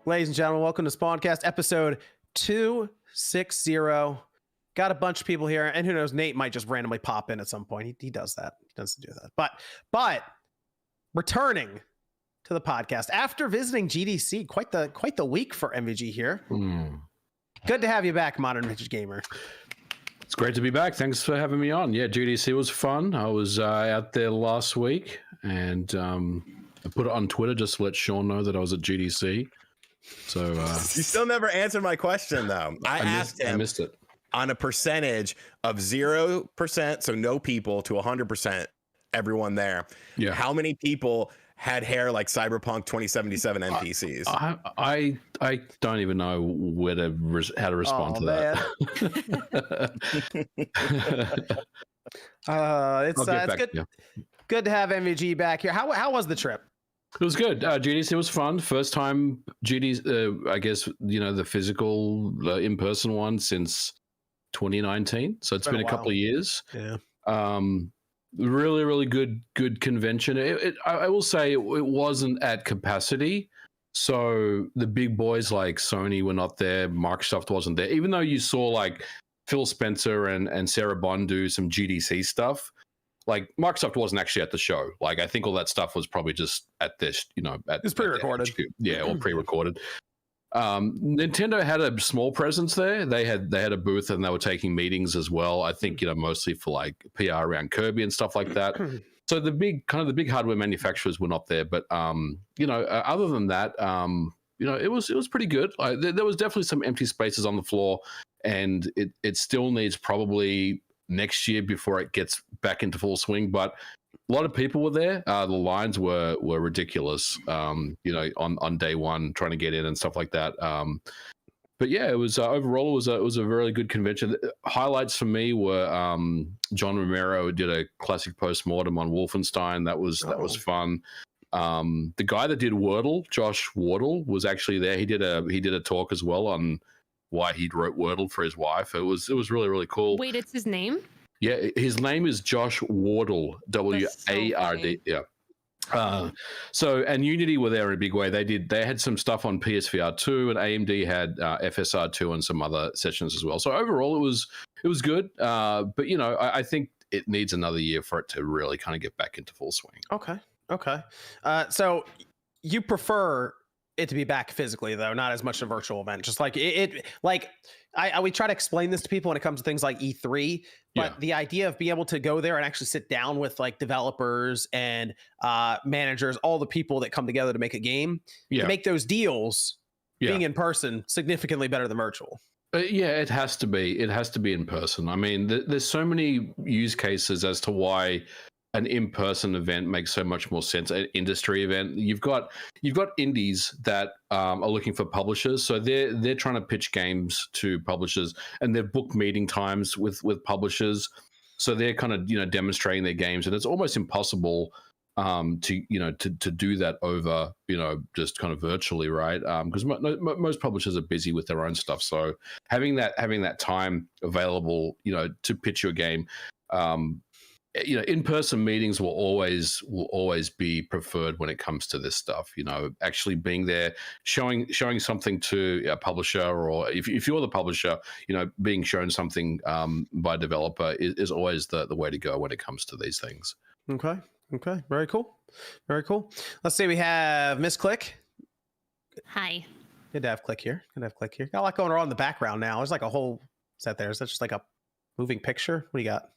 Ladies and gentlemen, welcome to Spawncast episode 260. Got a bunch of people here, and who knows, Nate might just randomly pop in at some point. He does that. He doesn't do that. But returning to the podcast after visiting GDC, quite the week for MVG here. Good to have you back, Modern Vintage Gamer. It's great to be back. Thanks for having me on. Yeah, GDC was fun. I was out there last week, and I put it on Twitter just to let Sean know that I was at GDC. So you still never answered my question, though. I missed it on a percentage of 0%, so no people, to 100%, everyone there. Yeah. How many people had hair like Cyberpunk 2077 NPCs? I don't even know how to respond to that. It's good. Yeah. Good to have MVG back here. How was the trip? It was good. GDC was fun. First time GDC, I guess, the physical in-person one since 2019. So it's been a couple of years. Yeah. Really, really good convention. I will say it wasn't at capacity. So the big boys like Sony were not there. Microsoft wasn't there. Even though you saw like Phil Spencer and Sarah Bond do some GDC stuff, like Microsoft wasn't actually at the show. Like I think all that stuff was probably just at this, it's pre-recorded. Yeah, or pre-recorded. Nintendo had a small presence there. They had a booth and they were taking meetings as well. I think mostly for like PR around Kirby and stuff like that. So the big hardware manufacturers were not there. But other than that, it was pretty good. There was definitely some empty spaces on the floor, and it still needs probably next year before it gets back into full swing. But a lot of people were there. The lines were ridiculous, on day one, trying to get in and stuff like that. But yeah, it was overall it was a really good convention. Highlights for me were John Romero did a classic postmortem on Wolfenstein. That was fun. The guy that did Wordle, Josh Wardle, was actually there. He did a talk as well on why he wrote Wordle for his wife. It was really, really cool. Wait, it's his name? Yeah, his name is Josh Wardle, W-A-R-D. Yeah. And Unity were there in a big way. They had some stuff on PSVR 2, and AMD had FSR 2 and some other sessions as well. So overall, it was good. But I think it needs another year for it to really kind of get back into full swing. Okay. So you prefer it to be back physically, though, not as much a virtual event. Just like we try to explain this to people when it comes to things like E3, but the idea of being able to go there and actually sit down with like developers and managers, all the people that come together to make a game, to make those deals, being in person, significantly better than virtual. It has to be. It has to be in person. I mean, there's so many use cases as to why an in-person event makes so much more sense. An industry event, you've got indies that are looking for publishers, so they're trying to pitch games to publishers, and they've booked meeting times with publishers, so they're kind of demonstrating their games, and it's almost impossible to do that over just kind of virtually, right? Because most publishers are busy with their own stuff, so having that time available, to pitch your game. In-person meetings will always be preferred when it comes to this stuff. Actually being there, showing something to a publisher, or if you're the publisher, being shown something by a developer is always the way to go when it comes to these things. Okay. Very cool. Let's see. We have Miss Click. Hi. Good to have Click here. Got a lot going on in the background now. There's like a whole set there. Is that just like a moving picture? What do you got?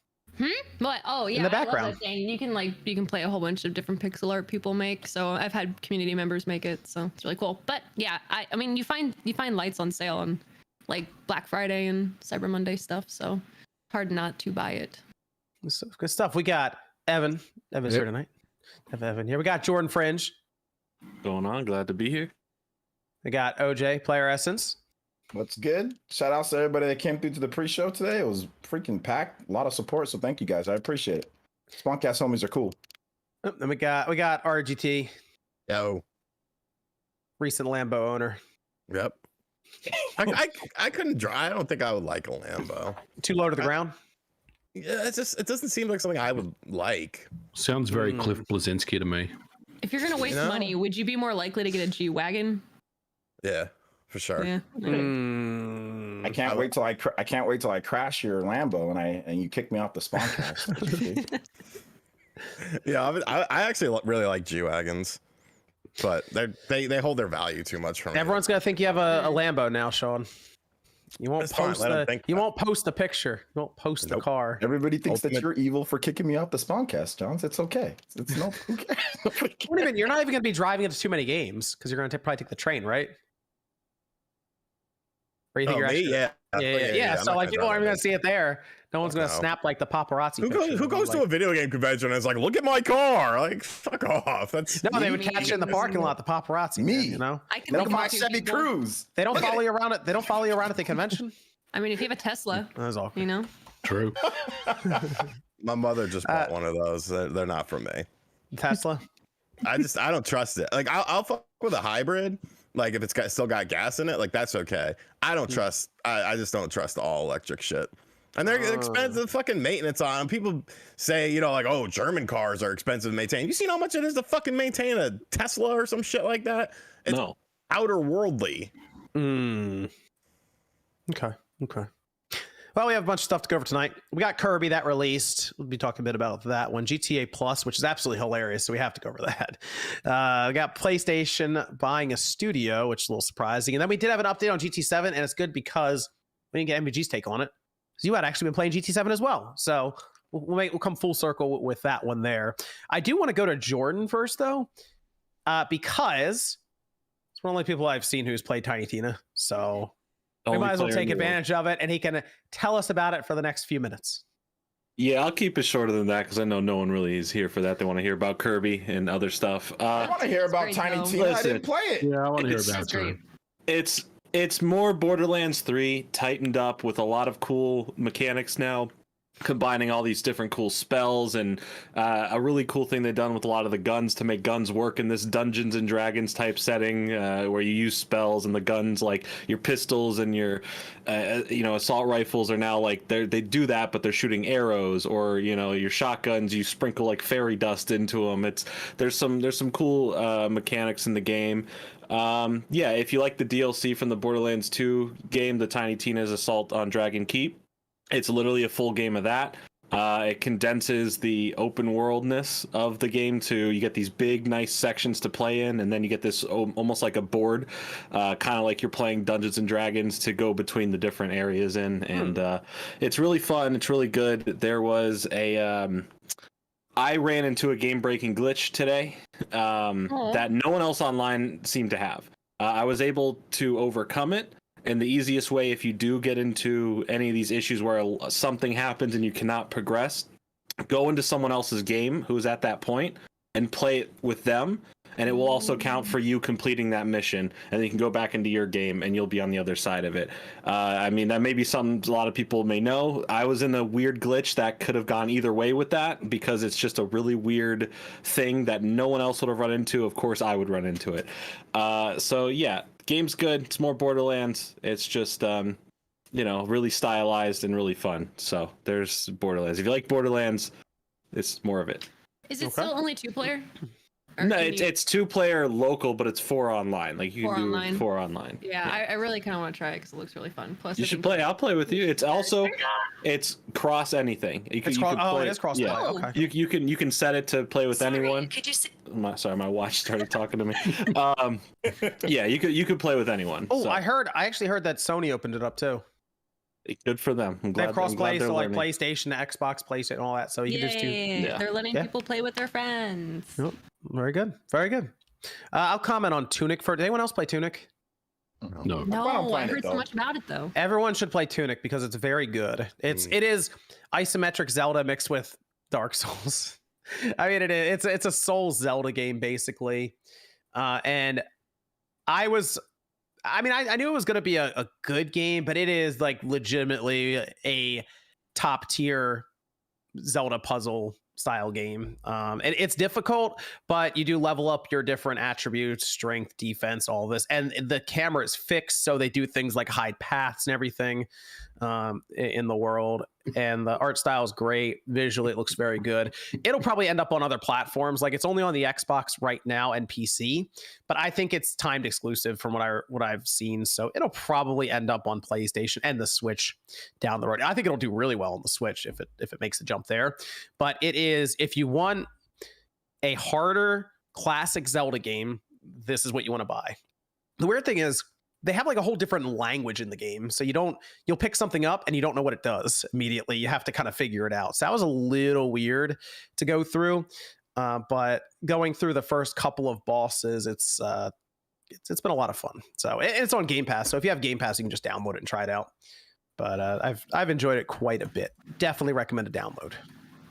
What? Oh yeah, in the background. I love that thing. You can play a whole bunch of different pixel art people make. So I've had community members make it, so it's really cool. But yeah, I mean you find lights on sale on like Black Friday and Cyber Monday stuff, so hard not to buy it. Good stuff. We got Evan. Evan's here tonight. Have Evan here. We got Jordan Fringe. Going on, glad to be here. We got OJ, Player Essence. What's good? Shout outs to everybody that came through to the pre-show today. It was freaking packed. A lot of support, so thank you guys. I appreciate it. Spawncast homies are cool. Then we got RGT. Yo. Recent Lambo owner. Yep. I couldn't drive. I don't think I would like a Lambo. Too low to the ground? Yeah, it doesn't seem like something I would like. Sounds very Cliff Blazinski to me. If you're gonna waste money, would you be more likely to get a G-Wagon? Yeah, for sure. Yeah. I can't wait till I can't wait till I crash your Lambo and you kick me off the Spawncast. Yeah, I actually really like G-Wagons, but they hold their value too much for me. Everyone's gonna think you have a Lambo now, Sean. You won't post the picture. You won't post the car. Everybody thinks that you're evil for kicking me off the Spawncast, Johns. It's okay. It's no. What do you mean? You're not even gonna be driving into too many games because you're gonna probably take the train, right? Or you think you're actually, yeah. So like people aren't gonna see it there. No one's gonna snap like the paparazzi. Who goes to a video game convention and is like, look at my car? Like, fuck off. That's no, they would catch you in the parking lot. The paparazzi. Me, man, you know. Look at my Chevy Cruze. They don't follow you around. They don't follow you around at the convention. I mean, if you have a Tesla, that's all. You know. True. My mother just bought one of those. They're not for me. Tesla. I don't trust it. Like I'll fuck with a hybrid. Like if it's still got gas in it, like that's okay. I don't trust. I just don't trust all electric shit. And they're expensive fucking maintenance on them. People say, you know, like, oh, German cars are expensive to maintain. You seen how much it is to fucking maintain a Tesla or some shit like that? It's outer worldly. Okay. Well, we have a bunch of stuff to go over tonight. We got Kirby that released. We'll be talking a bit about that one. GTA Plus, which is absolutely hilarious, so we have to go over that. We got PlayStation buying a studio, which is a little surprising. And then we did have an update on GT7, and it's good because we didn't get MVG's take on it. So you had actually been playing GT7 as well. So we'll come full circle with that one there. I do want to go to Jordan first, though, because it's one of the only people I've seen who's played Tiny Tina. So we might as well take advantage of it, and he can tell us about it for the next few minutes. Yeah, I'll keep it shorter than that because I know no one really is here for that. They want to hear about Kirby and other stuff. I want to hear about Tiny Tina. I didn't play it. Yeah, I want to hear about it. It's more Borderlands 3 tightened up with a lot of cool mechanics now, combining all these different cool spells, and a really cool thing they've done with a lot of the guns to make guns work in this Dungeons and Dragons type setting, where you use spells, and the guns, like your pistols and your assault rifles, are now like they do that, but they're shooting arrows, or your shotguns, you sprinkle like fairy dust into them. There's some cool mechanics in the game. If you like the DLC from the Borderlands 2 game, the Tiny Tina's Assault on Dragon Keep, it's literally a full game of that. It condenses the open worldness of the game you get these big, nice sections to play in, and then you get this almost like a board, kind of like you're playing Dungeons and Dragons, to go between the different areas in. And it's really fun. It's really good. There was I ran into a game-breaking glitch today that no one else online seemed to have. I was able to overcome it. And the easiest way, if you do get into any of these issues where something happens and you cannot progress, go into someone else's game who's at that point and play it with them. And it will also count for you completing that mission. And then you can go back into your game and you'll be on the other side of it. I mean, that may be something a lot of people may know. I was in a weird glitch that could have gone either way with that, because it's just a really weird thing that no one else would have run into. Of course, I would run into it. Game's good. It's more Borderlands. It's just, really stylized and really fun. So there's Borderlands. If you like Borderlands, it's more of it. Is it still only 2-player? No, it's 2-player local, but it's 4 online. Like you can do 4 online. Yeah, I really kind of want to try it because it looks really fun. Plus, you should play. I'll play with you. It's also cross anything. It is cross. Yeah. Oh, okay. You can set it to play with anyone. Could you see? Sorry, my watch started talking to me. You could play with anyone. Oh, so. I actually heard that Sony opened it up too. Good for them. They have cross-play, so like PlayStation, Xbox, PlayStation, all that. So you can just do. Yeah. They're letting people play with their friends. Yep. Very good. Very good. I'll comment on Tunic first. Did anyone else play Tunic? No. I heard so much about it though. Everyone should play Tunic because it's very good. It is isometric Zelda mixed with Dark Souls. I mean, it's a Souls Zelda game basically, and I knew it was going to be a good game, but it is like legitimately a top tier Zelda puzzle style game. And it's difficult, but you do level up your different attributes, strength, defense, all this. And the camera is fixed, so they do things like hide paths and everything. in the world, and the art style is great. Visually, it looks very good. It'll probably end up on other platforms. Like, it's only on the Xbox right now and PC, but I think it's timed exclusive from what I've seen. So it'll probably end up on PlayStation and the Switch down the road. I think it'll do really well on the Switch if it makes a jump there. But it is, if you want a harder classic Zelda game, this is what you want to buy. The weird thing is, they have like a whole different language in the game. So you'll pick something up and you don't know what it does immediately. You have to kind of figure it out. So that was a little weird to go through. But going through the first couple of bosses, it's been a lot of fun. So it's on Game Pass. So if you have Game Pass, you can just download it and try it out. But I've enjoyed it quite a bit. Definitely recommend a download.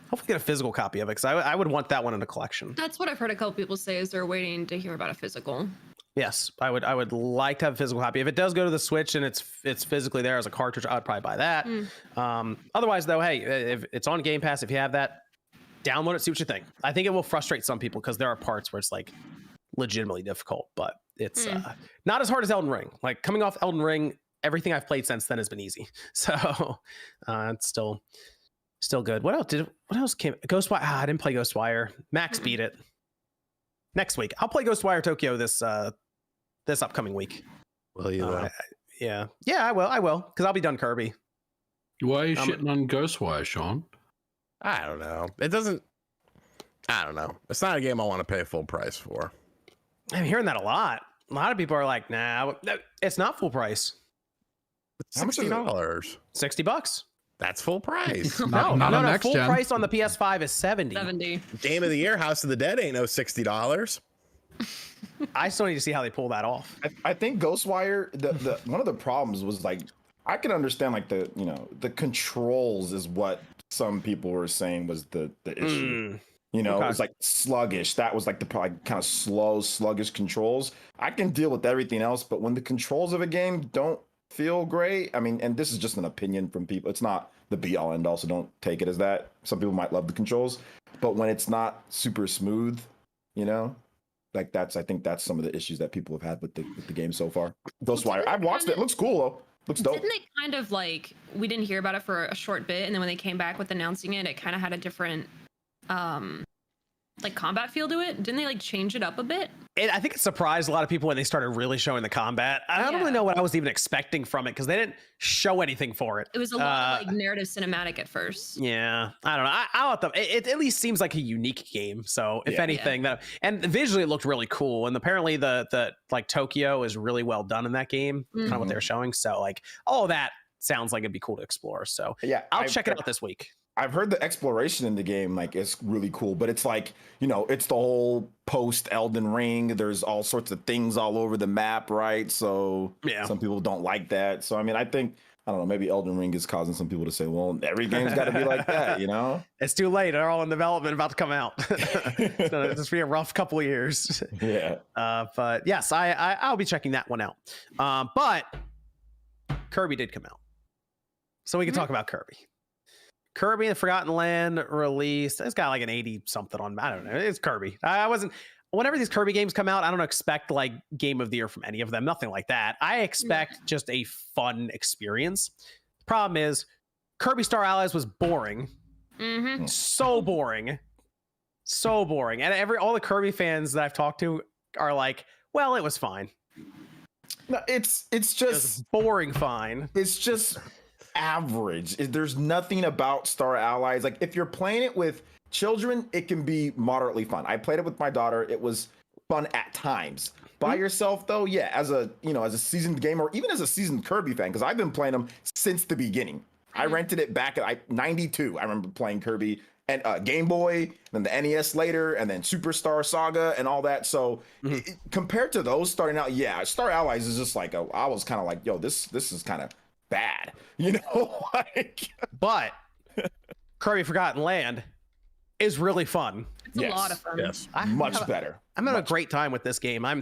Hopefully get a physical copy of it, because I would want that one in a collection. That's what I've heard a couple people say, is they're waiting to hear about a physical. Yes, I would like to have a physical copy. If it does go to the Switch and it's physically there as a cartridge, I'd probably buy that. Otherwise, though, hey, if it's on Game Pass, if you have that, download it, see what you think. I think it will frustrate some people because there are parts where it's like legitimately difficult, but it's not as hard as Elden Ring. Like, coming off Elden Ring, everything I've played since then has been easy. So it's still good. What else came? Ghostwire. I didn't play Ghostwire. Max beat it. Next week, I'll play Ghostwire Tokyo this upcoming week. Will you? Yeah, I will, because I'll be done Kirby. Why are you shitting on Ghostwire, Sean? I don't know. It doesn't. I don't know. It's not a game I want to pay full price for. I'm hearing that a lot. A lot of people are like, "Nah, it's not full price." How much is $60? $60. That's full price. No, next full gen. price on the PS5 is 70. 70. Game of the Year, House of the Dead ain't no $60. I still need to see how they pull that off. I think Ghostwire, the one of the problems was, like, I can understand, like, the controls is what some people were saying was the issue. It was like sluggish. That was like the kind of slow, sluggish controls. I can deal with everything else, but when the controls of a game don't feel great, I mean, and this is just an opinion from people, it's not the be all end all, so don't take it as that. Some people might love the controls, but when it's not super smooth, like, I think that's some of the issues that people have had with the game so far. Ghostwire, I've watched it. It looks cool though. Looks dope. Didn't they kind of, like, we didn't hear about it for a short bit, and then when they came back with announcing it, it kind of had a different like combat feel to it? Didn't they, like, change it up a bit? I think it surprised a lot of people when they started really showing the combat. I don't really know what I was even expecting from it, because they didn't show anything for it. It was a lot of, like, narrative cinematic at first. Yeah, I don't know. I'll let them. It at least seems like a unique game. So if anything, and visually it looked really cool. And apparently the like Tokyo is really well done in that game. Kind of what they're showing. So, like, all of that sounds like it'd be cool to explore. So yeah, I'll check it out this week. I've heard the exploration in the game, like, is really cool, but it's like, it's the whole post Elden Ring. There's all sorts of things all over the map, right? So some people don't like that. So, I mean, I don't know, maybe Elden Ring is causing some people to say, well, every game's got to be like that, It's too late. They're all in development, about to come out. So it's just be a rough couple of years. Yeah. But yes, I'll be checking that one out. But Kirby did come out, so we can talk about Kirby. Kirby and the Forgotten Land released. It's got like an 80 something on. I don't know. It's Kirby. Whenever these Kirby games come out, I don't expect like Game of the Year from any of them. Nothing like that. I expect just a fun experience. The problem is Kirby Star Allies was boring. So boring. And all the Kirby fans that I've talked to are like, well, it was fine. No, it's just boring fine. It's just average. There's nothing about Star Allies. Like, if you're playing it with children, it can be moderately fun. I played it with my daughter. It was fun at times. By yourself, though, as a seasoned gamer, or even as a seasoned Kirby fan, because I've been playing them since the beginning. I rented it back at 92. I remember playing Kirby and Game Boy, then the NES later, and then Superstar Saga and all that. So compared to those starting out, Star Allies is just like I was kind of like, yo, this is kind of bad, like. But Kirby Forgotten Land is really fun. It's a lot of fun. Yes, much better. I'm having a great time with this game. I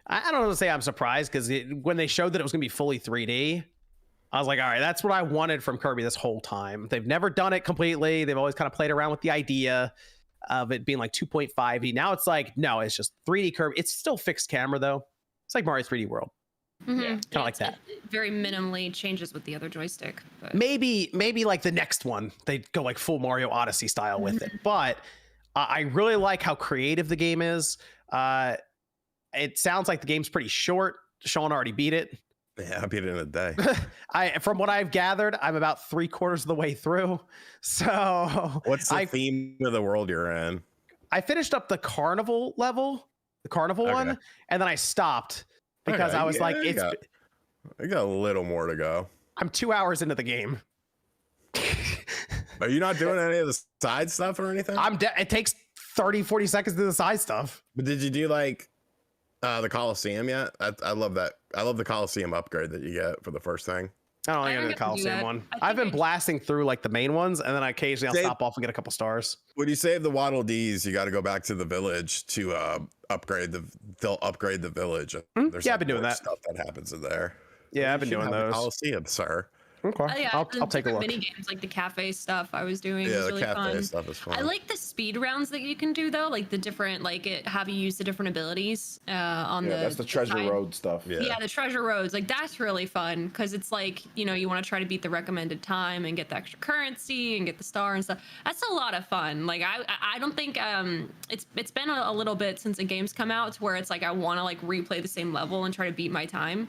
don't know to say I'm surprised, because when they showed that it was going to be fully 3D, I was like, all right, that's what I wanted from Kirby this whole time. They've never done it completely. They've always kind of played around with the idea of it being like 2.5D. Now it's like, no, it's just 3D Kirby. It's still fixed camera though. It's like Mario 3D World. Mm-hmm. Yeah. Kind of like that. It very minimally changes with the other joystick. But. Maybe like the next one, they go like full Mario Odyssey style with it. But I really like how creative the game is. It sounds like the game's pretty short. Sean already beat it. Yeah, I beat it in a day. From what I've gathered, I'm about 3/4 of the way through. So What's the theme of the world you're in? I finished up the carnival level, the carnival one, and then I stopped because I was like, I got a little more to go. I'm 2 hours into the game. Are you not doing any of the side stuff or anything? It takes 30-40 seconds to do the side stuff. But did you do like the Coliseum yet? I love that. I love the Coliseum upgrade that you get for the first thing. I don't think I did the Coliseum one. I've been blasting through like the main ones, and then occasionally I'll stop off and get a couple stars. When you save the Waddle Dees, you got to go back to the village to upgrade the. They'll upgrade the village. There's I've been doing that stuff that happens in there. Yeah, I've been doing those. Coliseum, sir. Okay, yeah, I'll take a look. Mini games like the cafe stuff I was doing. Yeah, was the really cafe fun. stuff is fun. I like the speed rounds that you can do though, like the different, have you use the different abilities on the. That's the treasure road stuff. Yeah, the treasure roads, like that's really fun because it's like you want to try to beat the recommended time and get the extra currency and get the star and stuff. That's a lot of fun. Like I don't think it's been a little bit since the game's come out to where it's like I want to like replay the same level and try to beat my time.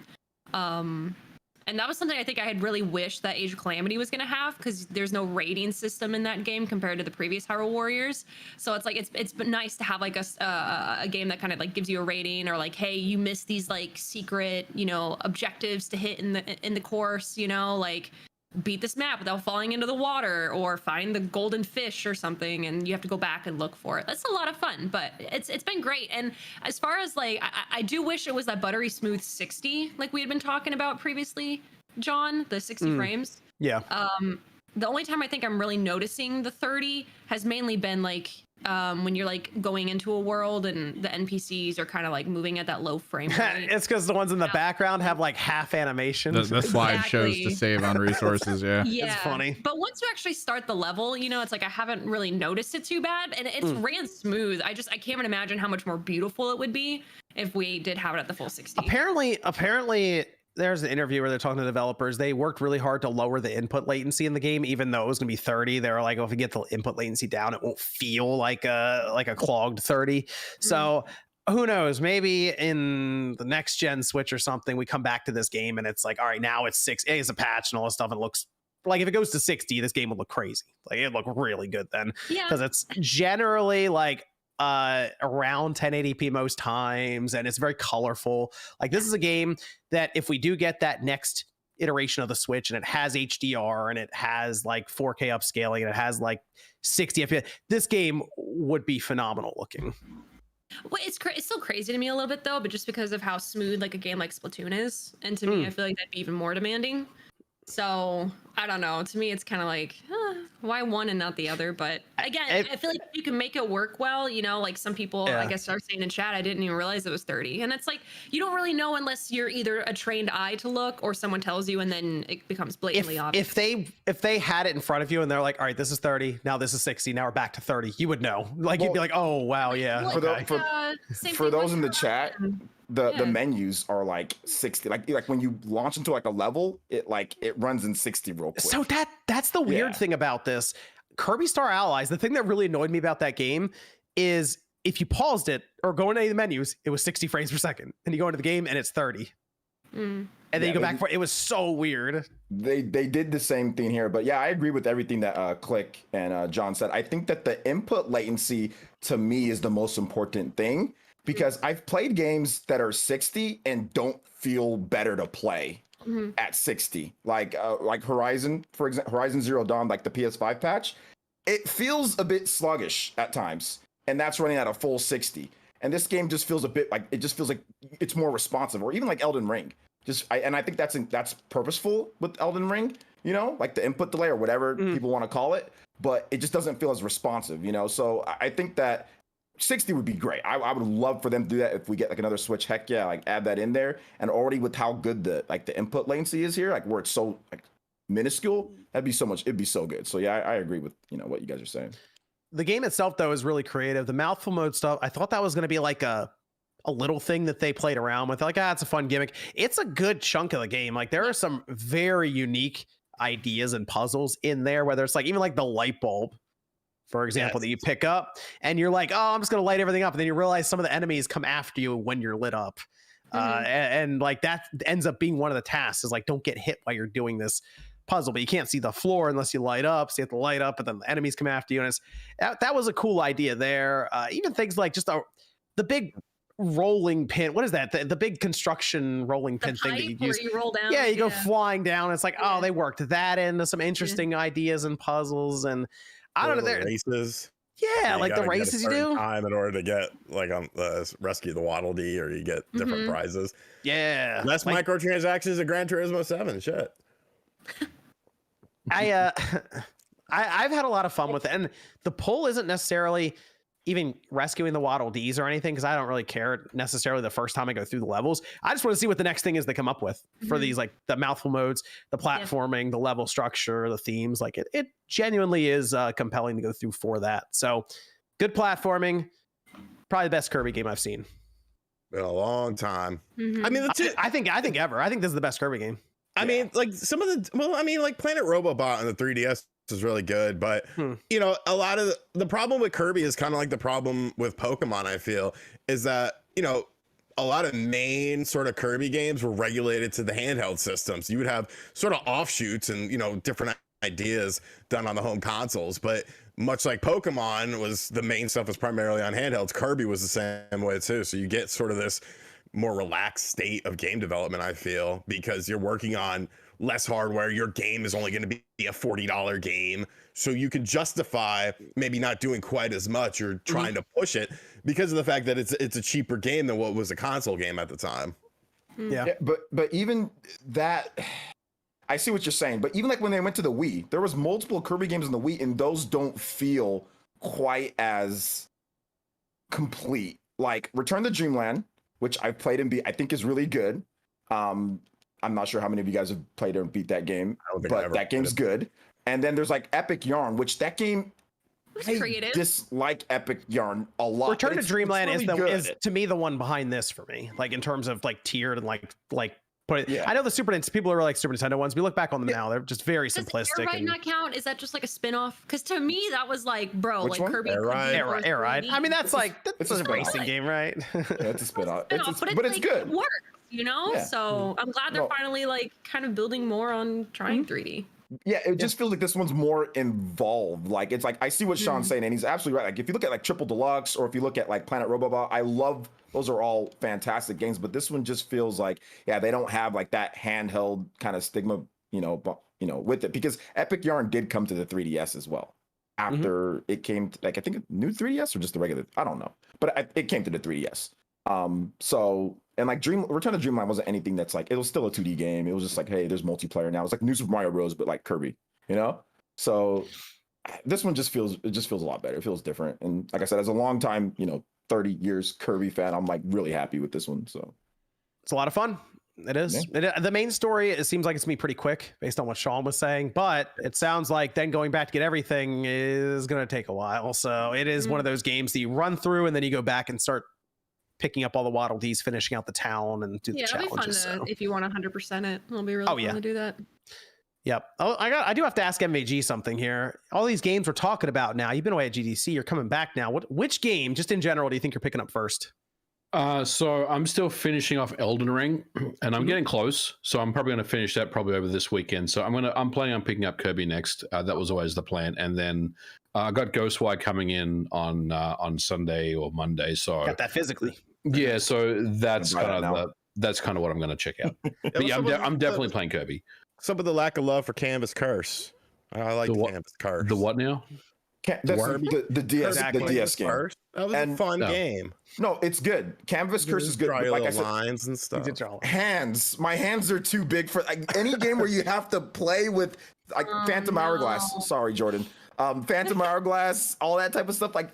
And that was something I think I had really wished that Age of Calamity was going to have because there's no rating system in that game compared to the previous Hyrule Warriors. So it's like it's been nice to have like a game that kind of like gives you a rating or like, hey, you missed these like secret objectives to hit in the course, like beat this map without falling into the water or find the golden fish or something, and you have to go back and look for it. That's a lot of fun, but it's been great. And as far as like I do wish it was that buttery smooth 60 like we had been talking about previously, John, the 60 frames. Yeah. The only time I think I'm really noticing the 30 has mainly been like when you're like going into a world and the NPCs are kind of like moving at that low frame rate. It's because the ones in the background have like half animation. The slide shows to save on resources. Yeah. It's funny. But once you actually start the level, it's like I haven't really noticed it too bad, and it's ran smooth. I can't even imagine how much more beautiful it would be if we did have it at the full 60. Apparently. There's an interview where they're talking to developers. They worked really hard to lower the input latency in the game, even though it was going to be 30. They were like, if we get the input latency down, it won't feel like a clogged 30. So who knows? Maybe in the next gen Switch or something, we come back to this game and it's like, all right, now it's 6. It's a patch and all this stuff. And it looks like if it goes to 60, this game would look crazy. Like it'd look really good then. Yeah. Because it's generally like around 1080p most times, and it's very colorful. Like this is a game that if we do get that next iteration of the Switch and it has HDR and it has like 4K upscaling and it has like 60 FPS, this game would be phenomenal looking. Well, it's still crazy to me a little bit though, but just because of how smooth like a game like Splatoon is, and to me I feel like that'd be even more demanding. So I don't know. To me, it's kind of like, why one and not the other? But again, I feel like you can make it work well. Like some people, I guess, are saying in chat, I didn't even realize it was 30. And it's like, you don't really know unless you're either a trained eye to look or someone tells you, and then it becomes blatantly obvious. If they had it in front of you and they're like, all right, this is 30, now this is 60, now we're back to 30, you would know. Like you'd be like, oh wow, yeah. For those in the chat. The menus are like 60. Like when you launch into like a level, it runs in 60 real quick. So that's the weird thing about this. Kirby Star Allies, the thing that really annoyed me about that game is if you paused it or go into any of the menus, it was 60 frames per second. And you go into the game and it's 30. And then you go back for it. It was so weird. They did the same thing here. But yeah, I agree with everything that Click and John said. I think that the input latency to me is the most important thing. Because I've played games that are 60 and don't feel better to play at 60. Like Horizon, for example, Horizon Zero Dawn, like the PS5 patch, it feels a bit sluggish at times, and that's running at a full 60. And this game just feels a bit like it's more responsive, or even like Elden Ring. And I think that's purposeful with Elden Ring, like the input delay or whatever people want to call it, but it just doesn't feel as responsive, So I think that 60 would be great. I would love for them to do that if we get like another Switch. Heck yeah, like add that in there. And already with how good the input latency is here, like where it's so like minuscule, it'd be so good. So yeah, I agree with what you guys are saying. The game itself though is really creative. The mouthful mode stuff, I thought that was going to be like a a little thing that they played around with. Like, it's a fun gimmick. It's a good chunk of the game. Like, there are some very unique ideas and puzzles in there, whether it's like even like the light bulb, for example, that you pick up and you're like, oh, I'm just going to light everything up. And then you realize some of the enemies come after you when you're lit up. And like that ends up being one of the tasks is like, don't get hit while you're doing this puzzle, but you can't see the floor unless you light up. So you have to light up, but then the enemies come after you. And that was a cool idea there. Even things like just the big rolling pin. What is that? The big construction rolling pin thing that you use. You roll down. Yeah, you go flying down. It's like, oh, they worked that into some interesting ideas and puzzles. And I don't know. The races. Yeah, like the races you do. Time in order to get like rescue the Waddle Dee, or you get different prizes. Yeah, less microtransactions in Gran Turismo 7. Shit. I've had a lot of fun with it, and the pull isn't necessarily even rescuing the Waddle Dees or anything, because I don't really care necessarily the first time I go through the levels. I just want to see what the next thing is they come up with for these, like the mouthful modes, the platforming, the level structure, the themes. Like it genuinely is compelling to go through for that. So good platforming, probably the best Kirby game I've seen. Been a long time. I mean, I think ever. I think this is the best Kirby game. I mean, like some of like Planet Robobot on the 3DS is really good, but you know, a lot of the problem with Kirby is kind of like the problem with Pokemon. I feel is that, you know, a lot of main sort of Kirby games were regulated to the handheld systems. You would have sort of offshoots and, you know, different ideas done on the home consoles, but much like Pokemon was, the main stuff was primarily on handhelds. Kirby was the same way too. So you get sort of this more relaxed state of game development, I feel, because you're working on less hardware. Your game is only going to be a $40 game, so you can justify maybe not doing quite as much or trying to push it because of the fact that it's a cheaper game than what was a console game at the time. Yeah, but even that, I see what you're saying, but even like when they went to the Wii, there was multiple Kirby games on the Wii, and those don't feel quite as complete. Like Return to Dreamland, which I've played and I think is really good. I'm not sure how many of you guys have played and beat that game, but that game's good. And then there's like Epic Yarn, which that game, I dislike Epic Yarn a lot. Return to Dreamland is to me the one behind this for me, like in terms of like tiered and like put it. Yeah. I know the people are like Super Nintendo ones. We look back on them now; they're just very simplistic. Does Air Ride not count? Is that just like a spin-off? Because to me, that was like, bro, which like one? Kirby. Air Ride. I mean, that's a racing game, right? Yeah, it's a spin-off. But it's good. It works, you know. Yeah. So I'm glad they're finally like kind of building more on trying 3D. Yeah, it just feels like this one's more involved. Like it's like I see what Sean's saying, and he's absolutely right. Like if you look at like Triple Deluxe, or if you look at like Planet Robobot, I love those, are all fantastic games. But this one just feels like, they don't have like that handheld kind of stigma, with it, because Epic Yarn did come to the 3DS as well after it came to, like, I think a new 3DS or just the regular, I don't know, but it came to the 3DS. So, and like Return to Dreamland wasn't anything that's like, it was still a 2D game. It was just like, hey, there's multiplayer now. It's like New Super Mario Bros, but like Kirby, So this one just feels a lot better. It feels different. And like I said, as a long time, 30 years Kirby fan, I'm like really happy with this one. So it's a lot of fun. It is. Yeah. The main story, it seems like it's gonna be pretty quick based on what Sean was saying, but it sounds like then going back to get everything is gonna take a while. So it is one of those games that you run through and then you go back and start picking up all the Waddle Dees, finishing out the town, and do the challenges. It'll be fun if you want to 100% it. It'll be really fun to do that. Yep. Oh, I do have to ask MVG something here. All these games we're talking about now, you've been away at GDC, you're coming back now. Which game, just in general, do you think you're picking up first? So I'm still finishing off Elden Ring, and I'm getting close. So I'm probably going to finish that probably over this weekend. So I'm planning on picking up Kirby next. That was always the plan, and then I got Ghostwire coming in on Sunday or Monday. So got that physically. Yeah. So that's kind of what I'm going to check out. But yeah, I'm definitely playing Kirby. Some of the lack of love for Canvas Curse. I like Canvas Curse. The what now? That's the DS, the DS game. That was a fun game. No, it's good. Canvas Curse is good. But like I said, lines and stuff. Hands. My hands are too big for any game where you have to play with like Phantom Hourglass. Sorry, Jordan. Phantom Hourglass, all that type of stuff. Like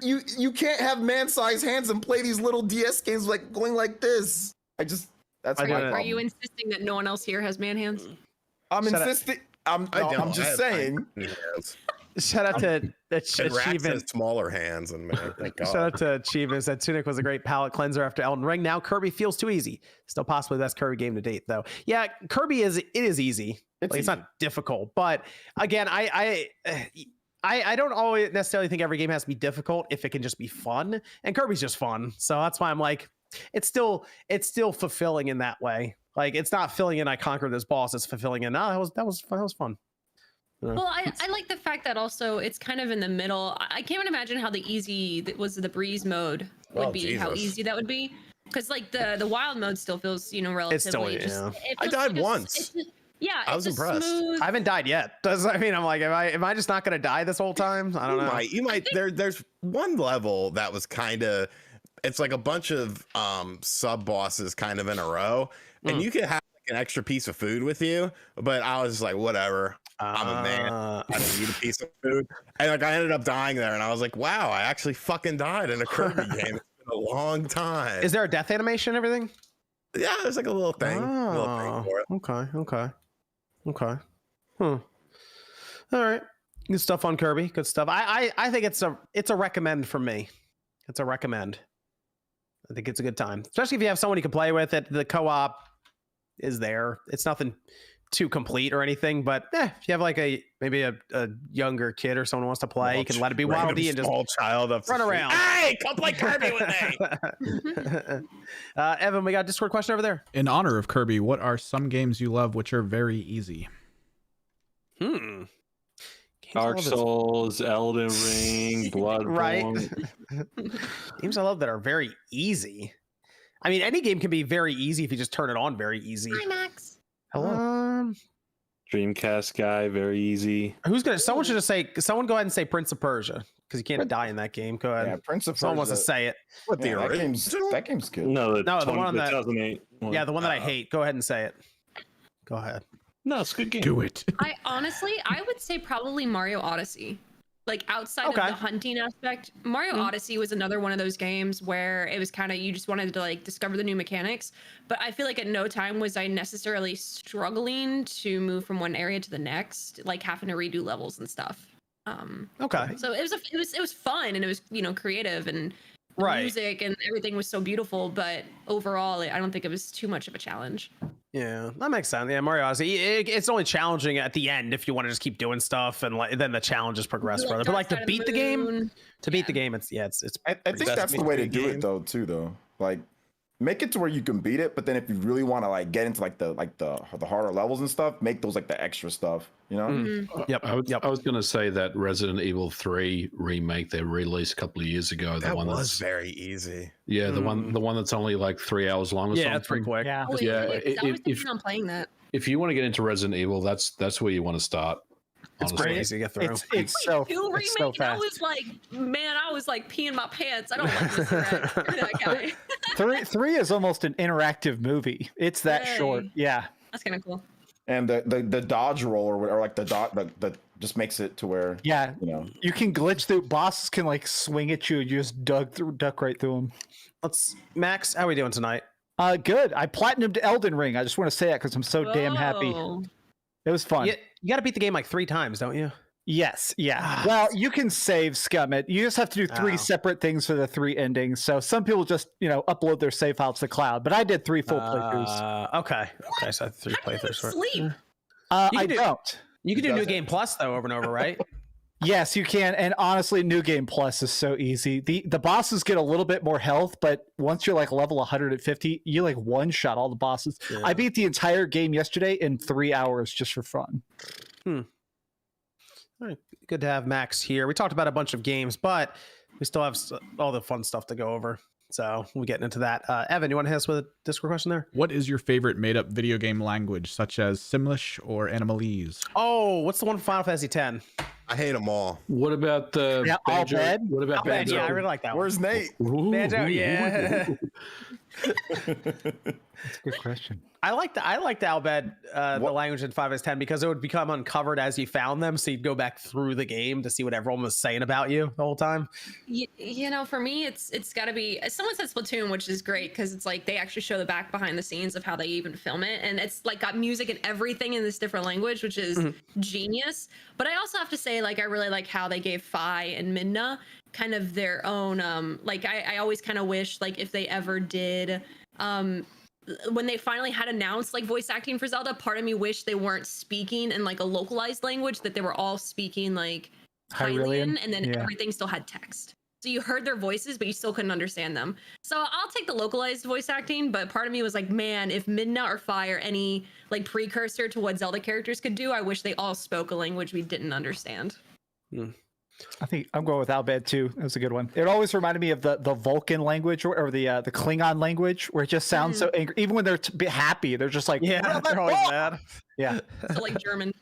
you can't have man-sized hands and play these little DS games like going like this. That's my problem. Are you insisting that no one else here has man hands? I'm insisting. I'm just saying. Shout out to And Rax Achievement. has smaller hands than me. Thank God. Shout out to Achievement. Said Tunic was a great palate cleanser after Elden Ring. Now Kirby feels too easy. Still possibly the best Kirby game to date, though. Yeah, Kirby is easy. It's not difficult, but again, I don't always necessarily think every game has to be difficult if it can just be fun. And Kirby's just fun, so that's why I'm like, it's still fulfilling in that way. Like, it's not filling in I conquered this boss. It's fulfilling in that was fun. Well, I like the fact that also it's kind of in the middle. I can't even imagine how the breeze mode would be, Jesus. how easy that would be. Because like the wild mode still feels, relatively. I died once. I was impressed. I haven't died yet. I'm like, am I just not gonna die this whole time? I don't know. You might. There's one level that was kind of. It's like a bunch of sub bosses kind of in a row, and you can have like an extra piece of food with you. But I was just like, whatever. I'm a man. I don't need a piece of food. And like I ended up dying there, and I was like, wow, I actually fucking died in a Kirby game. It's been a long time. Is there a death animation and everything? Yeah, there's like a little thing. For it. Okay. All right. Good stuff on Kirby. Good stuff. I think it's a recommend from me. It's a recommend. I think it's a good time, especially if you have someone you can play with. The co-op is there. It's nothing too complete or anything, but if you have like maybe a younger kid or someone who wants to play, you can let it be Waddle Dee and just small child up run around. Hey, come play Kirby with me. Evan, we got a Discord question over there. In honor of Kirby, what are some games you love which are very easy? Dark Souls, Elden Ring, Bloodborne. Right. Games I love that are very easy. I mean, any game can be very easy if you just turn it on very easy. Hi, Max. Hello. Dreamcast guy, very easy. Someone should just say, someone go ahead and say Prince of Persia, because you can't die in that game. Go ahead. Yeah, Prince of Persia. Someone wants to say it. What the that original? game's good. No, the one on that. 2008 one. Yeah, the one that I hate. Go ahead and say it. Go ahead. No, it's a good game. Do it. I would say probably Mario Odyssey. Like outside of the hunting aspect, Mario Odyssey was another one of those games where it was kind of, you just wanted to like discover the new mechanics. But I feel like at no time was I necessarily struggling to move from one area to the next, like having to redo levels and stuff. So it was fun, and it was, creative, and music and everything was so beautiful. But overall, I don't think it was too much of a challenge. Yeah, that makes sense. Yeah, Mario Odyssey, it's only challenging at the end if you want to just keep doing stuff, and then the challenges progress further. But like to beat the game, it's. I think that's the way to do it though. Like, make it to where you can beat it, but then if you really want to like get into the harder levels and stuff, make those like the extra stuff. Yep. I was going to say that Resident Evil 3 remake they released a couple of years ago. That was very easy. Yeah, the one that's only like 3 hours long. Or something. That's pretty quick. Yeah. I was thinking on playing that. If you want to get into Resident Evil, that's where you want to start. It's pretty easy to get through. It's so fast. I was like peeing my pants. I don't like this that guy. Three is almost an interactive movie. It's that short. Yeah. That's kind of cool. And the dodge roll or like the just makes it to where you can glitch through. Bosses can like swing at you. You just duck right through them. Max, how are we doing tonight? Good. I platinumed Elden Ring. I just want to say that because I'm so damn happy. It was fun. You got to beat the game like 3 times, don't you? Yes. Yeah. Well, you can save scum it. You just have to do 3 separate things for the 3 endings. So some people just, upload their save files to the cloud. But I did 3 full playthroughs. Okay. So 3 playthroughs. Sleep. I don't. You can do New Game Plus though over and over, right? Yes, you can. And honestly, New Game Plus is so easy. The bosses get a little bit more health, but once you're like level 150, you like one-shot all the bosses. Yeah. I beat the entire game yesterday in 3 hours just for fun. All right. Good to have Max here. We talked about a bunch of games, but we still have all the fun stuff to go over. So we're getting into that. Evan, you want to hit us with a Discord question there? What is your favorite made-up video game language, such as Simlish or Animalese? Oh, what's the one from Final Fantasy X? I hate them all. What about the Banjo? What about Banjo? Yeah, I really like that one. Where's Nate? Banjo, yeah. That's a good question. I liked Albed, the language in 5s10 because it would become uncovered as you found them, so you'd go back through the game to see what everyone was saying about you the whole time. You know, for me, it's got to be. Someone said Splatoon, which is great because it's like they actually show the back behind the scenes of how they even film it, and it's like got music and everything in this different language, which is genius. But I also have to say, like, I really like how they gave Fi and Midna kind of their own. Like, I always kind of wish, like, if they ever did. When they finally had announced like voice acting for Zelda, part of me wished they weren't speaking in like a localized language, that they were all speaking like Hylian, and then everything still had text. So you heard their voices, but you still couldn't understand them. So I'll take the localized voice acting, but part of me was like, man, if Midna or Fi or any like precursor to what Zelda characters could do, I wish they all spoke a language we didn't understand. I think I'm going with Albed too. That was a good one. It always reminded me of the Vulcan language or the Klingon language, where it just sounds so angry. Even when they're happy, they're just like, yeah, they're always mad. Yeah. So like German.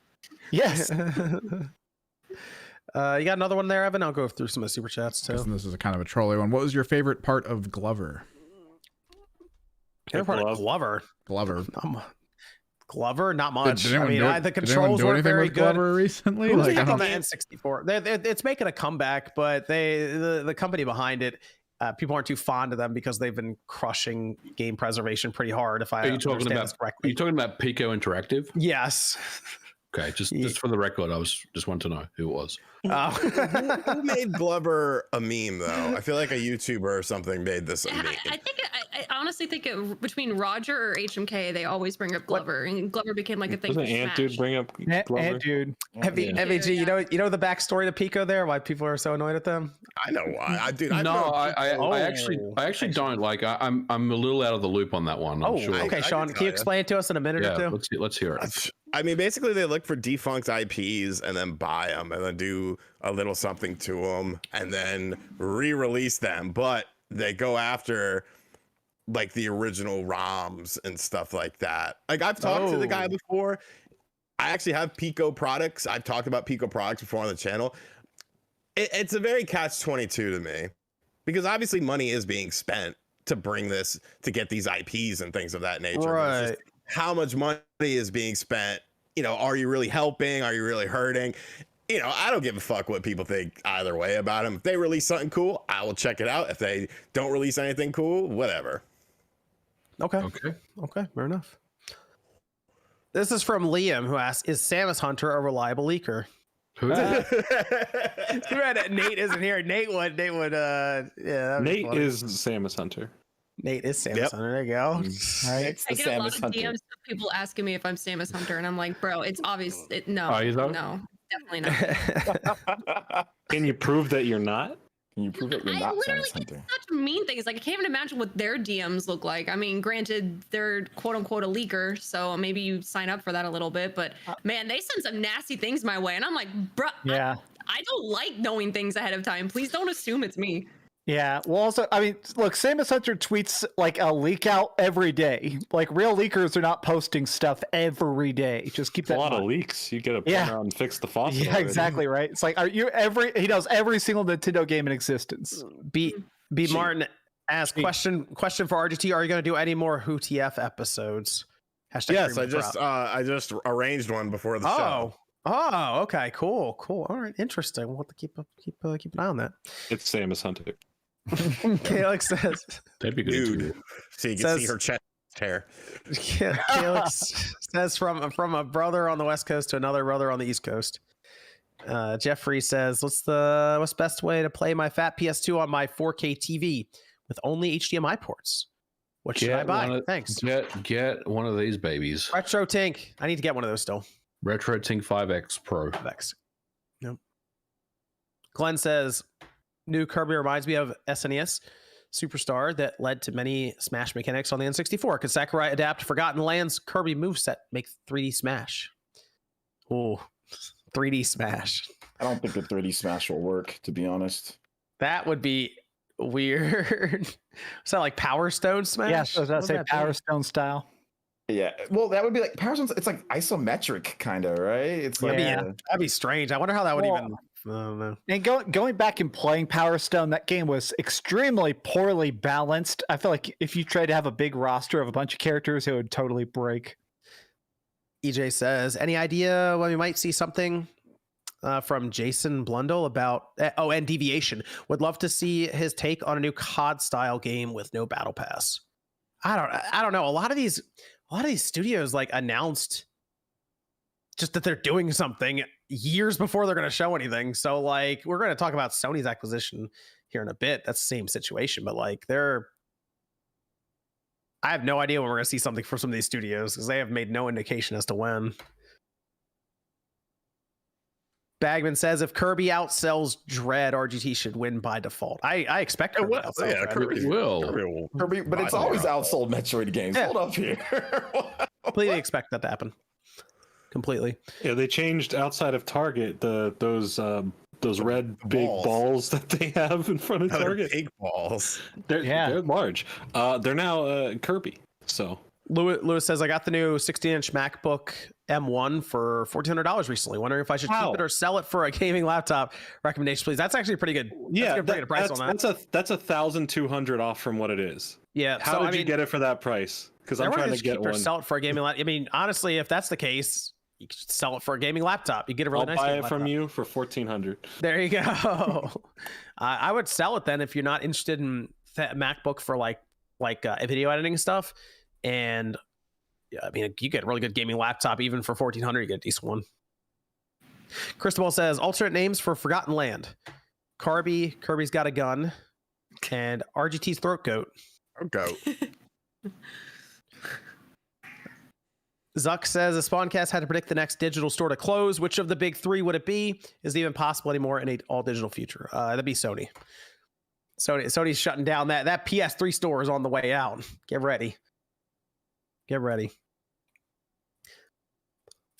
Yes. You got another one there, Evan? I'll go through some of the super chats too. This is a kind of a trolley one. What was your favorite part of Glover? Favorite part of Glover? Glover, not much. I mean, the controls weren't very good. Glover recently, like on the N64. It's making a comeback, but the company behind it, people aren't too fond of them because they've been crushing game preservation pretty hard. If I understand this correctly, are you talking about Pico Interactive? Yes. Okay, just for the record, I just want to know who it was. Who made Glover a meme though? I feel like a YouTuber or something made this a meme. I honestly think between Roger or HMK, they always bring up Glover, and Glover became like a thing. Doesn't Ant Dude bring up Glover? Ant Dude. FVG, you know the backstory to Pico there? Why people are so annoyed at them? I know why. I actually don't. Like, I'm a little out of the loop on that one. I'm sure. Okay, Sean, can you explain it to us in a minute or two? Let's hear it. I mean, basically, they look for defunct IPs and then buy them and then do a little something to them and then re-release them. But they go after like the original ROMs and stuff like that. Like, I've talked to the guy before. I actually have Pico products. I've talked about Pico products before on the channel. It's a very catch-22 to me because obviously money is being spent to bring this, to get these IPs and things of that nature. Right. How much money is being spent? You know, are you really helping? Are you really hurting? You know, I don't give a fuck what people think either way about them. If they release something cool, I will check it out. If they don't release anything cool, whatever. Okay, fair enough. This is from Liam, who asks, is Samus Hunter a reliable leaker? Who is it? Too bad Nate isn't here. Nate would Nate is Samus Hunter. Nate is Samus Hunter. There you go. All right. I get a lot of DMs of people asking me if I'm Samus Hunter, and I'm like, bro, it's obvious. No, definitely not. Can you prove that you're not? Can you prove that you're not Samus Hunter? Such mean things. Like, I can't even imagine what their DMs look like. I mean, granted, they're quote unquote a leaker, so maybe you sign up for that a little bit. But man, they send some nasty things my way, and I'm like, bro, yeah, I don't like knowing things ahead of time. Please don't assume it's me. Yeah, well, also, I mean, look, Samus Hunter tweets like a leak out every day. Like, real leakers are not posting stuff every day. Just keep that. A lot of leaks. You get to around and fix the faucet. Yeah, already. exactly right. It's like, he does every single Nintendo game in existence. B Martin asks, question for RGT: are you going to do any more Who TF episodes? Yes, I just arranged one before the show. Oh, okay, cool. All right, interesting. We'll have to keep an eye on that. It's Samus Hunter. Calix says, that'd be good. Dude, so you can see her chest hair. Yeah, Calix says from a brother on the West Coast to another brother on the East Coast. Jeffrey says, what's the best way to play my fat PS2 on my 4K TV with only HDMI ports? What should I buy? Thanks. Get one of these babies. Retro Tink. I need to get one of those still. Retro Tink 5X Pro. 5X. Nope. Glenn says, new Kirby reminds me of SNES Superstar that led to many Smash mechanics on the N64. Could Sakurai adapt Forgotten Lands Kirby moveset, make 3D Smash? Oh, 3D Smash. I don't think a 3D Smash will work, to be honest. That would be weird. Is that like Power Stone Smash? Yeah, so that's say Power Stone style. Yeah, well, that would be like Power Stone's. It's like isometric, kind of, right? It's like that'd be strange. I wonder how that would even I don't know. And going back and playing Power Stone, that game was extremely poorly balanced. I feel like if you tried to have a big roster of a bunch of characters, it would totally break. EJ says, any idea when we might see something from Jason Blundell about and Deviation? Would love to see his take on a new COD style game with no battle pass. I don't know. A lot of these studios like announced just that they're doing something years before they're going to show anything. So like we're going to talk about Sony's acquisition here in a bit. That's the same situation, but like I have no idea when we're going to see something from some of these studios because they have made no indication as to when. Bagman says if Kirby outsells Dread, RGT should win by default. I expect Kirby to outsell Dread. Kirby will. Kirby, but it's always outsold Metroid games. Yeah. Hold up here. Completely expect that to happen. Completely. Yeah, they changed outside of Target those red big balls that they have in front of Target. Big balls. They're large. They're now Kirby. So Lewis says I got the new 16-inch MacBook M1 for $1,400 recently. Wondering if I should keep it or sell it for a gaming laptop. Recommendation, please. That's actually pretty good. Yeah, pretty good price on that. That's $1,200 off from what it is. Yeah. How did you get it for that price? Because I'm trying to get one. Sell it for a gaming laptop. I mean, honestly, if that's the case, you could sell it for a gaming laptop. You get a really nice. I'll buy it laptop from you for $1,400. There you go. I would sell it then if you're not interested in that MacBook for like video editing stuff. And I mean, you get a really good gaming laptop even for $1,400. You get a decent one. Cristobal says alternate names for Forgotten Land: Kirby's got a gun, and RGT's throat goat. Goat. Zuck says the Spawncast had to predict the next digital store to close. Which of the big three would it be? Is it even possible anymore in an all digital future? That'd be Sony. Sony's shutting down that PS3 store is on the way out. Get ready.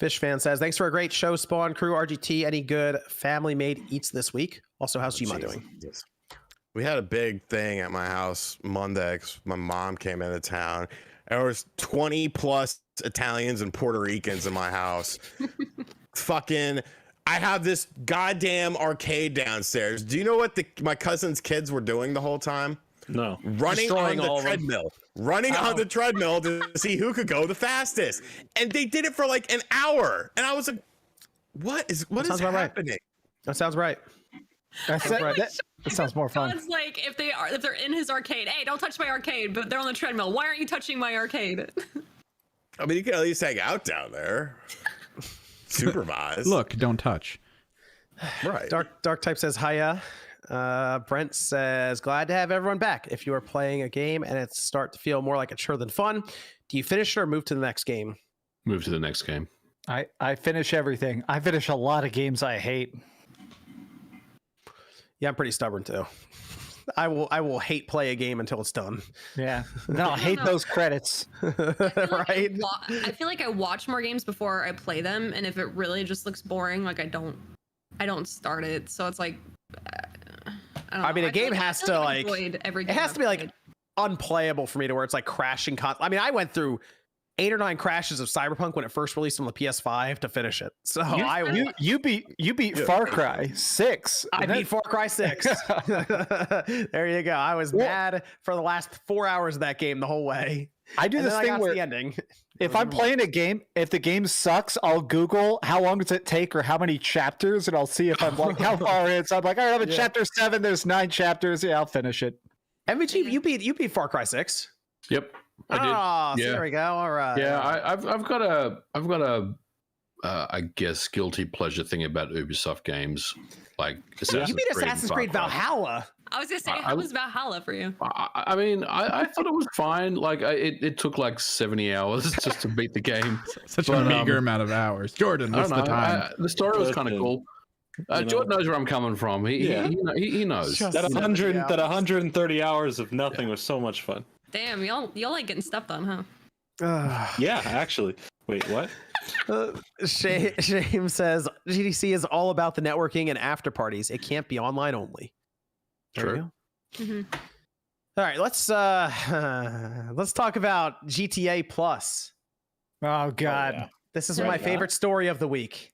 Fish fan says thanks for a great show, Spawn Crew. RGT, any good family made eats this week? Also, how's Gma doing? We had a big thing at my house Monday because my mom came into town. There was 20 plus Italians and Puerto Ricans in my house. Fucking, I have this goddamn arcade downstairs. Do you know what my cousin's kids were doing the whole time? No. Running on the treadmill. Running on the treadmill to see who could go the fastest. And they did it for like an hour. And I was like, what is happening? That sounds right. That's right. That sounds more fun. It's like if they're in his arcade, hey, don't touch my arcade, but they're on the treadmill. Why aren't you touching my arcade? I mean, you can at least hang out down there. Supervise. Look, don't touch. Right. Dark Type says hiya. Brent says glad to have everyone back. If you are playing a game and it's start to feel more like a chore than fun, do you finish it or move to the next game? Move to the next game. I finish everything. I finish a lot of games I hate. Yeah, I'm pretty stubborn too. I will hate play a game until it's done. Yeah. No, I hate those credits. Right? I feel like I watch more games before I play them, and if it really just looks boring, like I don't start it. So it's like I mean, a game has to like every it game has to be like unplayable for me to where it's like crashing. I mean, I went through 8 or 9 crashes of Cyberpunk when it first released on the PS5 to finish it. So you beat Far Cry 6. I beat Far Cry 6. There you go. I was mad for the last 4 hours of that game the whole way. I do this thing where the ending. If I'm playing a game, if the game sucks, I'll Google how long does it take or how many chapters, and I'll see if I'm like how far in. So I'm like, all right, I'm in chapter 7. There's 9 chapters. Yeah, I'll finish it. MVG, you beat Far Cry 6. Yep. I did. So there we go. All right. Yeah, I've got a I guess guilty pleasure thing about Ubisoft games, like Assassin's you beat Creed Assassin's Creed Valhalla. I was gonna say, how was Valhalla for you? I mean, I thought it was fine. Like it took like 70 hours just to beat the game. Such a meager amount of hours. Jordan, what's the time? The story was kind of cool. Jordan knows where I'm coming from. He knows. That 130 hours of nothing was so much fun. Damn, y'all like getting stuff done, huh? Yeah, actually. Wait, what? Shame says GDC is all about the networking and after parties. It can't be online only. True. Mm-hmm. All right, let's talk about GTA Plus. Oh God, this is my favorite story of the week.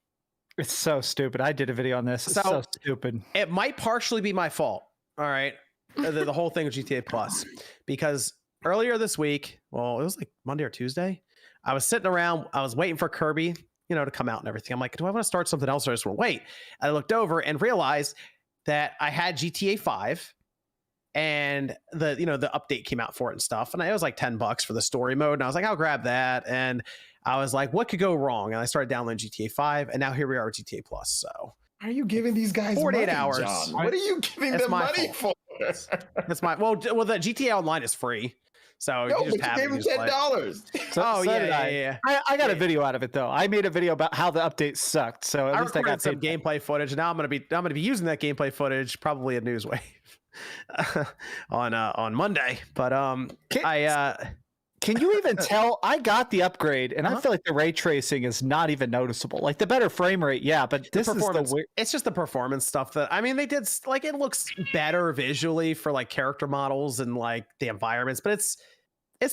It's so stupid. I did a video on this. It's so stupid. It might partially be my fault. All right. The whole thing of GTA Plus. Because earlier this week, well, it was like Monday or Tuesday, I was sitting around, I was waiting for Kirby, to come out and everything. I'm like, do I want to start something else or just wait? I looked over and realized that I had GTA 5 and the update came out for it and stuff. And it was like $10 for the story mode. And I was like, I'll grab that. And I was like, what could go wrong? And I started downloading GTA 5 and now here we are with GTA Plus. So are you giving these guys 48 money, hours? John? What are you giving them money for? That's my well. The GTA Online is free, so no, you just but you gave him $10. Yeah. I got a video out of it though. I made a video about how the update sucked. So at least I got some gameplay footage. Now I'm gonna be using that gameplay footage probably at Newswave on Monday. But can you even tell? I got the upgrade, and I feel like the ray tracing is not even noticeable. Like the better frame rate, yeah, but this is the weird. It's just the performance stuff that they did. Like it looks better visually for like character models and like the environments, but it's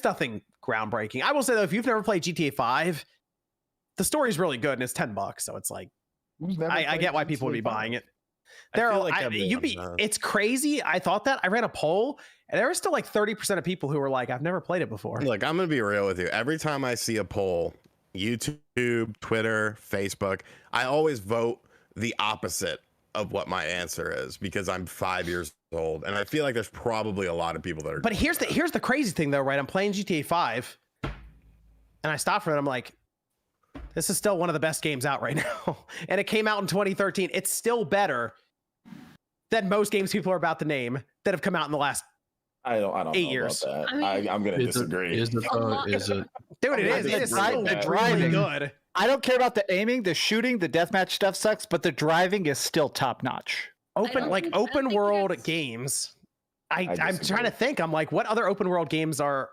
nothing groundbreaking. I will say though, if you've never played GTA 5, the story's really good, and it's $10, so it's like I get why people would be buying it. It's crazy. I thought that I ran a poll and there were still like 30% of people who were like, I've never played it before. Look, I'm gonna be real with you. Every time I see a poll, YouTube, Twitter, Facebook, I always vote the opposite of what my answer is because I'm 5 years old and I feel like there's probably a lot of people that are. But here's the crazy thing though, right? I'm playing GTA 5 and I stopped for it. I'm like, this is still one of the best games out right now. And it came out in 2013. It's still better than most games people are about to name that have come out in the last I don't 8 know years. About that. I'm going to disagree. Is it? Dude, it is. It's still driving good. I don't care about the aiming, the shooting, the deathmatch stuff sucks, but the driving is still top notch. Open world games. I'm trying to think. I'm like, what other open world games are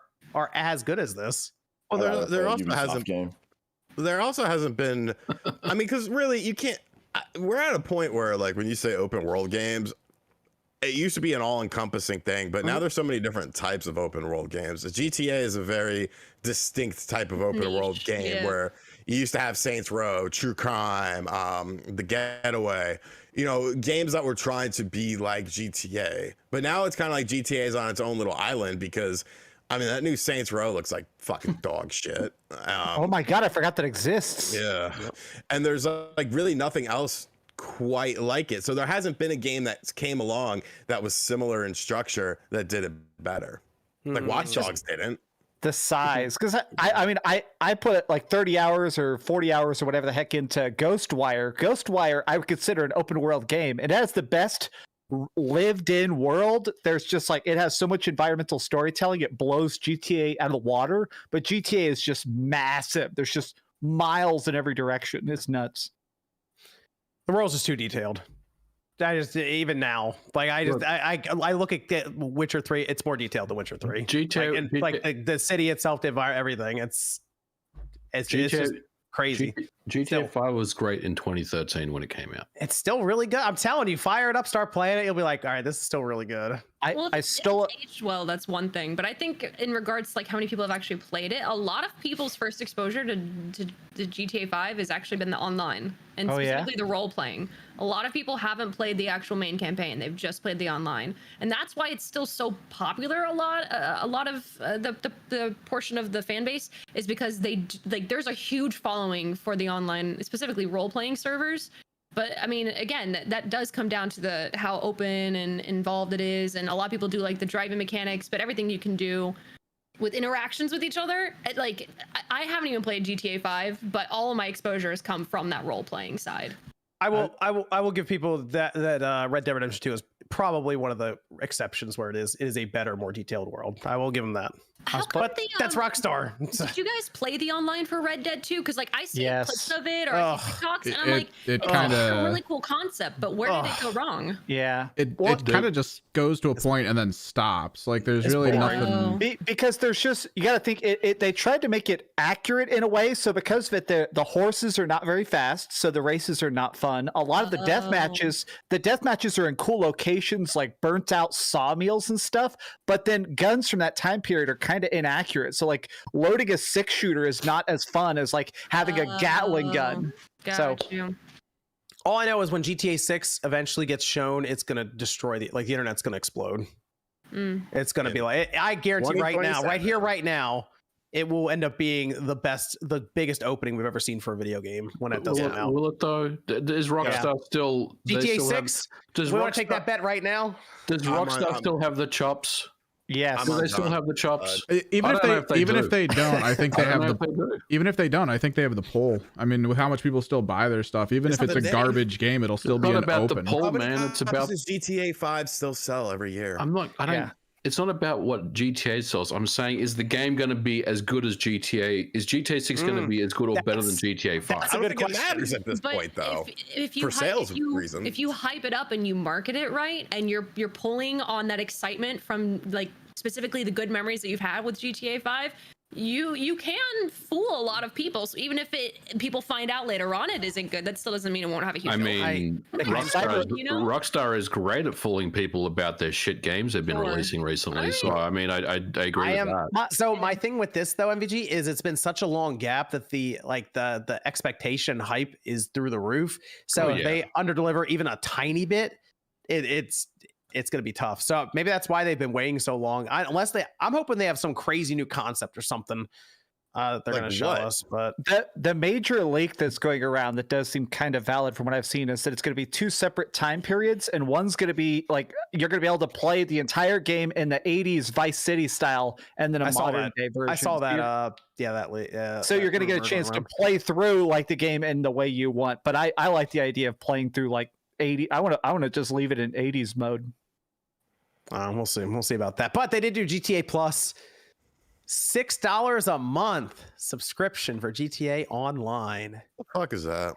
as good as this? Well, there also hasn't been. I mean, because really, you can't. We're at a point where, like, when you say open world games, it used to be an all-encompassing thing, but now there's so many different types of open world games. The GTA is a very distinct type of open world game where you used to have Saints Row, True Crime, The Getaway, games that were trying to be like GTA. But now it's kind of like GTA is on its own little island because, I mean, that new Saints Row looks like fucking dog shit. Oh my God, I forgot that exists. Yeah. And there's like really nothing else quite like it. So there hasn't been a game that came along that was similar in structure that did it better. Like Watch Dogs didn't. The size, because I put like 30 hours or 40 hours or whatever the heck into Ghostwire. Ghostwire I would consider an open world game. It has the best lived in world. There's just like, it has so much environmental storytelling, it blows GTA out of the water, but GTA is just massive. There's just miles in every direction. It's nuts. The world's just too detailed. I just, even now, like I look at Witcher 3, it's more detailed than Witcher 3. GTA, like the city itself, the environment, everything. It's just crazy. GTA 5 was great in 2013 when it came out. It's still really good. I'm telling you, fire it up, start playing it. You'll be like, all right, this is still really good. I stole it. Aged well, that's one thing. But I think in regards to like how many people have actually played it, a lot of people's first exposure to GTA 5 has actually been the online and specifically the role playing. A lot of people haven't played the actual main campaign; they've just played the online, and that's why it's still so popular. A lot of the portion of the fan base is because there's a huge following for the online, specifically role playing servers. But I mean, again, that does come down to how open and involved it is, and a lot of people do like the driving mechanics, but everything you can do with interactions with each other. Like, I haven't even played GTA 5, but all of my exposure has come from that role playing side. I will give people that Red Dead Redemption 2 is probably one of the exceptions where it is a better, more detailed world. I will give them that. But that's Rockstar. Did you guys play the online for Red Dead 2? Because like I see clips of it or I see TikToks, and I'm like, it's a really cool concept, but where did it go wrong? Yeah, it kind of just goes to a point and then stops. Like there's really nothing. Because there's just, you got to think they tried to make it accurate in a way. So because of it, the horses are not very fast, so the races are not fun. A lot of the death matches are in cool locations like burnt out sawmills and stuff. But then guns from that time period are kind of inaccurate. So like loading a 6-shooter is not as fun as like having a Gatling gun. Got you. All I know is when GTA 6 eventually gets shown, it's gonna destroy the internet's gonna explode. It's gonna be like, I guarantee right now, right here, right now, it will end up being the biggest opening we've ever seen for a video game when it does come out. Will it though? Is Rockstar still GTA 6? Does we want to take that bet right now? Does Rockstar still have the chops? Yes. Do they still have the chops? Even if they don't, I think they have the. Even if they don't, I think they have the pull. I mean, with how much people still buy their stuff, even if it's a garbage game, it'll still be an open. The pull, man. It's about does GTA 5 still sell every year? I don't. It's not about what GTA sells. I'm saying, is the game going to be as good as GTA? Is GTA 6 going to be as good or better than GTA 5? I don't think it matters at this point, though. For sales reasons. If you hype it up and you market it right, and you're pulling on that excitement from like specifically the good memories that you've had with GTA 5, you can fool a lot of people. So even if people find out later on it isn't good, that still doesn't mean it won't have a huge. Rockstar is great at fooling people about their shit games they've been releasing recently. So I mean, I agree with that. So my thing with this though, MVG, is it's been such a long gap that the expectation hype is through the roof. So if they underdeliver even a tiny bit, it's going to be tough. So maybe that's why they've been waiting so long. I'm hoping they have some crazy new concept or something they're going to show us. But the major leak that's going around that does seem kind of valid from what I've seen is that it's going to be 2 separate time periods, and one's going to be like you're going to be able to play the entire game in the 80s Vice City style, and then a modern day version. I saw that. So you're going to get a chance to play through like the game in the way you want. But I like the idea of playing through like 80. I want to just leave it in 80s mode. We'll see about that. But they did do GTA Plus, $6 a month subscription for GTA Online. What the fuck is that?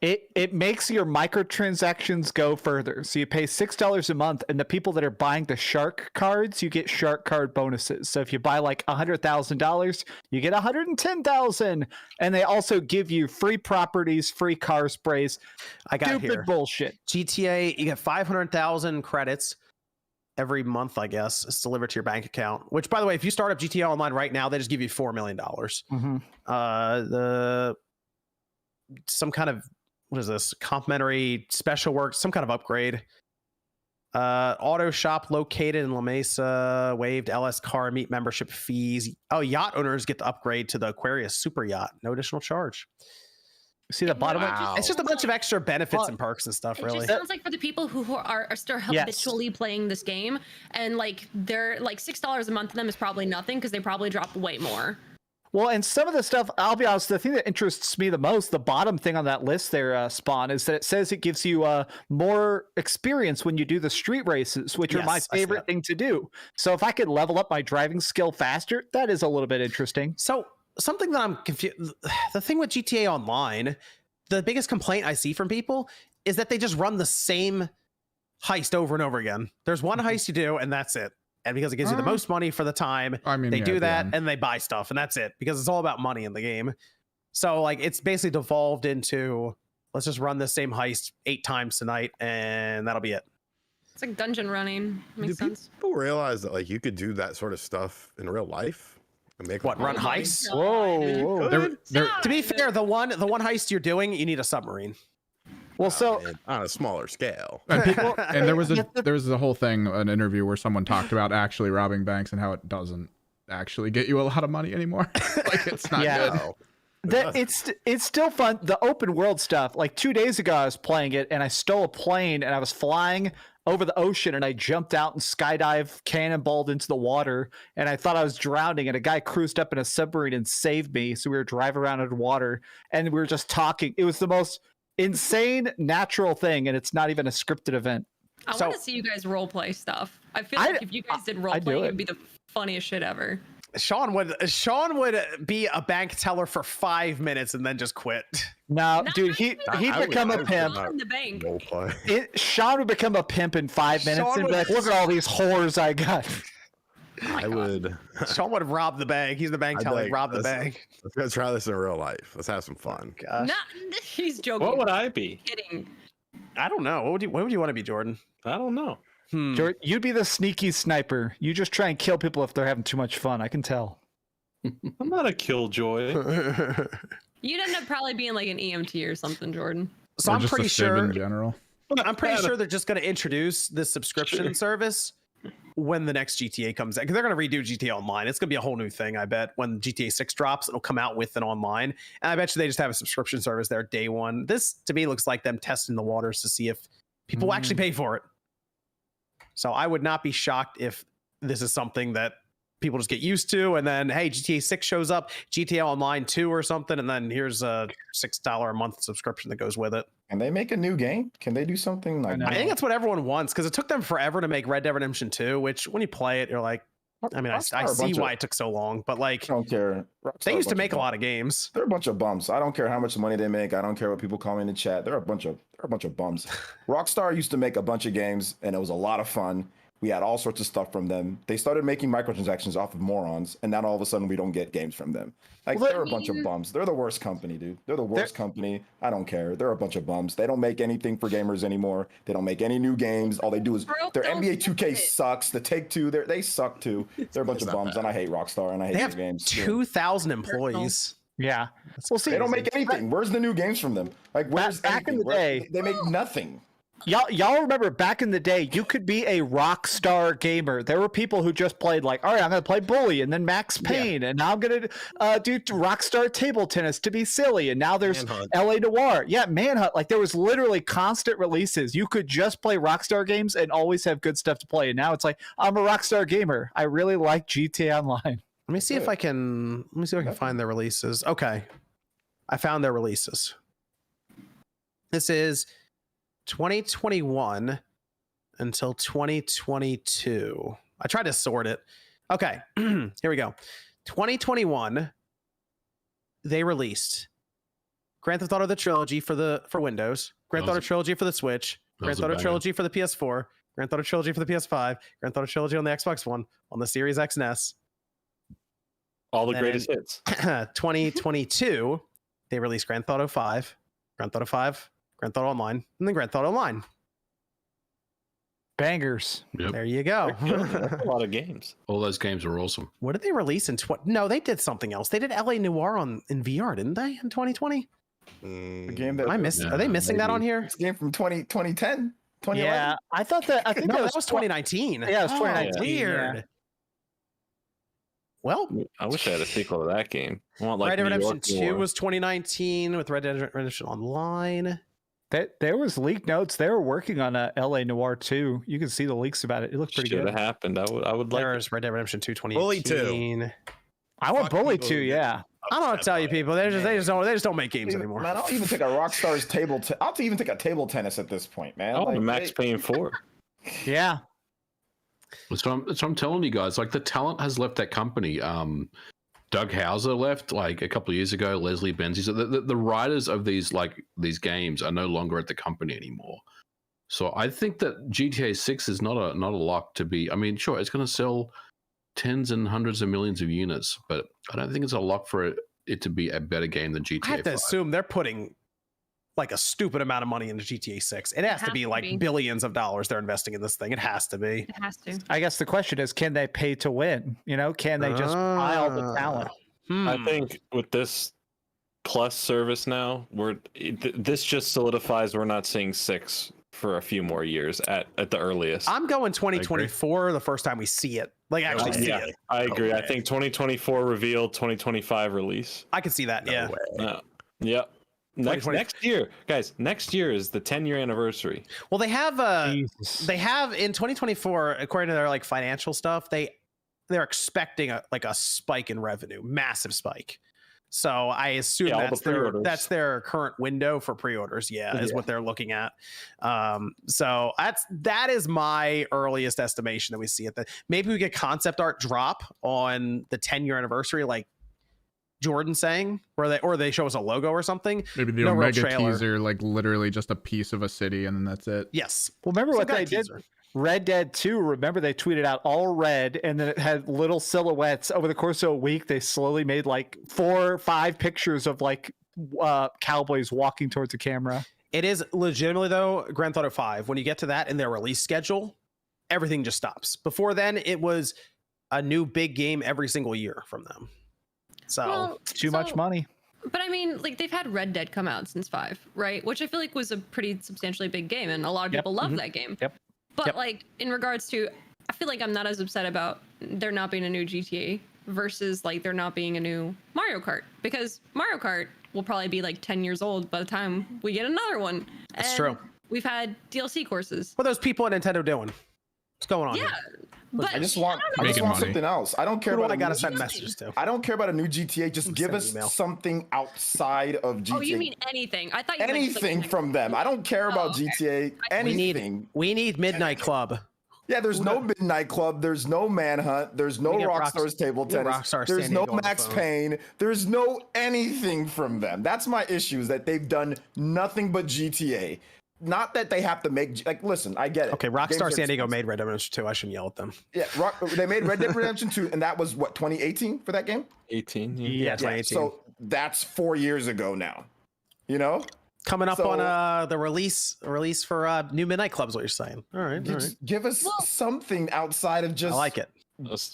It makes your microtransactions go further. So you pay $6 a month, and the people that are buying the shark cards, you get shark card bonuses. So if you buy like $100,000, you get $110,000, and they also give you free properties, free car sprays. I got stupid bullshit. GTA, you get 500,000 credits every month, I guess. It's delivered to your bank account, which, by the way, if you start up GTA Online right now, they just give you $4 million. Some kind of, what is this? Complimentary special work, some kind of upgrade. Auto shop located in La Mesa, waived LS car meet membership fees. Oh, yacht owners get to upgrade to the Aquarius super yacht. No additional charge. See the bottom? It's just a bunch of extra benefits and perks and stuff. Really, it just sounds like for the people who are still habitually playing this game, and like they're like $6 a month to them is probably nothing because they probably drop way more. Well, and some of the stuff, I'll be honest, the thing that interests me the most, the bottom thing on that list there, Spawn, is that it says it gives you more experience when you do the street races, which are my favorite thing to do. So if I could level up my driving skill faster, that is a little bit interesting. So something that I'm confused, the thing with GTA Online, the biggest complaint I see from people is that they just run the same heist over and over again. There's one heist you do, and that's it. And because it gives you the most money for the time, they do that and they buy stuff, and that's it, because it's all about money in the game. So like it's basically devolved into, let's just run the same heist 8 times tonight and that'll be it. It's like dungeon running. Makes sense. People realize that like you could do that sort of stuff in real life and make run heists? Whoa. To be fair, the one heist you're doing, you need a submarine. Well, on a smaller scale. And there was a whole thing, an interview where someone talked about actually robbing banks and how it doesn't actually get you a lot of money anymore. Like it's not good. It's still fun. The open world stuff. Like 2 days ago, I was playing it and I stole a plane and I was flying over the ocean and I jumped out and skydive cannonballed into the water and I thought I was drowning and a guy cruised up in a submarine and saved me. So we were driving around underwater and we were just talking. It was the most insane natural thing, and it's not even a scripted event. I want to see you guys role play stuff. I feel like if you guys did role play, it would be the funniest shit ever. Sean would be a bank teller for 5 minutes and then just quit. No, dude, he'd become a pimp. In the bank. Sean would become a pimp in 5 minutes and be like, look at all these whores I got. Sean would have robbed the bank. He's the bank teller. Rob the bank. Let's try this in real life. Let's have some fun. No, he's joking. What would I be? Kidding. I don't know. What would you want to be, Jordan? I don't know. Jordan, you'd be the sneaky sniper. You just try and kill people if they're having too much fun. I can tell. I'm not a killjoy. You'd end up probably being like an EMT or something, Jordan. So Or I'm just pretty a Civ sure in general. I'm pretty sure they're just going to introduce this subscription service when the next GTA comes out, because they're going to redo GTA Online. It's going to be a whole new thing, I bet. When GTA 6 drops, it'll come out with an online, and I bet you they just have a subscription service there day one. This to me looks like them testing the waters to see if people actually pay for it. So I would not be shocked if this is something that people just get used to, and then hey, GTA 6 shows up, GTA Online 2 or something, and then here's a $6 a month subscription that goes with it. Can they make a new game? Can they do something like I think that's what everyone wants, because it took them forever to make Red Dead Redemption 2, which when you play it, you're like, I mean, I see why it took so long, but like, I don't care. they used to make a lot of games. They're a bunch of bums. I don't care how much money they make. I don't care what people call me in the chat. They're a bunch of bums. Rockstar used to make a bunch of games, and it was a lot of fun. We had all sorts of stuff from them. They started making microtransactions off of morons, and now all of a sudden we don't get games from them. Like, they're a bunch of bums. They're the worst company, dude. They're the worst company. I don't care. They're a bunch of bums. They don't make anything for gamers anymore. They don't make any new games. All they do is their NBA 2K sucks. The Take-Two, they suck too. They're a bunch of bums, and I hate Rockstar, and I hate They their have games. 2,000 employees. Yeah. Well, see, They don't make anything. Where's the new games from them? Like, where's back in the day, they make nothing. Y'all remember back in the day, you could be a Rockstar gamer. There were people who just played like, all right, I'm going to play Bully and then Max Payne, and now I'm going to do Rockstar Table Tennis to be silly, and now there's Manhunt. LA Noire. Yeah, Manhunt. Like, there was literally constant releases. You could just play Rockstar games and always have good stuff to play, and now it's like, I'm a Rockstar gamer. I really like GTA Online. Let me see if I can find their releases. Okay. I found their releases. This is 2021 until 2022. I tried to sort it. Okay. Here we go. 2021, they released Grand Theft Auto the Trilogy for Windows, Grand Theft Auto Trilogy for the Switch, Grand Theft Auto Trilogy for the PS4, Grand Theft Auto Trilogy for the PS5, Grand Theft Auto Trilogy on the Xbox One, on the Series X and S. All the greatest hits. 2022, they released Grand Theft Auto 5, Grand Theft Auto 5, Grand Theft Auto Online, and then Grand Theft Auto Online. Bangers. Yep. There you go. That's a lot of games. All those games are awesome. What did they release in No, they did something else. They did LA Noire in VR, didn't they? In 2020? The game that Are they missing that on here? This game from 2010, 2011. Yeah, I thought that. I think No, that was 2019. Yeah, it was 2019. Weird. Yeah. Well, I wish I had a sequel to that game. I want like Red Dead New Redemption York 2 War. was 2019 with Red Dead Redemption Online. There was leak notes. They were working on a LA Noire 2. You can see the leaks about it. It looked pretty Should good. have happened. I would like. There's Red Dead Redemption 2 Bully 2018. 2. I want Fuck Bully people 2, who get yeah. I don't know what to tell you, people. They just don't make games anymore. Man, I'll even take a Rockstar's table. I'll even take a table tennis at this point, man. Oh, Like, Max Payne 4. Yeah. That's what I'm telling you guys. Like, the talent has left that company. Doug Hauser left like a couple of years ago. Leslie Benzies. The writers of these games are no longer at the company anymore. So I think that GTA 6 is not a lock to be. I mean, sure, it's going to sell tens and hundreds of millions of units, but I don't think it's a lock for it to be a better game than GTA 5. I have to assume they're putting like a stupid amount of money into GTA 6. It has to be like billions of dollars they're investing in this thing. It has to be. It has to. I guess the question is, can they pay to win? You know, can they just buy all the talent? I think with this Plus service now, this just solidifies we're not seeing 6 for a few more years at the earliest. I'm going 2024 the first time we see it. Like actually see it. I agree. I think 2024 reveal, 2025 release. I could see that. Yeah. Yeah. Next year, guys. Next year is the 10-year anniversary. Well, they have in 2024, according to their like financial stuff, they're expecting a spike in revenue, massive spike. So I assume that's their current window for pre-orders. Yeah, is what they're looking at. So that is my earliest estimation that we see it. Maybe we get concept art drop on the 10-year anniversary, like Jordan saying, or they show us a logo or something. Maybe the Omega teaser, like literally just a piece of a city, and then that's it. Yes. Well, remember what they did? Red Dead 2, remember they tweeted out all red, and then it had little silhouettes. Over the course of a week, they slowly made like 4 or 5 pictures of like cowboys walking towards the camera. It is legitimately, though, Grand Theft Auto 5, when you get to that in their release schedule, everything just stops. Before then, it was a new big game every single year from them. So too much money. But I mean, like they've had Red Dead come out since 5, right? Which I feel like was a pretty substantially big game, and a lot of people love that game. Yep. But like in regards to, I feel like I'm not as upset about there not being a new GTA versus like there not being a new Mario Kart, because Mario Kart will probably be like 10 years old by the time we get another one. That's And true. We've had DLC courses. What are those people at Nintendo doing? What's going on? Yeah. Here? But I just want Making money. something else. I don't care Who do about. I gotta a new send GTA. messages to? I don't care about a new GTA. Just give Send us an email. something outside of GTA. Oh, you mean anything? I thought you meant just, like, anything next- from them? I don't care about okay. GTA. Anything. We need Midnight Club. Yeah, there's no Midnight Club. There's no Manhunt. There's no We get Rockstar's Table we get Tennis. Rockstar There's San no Diego on the Max phone. Payne. There's no anything from them. That's my issue, is that they've done nothing but GTA. Not that they have to make, like, listen, I get it. Okay, Games Rockstar are San Diego expensive. made Red Dead Redemption 2. I shouldn't yell at them. Yeah, they made Red Dead Redemption 2, and that was what, 2018 for that game? 18. Yeah, Yeah, 2018. so that's 4 years ago now. You know? Coming up so- on the release for new Midnight Club is what you're saying. All right, all right. Just give us something outside of just I like it.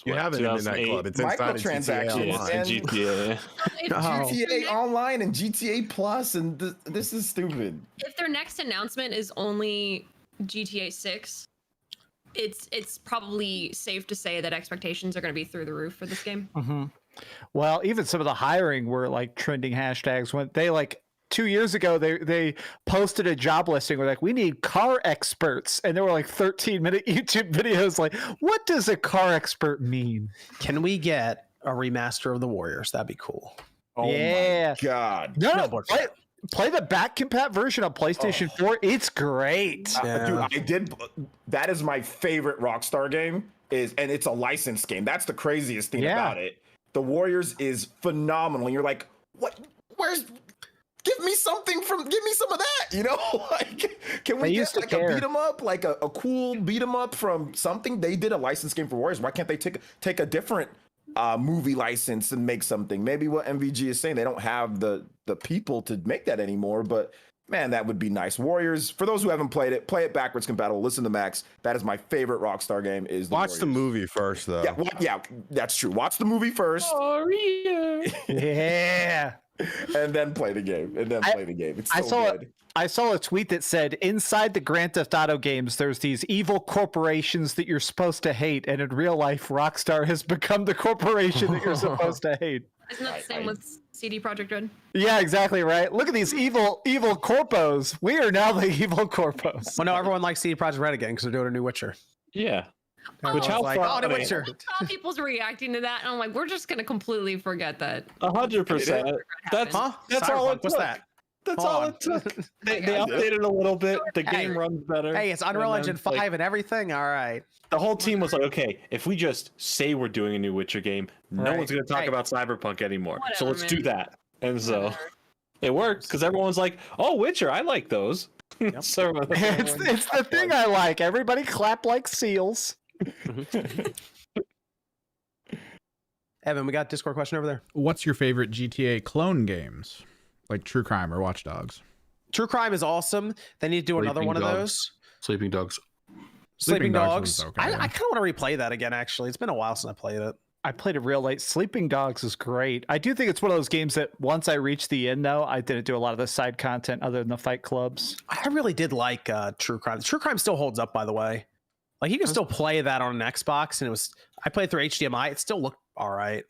You have it in Midnight Club. It's inside of GTA Microtransactions Online. and GTA. If, Oh. GTA Online and GTA Plus, and this is stupid. if their next announcement is only GTA 6, it's probably safe to say that expectations are going to be through the roof for this game. Well, even some of the hiring were like trending hashtags when they like 2 years ago they posted a job listing where like, we need car experts, and there were like 13-minute YouTube videos like, what does a car expert mean? Can we get a remaster of the Warriors? That'd be cool. Oh Yeah. my god. No, board. play the back compat version on PlayStation 4. It's great. Yeah. Dude, that is my favorite Rockstar game, and it's a licensed game. That's the craziest thing Yeah. about it. The Warriors is phenomenal. And you're like, what? Give me some of that, you know? Like, can we They get used to like a care. beat 'em up, like a cool beat 'em up from something? They did a licensed game for Warriors. Why can't they take a different movie license and make something? Maybe what MVG is saying, they don't have the people to make that anymore, but man, that would be nice. Warriors, for those who haven't played it, play it backwards compatible. Listen to Max. That is my favorite Rockstar game. Is the Watch the Warriors. movie first, though. Yeah, that's true. Watch the movie first, Yeah. and then play the game. It's so good. I saw a tweet that said, inside the Grand Theft Auto games, there's these evil corporations that you're supposed to hate, and in real life, Rockstar has become the corporation that you're supposed to hate. Isn't that the same with CD Projekt Red? Yeah, exactly right. Look at these evil corpos. We are now the evil corpos. Well, no, everyone likes CD Projekt Red again because they're doing a new Witcher. Yeah. Everyone's how like, far- oh, new I mean- Witcher. How people's reacting to that, and I'm like, we're just gonna completely forget that. 100%. That's Huh? that's all Cyberpunk, it what's took. that? That's Hold all on. it took. They updated a little bit. The Hey. game runs better. Hey, it's Unreal And then, Engine 5 like, and everything. All right. the whole team was like, okay, if we just say we're doing a new Witcher game, no Right. one's going to talk Hey. about Cyberpunk anymore. So Whatever, let's do man. that. And so Whatever. it worked because everyone's like, oh, Witcher, I like those. So It's the thing I like. Everybody clap like seals. Evan, we got a Discord question over there. What's your favorite GTA clone games? Like True Crime or Watch Dogs? True Crime is awesome. They need to do another Sleeping one of Dogs. those. Sleeping Dogs. Sleeping Dogs Dogs. was okay. I kind of want to replay that again, actually. It's been a while since I played it. I played it real late. Sleeping Dogs is great. I do think it's one of those games that once I reached the end, though, I didn't do a lot of the side content other than the fight clubs. I really did like True Crime. True Crime still holds up, by the way. Like, you can still play that on an Xbox, and I played through HDMI. It still looked all right.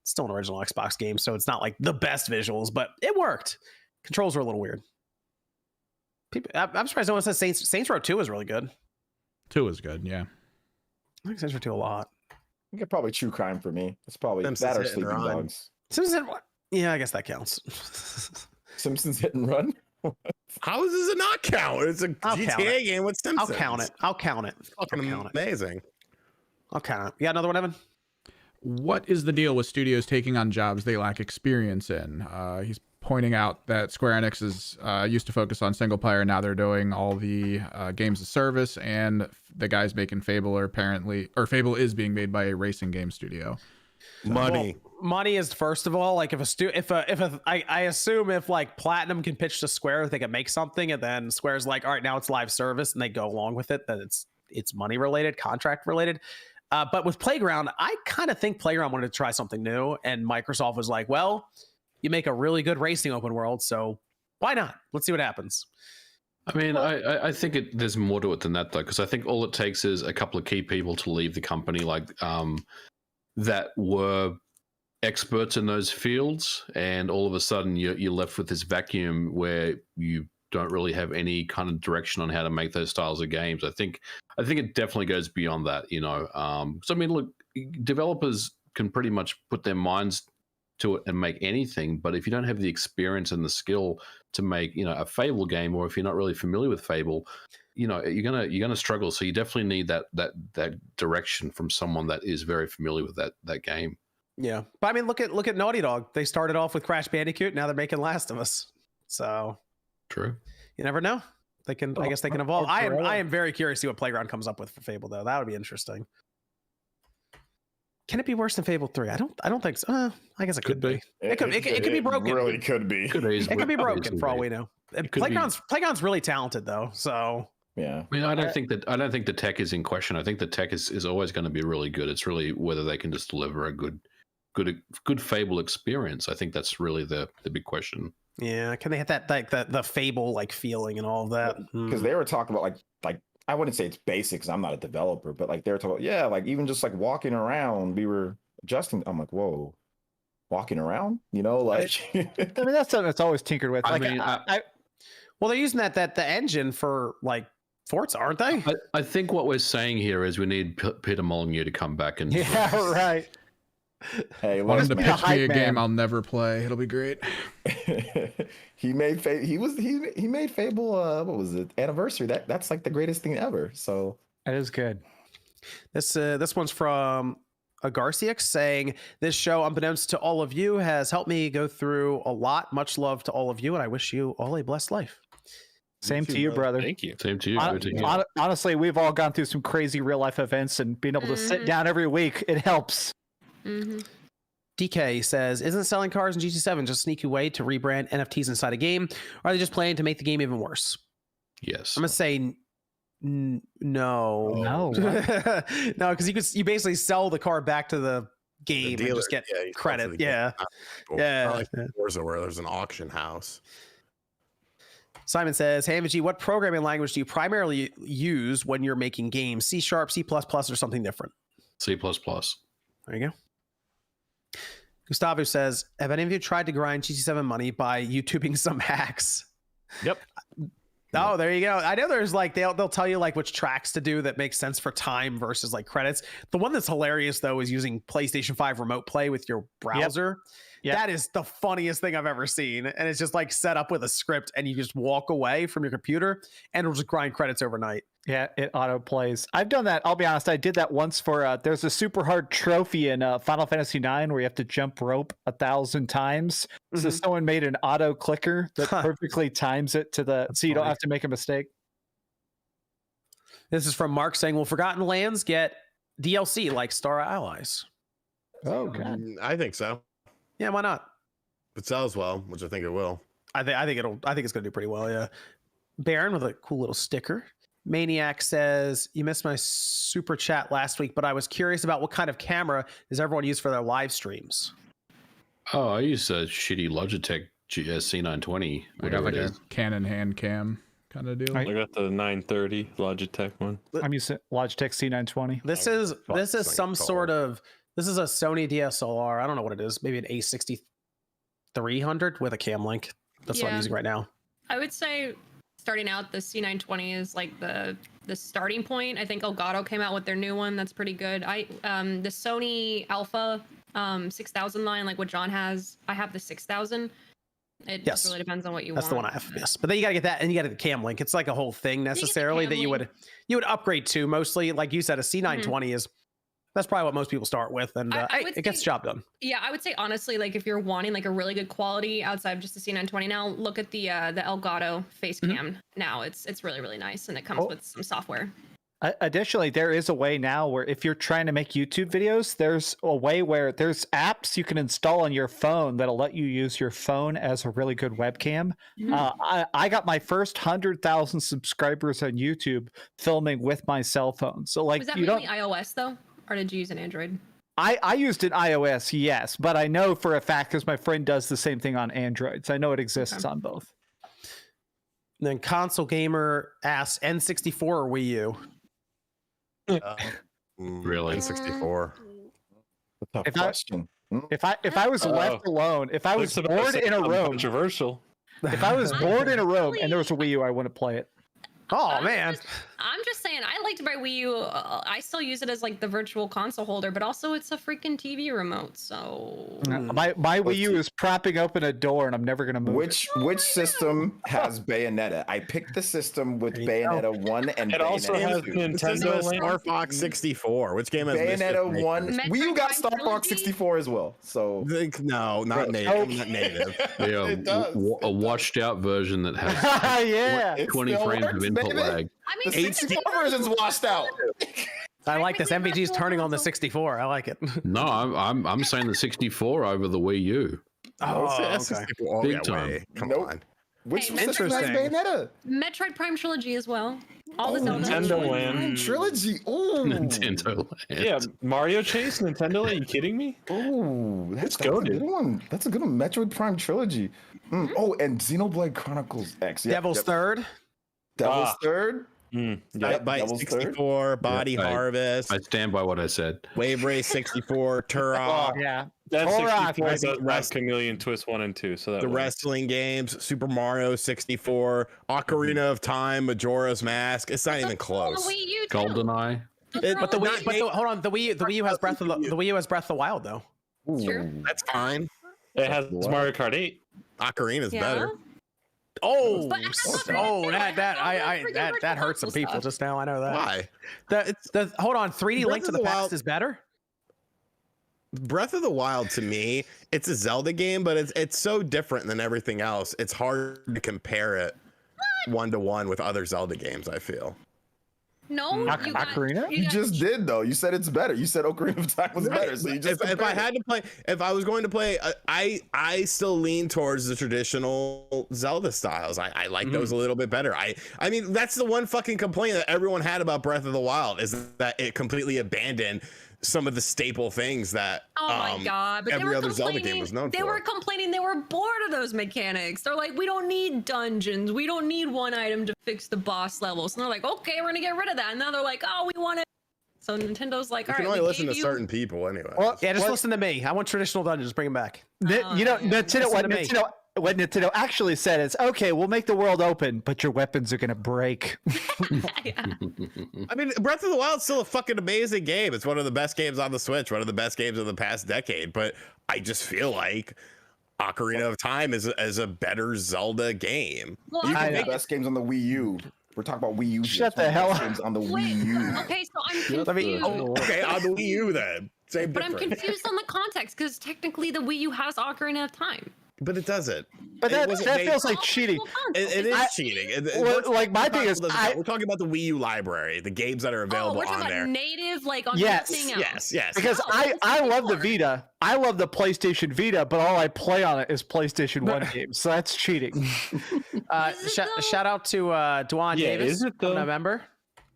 It's still an original Xbox game, so it's not like the best visuals, but it worked. Controls were a little weird. I'm surprised no one says Saints Row 2 is really good. 2 is good, yeah. I like Saints Row 2 a lot. I think probably True Crime for me. It's probably Simpsons that or Hit and Sleeping Run. Dogs. Simpsons, yeah, I guess that counts. Simpsons Hit and Run. How does it not count? It's a I'll count GTA game with I'll Simpsons. count it. I'll count it. Fucking I'll count it. amazing. I'll count it. You got another one, Evan? What is the deal with studios taking on jobs they lack experience in? He's pointing out that Square Enix is used to focus on single player. Now they're doing all the games of service, and the guys making Fable are Fable is being made by a racing game studio. Money. Well, money is first of all. Like I assume if like Platinum can pitch to Square, they can make something, and then Square's like, all right, now it's live service, and they go along with it. That it's money related, contract related. But with Playground, I kind of think Playground wanted to try something new, and Microsoft was like, well, you make a really good racing open world. So why not? Let's see what happens. I mean, I think there's more to it than that, though, because I think all it takes is a couple of key people to leave the company, like that were experts in those fields, and all of a sudden you're left with this vacuum where you don't really have any kind of direction on how to make those styles of games. I think it definitely goes beyond that, you know. So I mean, look, developers can pretty much put their minds to it and make anything, but if you don't have the experience and the skill to make, you know, a Fable game, or if you're not really familiar with Fable, you know, you're gonna struggle. So you definitely need that direction from someone that is very familiar with that game. Yeah, but I mean, look at Naughty Dog. They started off with Crash Bandicoot. Now they're making Last of Us. So true. You never know. They can. I guess they can evolve. I am very curious to see what Playground comes up with for Fable, though. That would be interesting. Can it be worse than Fable 3? I don't think so. I guess it could be. It could be broken. Really could be. It could be broken for all we know. Playground's really talented though. So yeah. I mean, I don't think the tech is in question. I think the tech is always going to be really good. It's really whether they can just deliver a good Fable experience. I think that's really the big question. Yeah, can they have that like the Fable like feeling and all of that? Because they were talking about like I wouldn't say it's basic because I'm not a developer, but like they were talking about, like even just like walking around, we were adjusting. I'm like, whoa, walking around, you know, like I mean that's something that's always tinkered with. Like, well, they're using the engine for like Forza, aren't they? I think what we're saying here is we need Peter Molyneux to come back and right. Hey, want him to pitch me a game I'll never play. It'll be great. He made Fable. What was it? Anniversary. That's like the greatest thing ever. So that is good. This one's from Garciax saying, "This show, unbeknownst to all of you, has helped me go through a lot. Much love to all of you, and I wish you all a blessed life." Same to you, brother. Thank you. Same to you. Honestly, we've all gone through some crazy real life events, and being able to sit down every week, it helps. Mm-hmm. DK says, "Isn't selling cars in GT7 just a sneaky way to rebrand NFTs inside a game? Or are they just planning to make the game even worse?" Yes. I'm gonna say no. No, because you basically sell the car back to the game and just get credit. Yeah. Like Forza, where there's an auction house. Simon says, "Hey, MG, what programming language do you primarily use when you're making games? C#, C++, or something different?" C++. There you go. Gustavo says, "Have any of you tried to grind GT7 money by YouTubing some hacks?" Yep. Oh, there you go. I know there's like they'll tell you like which tracks to do that makes sense for time versus like credits. The one that's hilarious though is using PlayStation 5 remote play with your browser. Yep. That is the funniest thing I've ever seen. And it's just like set up with a script and you just walk away from your computer and it'll just grind credits overnight. Yeah, it auto plays. I've done that. I'll be honest. I did that once for there's a super hard trophy in Final Fantasy IX where you have to jump rope 1,000 times. Mm-hmm. So someone made an auto clicker that perfectly times it to so you don't have to make a mistake. This is from Mark saying, "Will Forgotten Lands get DLC like Star Allies?" Oh, God. I think so. Yeah, why not? If it sells well, which I think it will. I think it's gonna do pretty well. Yeah. Baron with a cool little sticker. Maniac says, "You missed my super chat last week, but I was curious about what kind of camera does everyone use for their live streams?" Oh, I use a shitty Logitech C920. I got like a Canon hand cam kind of deal. I got the 930 Logitech one. I'm using Logitech C920. This is some sort of this is a Sony DSLR. I don't know what it is. Maybe an A6300 with a cam link. That's what I'm using right now. I would say starting out, the C920 is like the starting point. I think Elgato came out with their new one. That's pretty good. The Sony Alpha 6000 line, like what John has, I have the 6000. It just really depends on what you want. That's the one I have. Yes, but then you gotta get that, and you gotta get the cam link. It's like a whole thing necessarily that you would upgrade to. Mostly, like you said, a C920 is. That's probably what most people start with, and it gets the job done. Yeah, I would say honestly, like if you're wanting like a really good quality outside of just the C920 now, look at the Elgato face cam. Now it's really, really nice, and it comes with some software. Additionally, there is a way now where if you're trying to make YouTube videos, there's a way where there's apps you can install on your phone that'll let you use your phone as a really good webcam. I got my first 100,000 subscribers on YouTube filming with my cell phone. So like, was that mainly iOS though? Or did you use an Android? I used it iOS, yes, but I know for a fact because my friend does the same thing on Android, so I know it exists on both. Then console gamer asks N64 or Wii U. Really? N64. Tough If I- question. If I was left alone, if I was bored in a room, Controversial. if I was bored in a room and there was a Wii U, I wouldn't play it. Oh man. I'm just saying, I liked my Wii U. I still use it as like the virtual console holder, but also it's a freaking TV remote. So My Wii U is propping open a door, and I'm never gonna move. Which system has Bayonetta? I picked the system with Bayonetta 1 and It also has Bayonetta 2. Nintendo Land. Star Fox 64. Which game has Bayonetta Mischief 1. Metroid Wii U got Prime Star Fox Trilogy? 64 as well. So No, not native. Not native. Yeah, It does. a washed out version that has Yeah. It 20 still frames of works, input baby. lag. I The mean, 64 version's washed out. I like this. MVG's turning on the 64. I like it. No, I'm saying the 64 over the Wii U. Oh, That's okay. 64. Oh, Big yeah, time. way. Come Nope. on. Which Hey, system has interesting. Bayonetta? Metroid Prime Trilogy as well. All the Zelda. Nintendo Land. Trilogy. Ooh. Nintendo Land. Yeah, Mario Chase, Nintendo. Are you kidding me? Ooh, that's a goated. good one. That's a good one. Metroid Prime Trilogy. Oh, and Xenoblade Chronicles X. Yep, Devil's yep. Third. Devil's Ah. Third. Mm, Bite Yep, Bite Devil's 64, Body Yeah, Harvest, I stand by what I said. Wave Race 64, Turok, Yeah. that Korok, 64 does rest- have Chameleon Twist 1 and 2, so that the works. wrestling games, Super Mario 64, Ocarina of Time, Majora's Mask. It's not even The close. Wii U too. GoldenEye. But the Not Wii, but make- hold on, the Wii U has Breath of the Wii U has Breath of the Wild though. True. That's fine. It has What? Mario Kart 8. Ocarina's Yeah. better. Oh, But that's not oh, fair. that hurt some people Stuff. just now. I know that. Why? Hold on, 3D Breath Link to of the the Past Wild- is better. Breath of the Wild to me, it's a Zelda game, but it's so different than everything else. It's hard to compare it 1-to-1 with other Zelda games, I feel. No, you got, Ocarina? You got- just did though. You said it's better. You said Ocarina of Time was better. So you just if I compared had to play, if I was going to play, I still lean towards the traditional Zelda styles. I like those a little bit better. I mean, that's the one fucking complaint that everyone had about Breath of the Wild is that it completely abandoned some of the staple things that Oh my god! But every they were other Zelda game complaining- was known They for. were complaining they were bored of those mechanics. They're like, we don't need dungeons. We don't need one item to fix the boss levels. And they're like, okay, we're gonna get rid of that. And now they're like, oh, we want it. So Nintendo's like, you all can right, only we listen to gave you- certain people anyway. Well, Yeah, just what- listen to me. I want traditional dungeons. Bring them back. You know, Nintendo, Listen what to me. Nintendo actually said is, okay, we'll make the world open, but your weapons are gonna break. Yeah. I mean, Breath of the Wild's still a fucking amazing game. It's one of the best games on the Switch, one of the best games of the past decade. But I just feel like Ocarina of Time is a better Zelda game. Well, You I can know. make best games on the Wii U. We're talking about Wii U. Shut here. the hell Best up. games on the Wait, Wii U. okay, so I'm Let me- confused. Okay, on the Wii U then. Same But I'm difference. confused on the context because technically the Wii U has Ocarina of Time. But it doesn't. But It that wasn't feels made- like cheating. It is I- cheating. Well, like, my thing is, we're talking about the Wii U library, the games that are Oh, available we're talking on there. about native, like on Yes, anything else. Yes. Because No, I it's love the more. Vita. I love the PlayStation Vita, but all I play on it is PlayStation 1 games. So that's cheating. Is it though? Shout out to Dwan Yeah, Davis, is it though? becoming a member.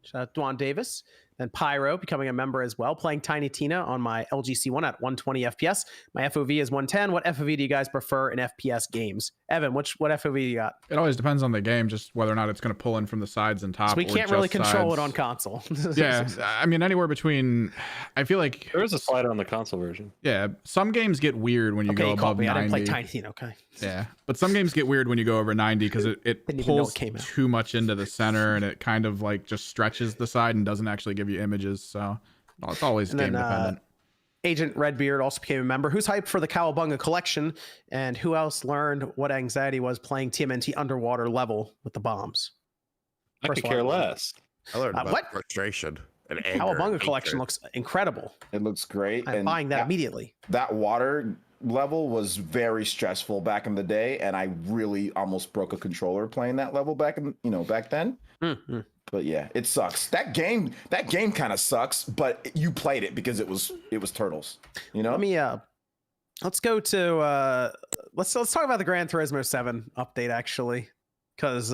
Shout out to Dwan Davis. Then Pyro becoming a member as well, playing Tiny Tina on my LG C1 at 120 FPS. My FOV is 110. What FOV do you guys prefer in FPS games? Evan, what FOV do you got? It always depends on the game, just whether or not it's going to pull in from the sides and top. So we or can't really just control sides. it on console. Yeah, I mean anywhere between. I feel like There is a slider on the console version. yeah, some games get weird when you Okay, go you called above me. I didn't 90. play Tiny Tina. Okay. Yeah, but some games get weird when you go over 90 because it Didn't even know pulls it came out. too much into the center and it kind of like just stretches the side and doesn't actually give you images. So well, it's always And game then, dependent. Agent Redbeard also became a member. Who's hyped for the Cowabunga collection? And who else learned what anxiety was playing TMNT underwater level with the bombs? I First could care one. less. I learned about what? frustration and anger. Cowabunga and collection hatred. looks incredible. It looks great. I'm buying that immediately. That water level was very stressful back in the day, and I really almost broke a controller playing that level back then. Mm-hmm. But yeah, it sucks. That game kind of sucks, but you played it because it was Turtles. You know? Let me let's go to let's talk about the Gran Turismo 7 update actually, because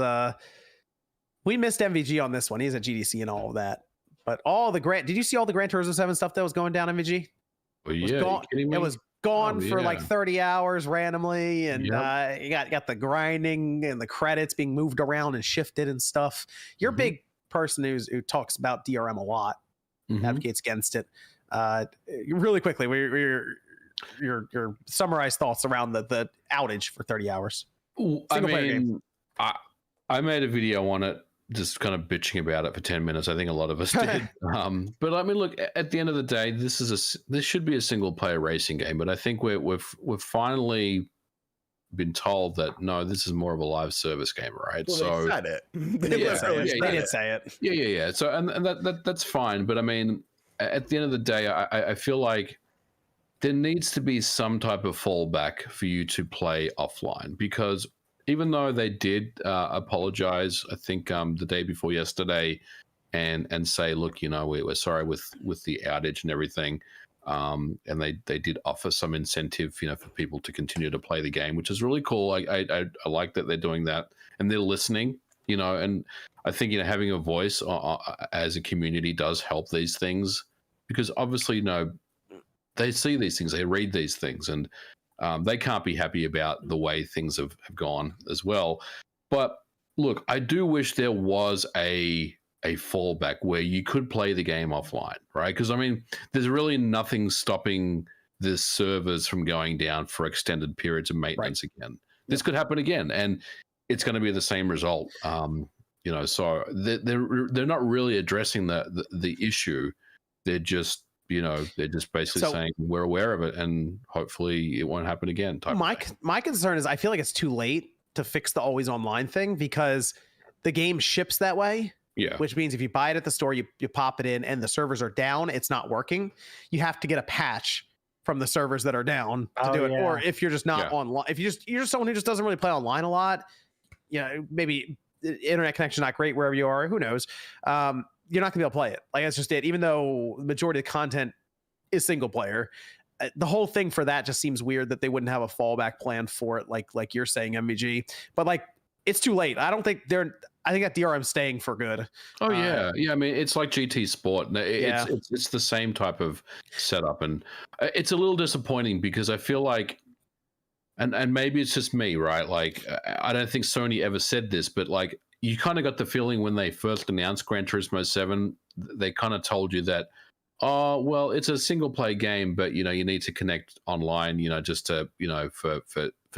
we missed MVG on this one. He's at GDC and all of that, but all the did you see all the Gran Turismo 7 stuff that was going down, MVG? Well, It was yeah, gone, it was gone for like 30 hours randomly, and you got the grinding and the credits being moved around and shifted and stuff. You're a big person who talks about DRM a lot, advocates against it. Really quickly, your summarized thoughts around the outage for 30 hours. I mean, I made a video on it, just kind of bitching about it for 10 minutes. I think a lot of us did. But I mean, look, at the end of the day, this should be a single player racing game. But I think we've finally been told that no, this is more of a live service game, right? Well, so they said it. They did say it. Yeah. So and that's fine. But I mean, at the end of the day, I feel like there needs to be some type of fallback for you to play offline, because even though they did apologize, I think the day before yesterday, and say, look, we're sorry with the outage and everything, and they did offer some incentive, for people to continue to play the game, which is really cool. I like that they're doing that and they're listening, and I think having a voice as a community does help these things, because obviously they see these things, they read these things, and they can't be happy about the way things have gone as well. But look, I do wish there was a fallback where you could play the game offline, right? Because I mean, there's really nothing stopping the servers from going down for extended periods of maintenance again. This could happen again, and it's going to be the same result. So they're not really addressing the issue. They're just basically saying we're aware of it and hopefully it won't happen again. My concern is I feel like it's too late to fix the always online thing, because the game ships that way. Yeah. Which means if you buy it at the store, you pop it in and the servers are down, it's not working. You have to get a patch from the servers that are down to do it. Or if you're just not online, if you're just someone who just doesn't really play online a lot, maybe the internet connection not great wherever you are, who knows? You're not gonna be able to play it. Like, that's just it. Even though the majority of the content is single player, the whole thing for that just seems weird that they wouldn't have a fallback plan for it, like you're saying, MVG. But like, it's too late. I don't think I think that DRM's staying for good. Oh yeah. I mean, it's like GT Sport. It's the same type of setup, and it's a little disappointing because I feel like, and maybe it's just me, right? Like, I don't think Sony ever said this, but like, you kind of got the feeling when they first announced Gran Turismo 7, they kind of told you that, oh, well, it's a single play game, but you need to connect online, just to, for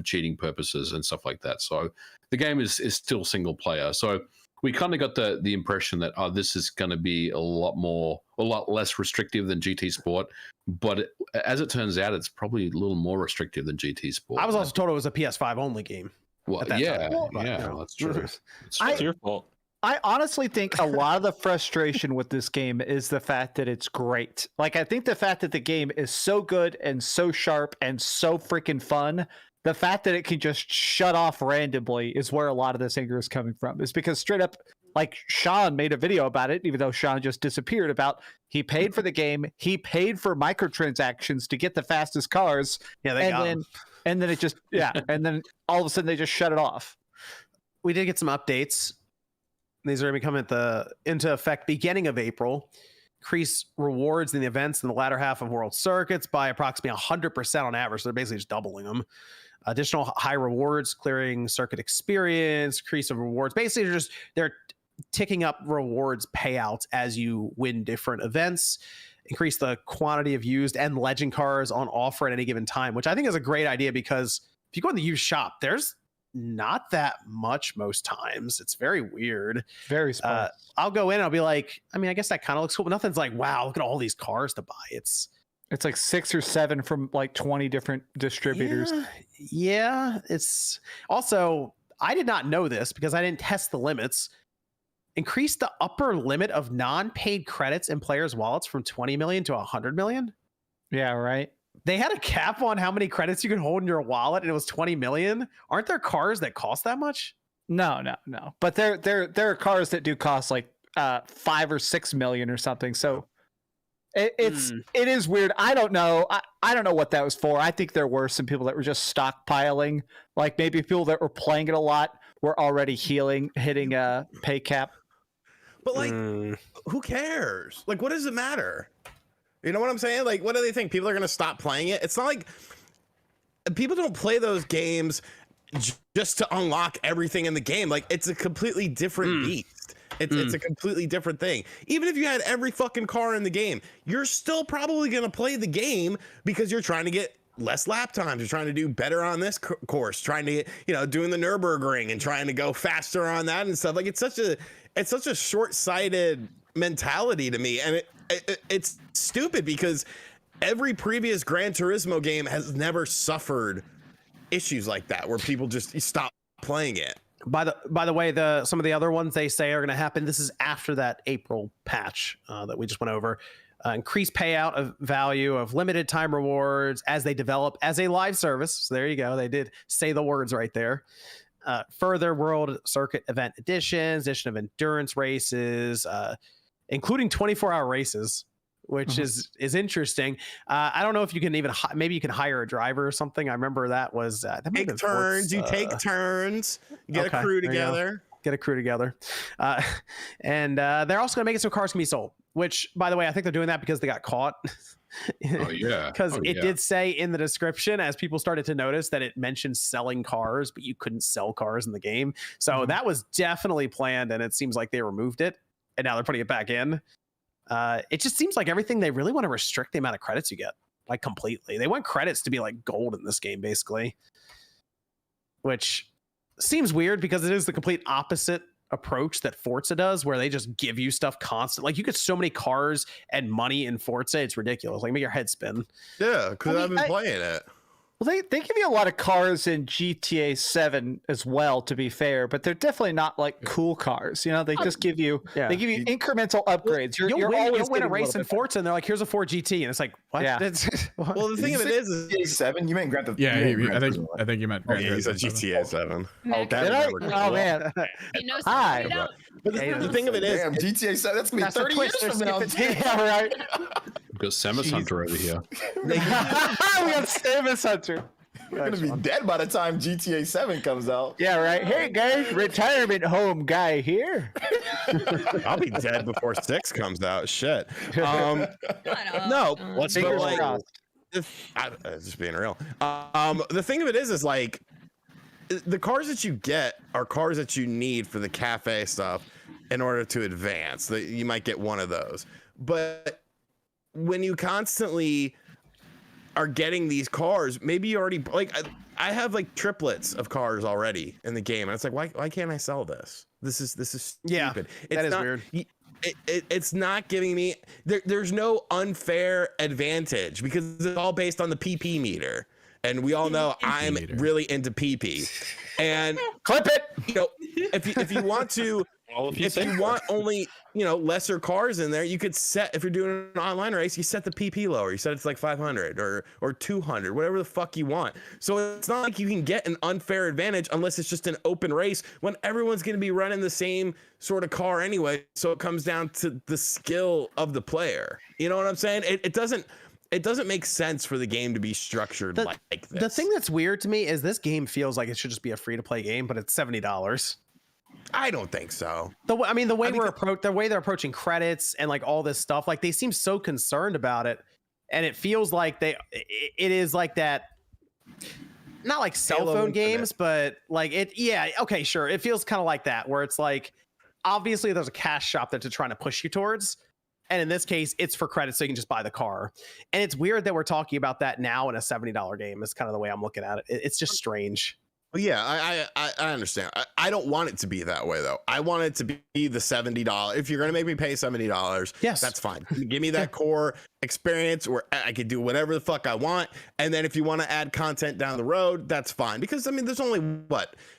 cheating purposes and stuff like that. So the game is still single player. So we kind of got the impression that, this is going to be a lot less restrictive than GT Sport. But as it turns out, it's probably a little more restrictive than GT Sport. I was also told it was a PS5 only game. Well, that's true. It's your fault. I honestly think a lot of the frustration with this game is the fact that it's great. Like, I think the fact that the game is so good and so sharp and so freaking fun, the fact that it can just shut off randomly is where a lot of this anger is coming from. Is because straight up, like, Sean made a video about it, even though Sean just disappeared, about he paid for the game, he paid for microtransactions to get the fastest cars, and then it just and then all of a sudden they just shut it off. We did get some updates. These are going to be coming into effect beginning of April. Increase rewards in the events in the latter half of World Circuits by approximately 100% on average. So they're basically just doubling them. Additional high rewards, clearing circuit experience, increase of rewards. Basically, they're ticking up rewards payouts as you win different events. Increase the quantity of used and legend cars on offer at any given time, which I think is a great idea, because if you go in the used shop, there's not that much most times. It's very weird. Very small. I'll go in and I'll be like, I mean, I guess that kind of looks cool, but nothing's like, wow, look at all these cars to buy. It's like 6 or 7 from like 20 different distributors. Yeah. It's also, I did not know this because I didn't test the limits. Increase the upper limit of non-paid credits in players' wallets from 20 million to 100 million. Yeah, right. They had a cap on how many credits you can hold in your wallet, and it was 20 million. Aren't there cars that cost that much? No. But there are cars that do cost like 5 or 6 million or something. So it is weird. I don't know. I don't know what that was for. I think there were some people that were just stockpiling. Like, maybe people that were playing it a lot were already hitting a pay cap. But like, who cares? Like, what does it matter? You know what I'm saying? Like, what do they think? People are going to stop playing it? It's not like people don't play those games just to unlock everything in the game. Like, it's a completely different beast. It's a completely different thing. Even if you had every fucking car in the game, you're still probably going to play the game because you're trying to get less lap times. You're trying to do better on this course, trying to get, you know, doing the Nürburgring and trying to go faster on that and stuff. Like, it's such a short-sighted mentality to me. And it's stupid because every previous Gran Turismo game has never suffered issues like that where people just stop playing it. By the way, some of the other ones they say are going to happen. This is after that April patch that we just went over. Increased payout of value of limited time rewards as they develop as a live service. So there you go. They did say the words right there. Further World Circuit event additions, addition of endurance races, including 24-hour races, which is interesting. I don't know if you can even maybe you can hire a driver or something. I remember that was that take turns. You take turns. You get a crew together. Get a crew together, and they're also going to make it so cars can be sold. Which, by the way, I think they're doing that because they got caught. Oh yeah, because it did say in the description, as people started to notice, that it mentioned selling cars, but you couldn't sell cars in the game. So that was definitely planned, and it seems like they removed it, and now they're putting it back in. It just seems like everything they really want to restrict the amount of credits you get, like completely. They want credits to be like gold in this game, basically, which seems weird because it is the complete opposite approach that Forza does, where they just give you stuff constant. Like, you get so many cars and money in Forza, it's ridiculous. Like, make your head spin. Yeah, because I've been playing it. Well, they give you a lot of cars in GTA 7 as well, to be fair, but they're definitely not like cool cars. You know, they just give you incremental upgrades. You'll win a race in Forza, and they're like, "Here's a Ford GT," and it's like, "What?" Yeah. Well, the thing of it is GTA 7. You meant Grand Theft. Yeah, I think you meant. Oh, yeah, he said GTA 7. Oh, man. You know, Hi. But the thing of it is, damn, GTA 7. That's gonna be 30 years from now. Yeah, right. We've got Samus Hunter over here. We have Samus Hunter. We're gonna be dead by the time GTA 7 comes out. Yeah, right. Hey guys, retirement home guy here. I'll be dead before 6 comes out. Shit. No, Let's but fingers like, crossed. just being real. The thing of it is like, the cars that you get are cars that you need for the cafe stuff in order to advance. You might get one of those, but when you constantly are getting these cars, maybe you already, like, I have like triplets of cars already in the game, and it's like, why can't I sell this? This is stupid. Yeah, that is weird. It's not giving me there's no unfair advantage because it's all based on the PP meter, and we all know I'm really into PP. And Clip it. You know, if you want to. If you want only, you know, lesser cars in there, you could set, if you're doing an online race, you set the PP lower. You set it's like 500 or 200, whatever the fuck you want. So it's not like you can get an unfair advantage unless it's just an open race when everyone's going to be running the same sort of car anyway. So it comes down to the skill of the player. You know what I'm saying? It doesn't make sense for the game to be structured like this. The thing that's weird to me is this game feels like it should just be a free-to-play game, but it's $70. I don't think so. The way they're approaching credits and like all this stuff, like they seem so concerned about it, and it feels like it is like that, not like cell phone games, but like it. Yeah, okay, sure. It feels kind of like that, where it's like obviously there's a cash shop that they're trying to push you towards, and in this case, it's for credits, so you can just buy the car. And it's weird that we're talking about that now in a $70 game. Is kind of the way I'm looking at it. It's just strange. Yeah, I understand. I don't want it to be that way though. I want it to be the $70. If you're gonna make me pay $70, yes, that's fine. Give me that core experience where I could do whatever the fuck I want. And then if you want to add content down the road, that's fine. Because I mean, there's only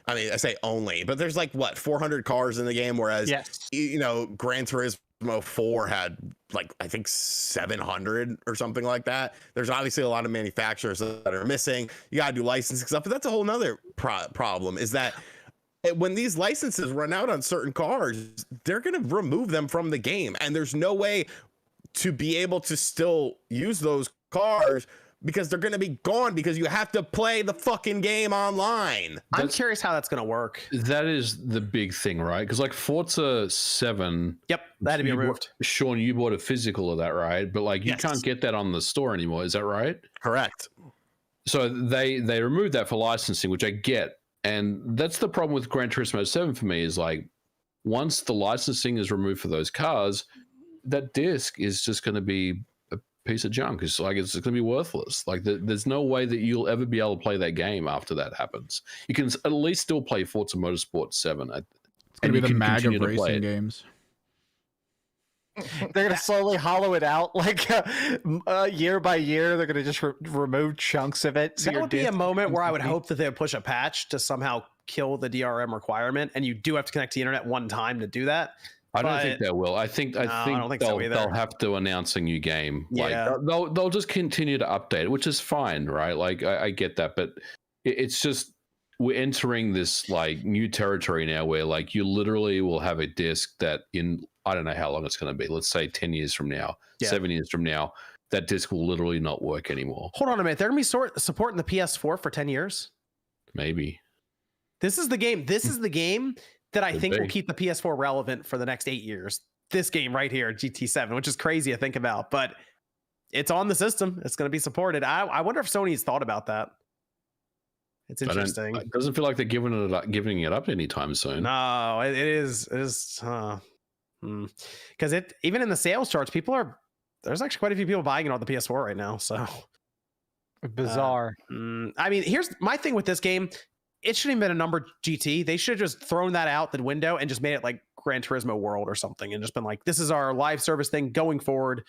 I say only, but there's like 400 cars in the game, whereas you know, Gran Turismo 4 had like I think 700 or something like that. There's obviously a lot of manufacturers that are missing. You gotta do licensing stuff, but that's a whole nother problem, is that when these licenses run out on certain cars, they're gonna remove them from the game, and there's no way to be able to still use those cars because they're going to be gone because you have to play the fucking game online. I'm curious how that's going to work. That is the big thing, right? Because like Forza 7. Yep, that had to be removed. Sean, you bought a physical of that, right? But like you can't get that on the store anymore. Is that right? Correct. So they removed that for licensing, which I get. And that's the problem with Gran Turismo 7 for me is like once the licensing is removed for those cars, that disc is just going to be a piece of junk. It's like it's going to be worthless. Like there's no way that you'll ever be able to play that game after that happens. You can at least still play Forza Motorsport 7. It's going to be the mag of racing games. They're gonna slowly hollow it out, like year by year. They're gonna just remove chunks of it. So that would be a moment where I would hope that they would push a patch to somehow kill the DRM requirement, and you do have to connect to the internet one time to do that. I don't think they will. I think they'll have to announce a new game. Yeah. Like they'll just continue to update it, which is fine, right? Like I get that, but it's just we're entering this like new territory now where like you literally will have a disc that in I don't know how long it's going to be. Let's say 10 years from now, 7 years from now, that disc will literally not work anymore. Hold on a minute. They're going to be supporting the PS4 for 10 years? Maybe. This is the game. This is the game that I think will keep the PS4 relevant for the next 8 years. This game right here, GT7, which is crazy to think about, but it's on the system. It's going to be supported. I wonder if Sony's thought about that. It's interesting. It doesn't feel like they're giving it up anytime soon. No, it is. Because even in the sales charts, there's actually quite a few people buying it on the PS4 right now. So bizarre. I mean, here's my thing with this game. It shouldn't have been a numbered GT. They should have just thrown that out the window and just made it like Gran Turismo World or something, and just been like, this is our live service thing going forward.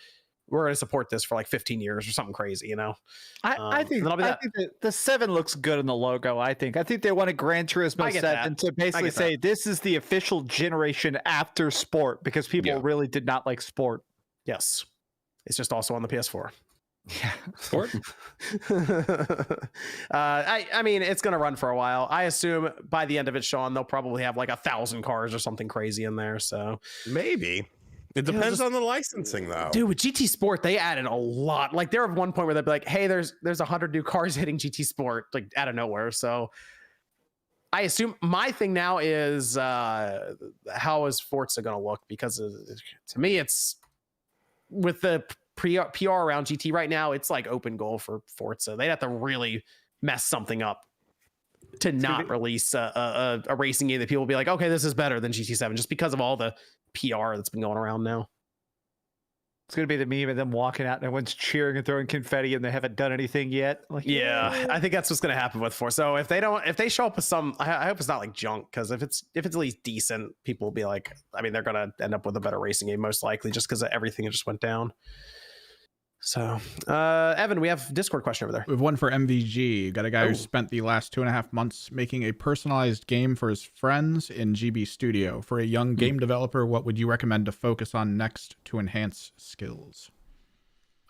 We're going to support this for like 15 years or something crazy, you know? I think that the 7 looks good in the logo. I think they wanted Gran Turismo 7 to basically say this is the official generation after sport, because people really did not like sport. Yes. It's just also on the PS4. Yeah. Sport. I mean, it's going to run for a while. I assume by the end of it, Sean, they'll probably have like 1,000 cars or something crazy in there. So maybe. It depends on the licensing, though. Dude, with GT Sport, they added a lot. Like, there was one point where they'd be like, hey, there's 100 new cars hitting GT Sport, like, out of nowhere. So I assume my thing now is how is Forza going to look? Because to me, it's with the PR around GT right now, it's like open goal for Forza. They'd have to really mess something up to not release a racing game that people will be like, okay, this is better than GT7, just because of all the PR that's been going around now. It's gonna be the meme of them walking out and everyone's cheering and throwing confetti and they haven't done anything yet. Like, yeah, I think that's what's gonna happen with Forza. So if they show up with some, I hope it's not like junk, because if it's at least decent, people will be like, I mean, they're gonna end up with a better racing game most likely, just because of everything that just went down. So, Evan, we have a Discord question over there. We have one for MVG. Got a guy who spent the last 2.5 months making a personalized game for his friends in GB Studio. For a young game developer, what would you recommend to focus on next to enhance skills?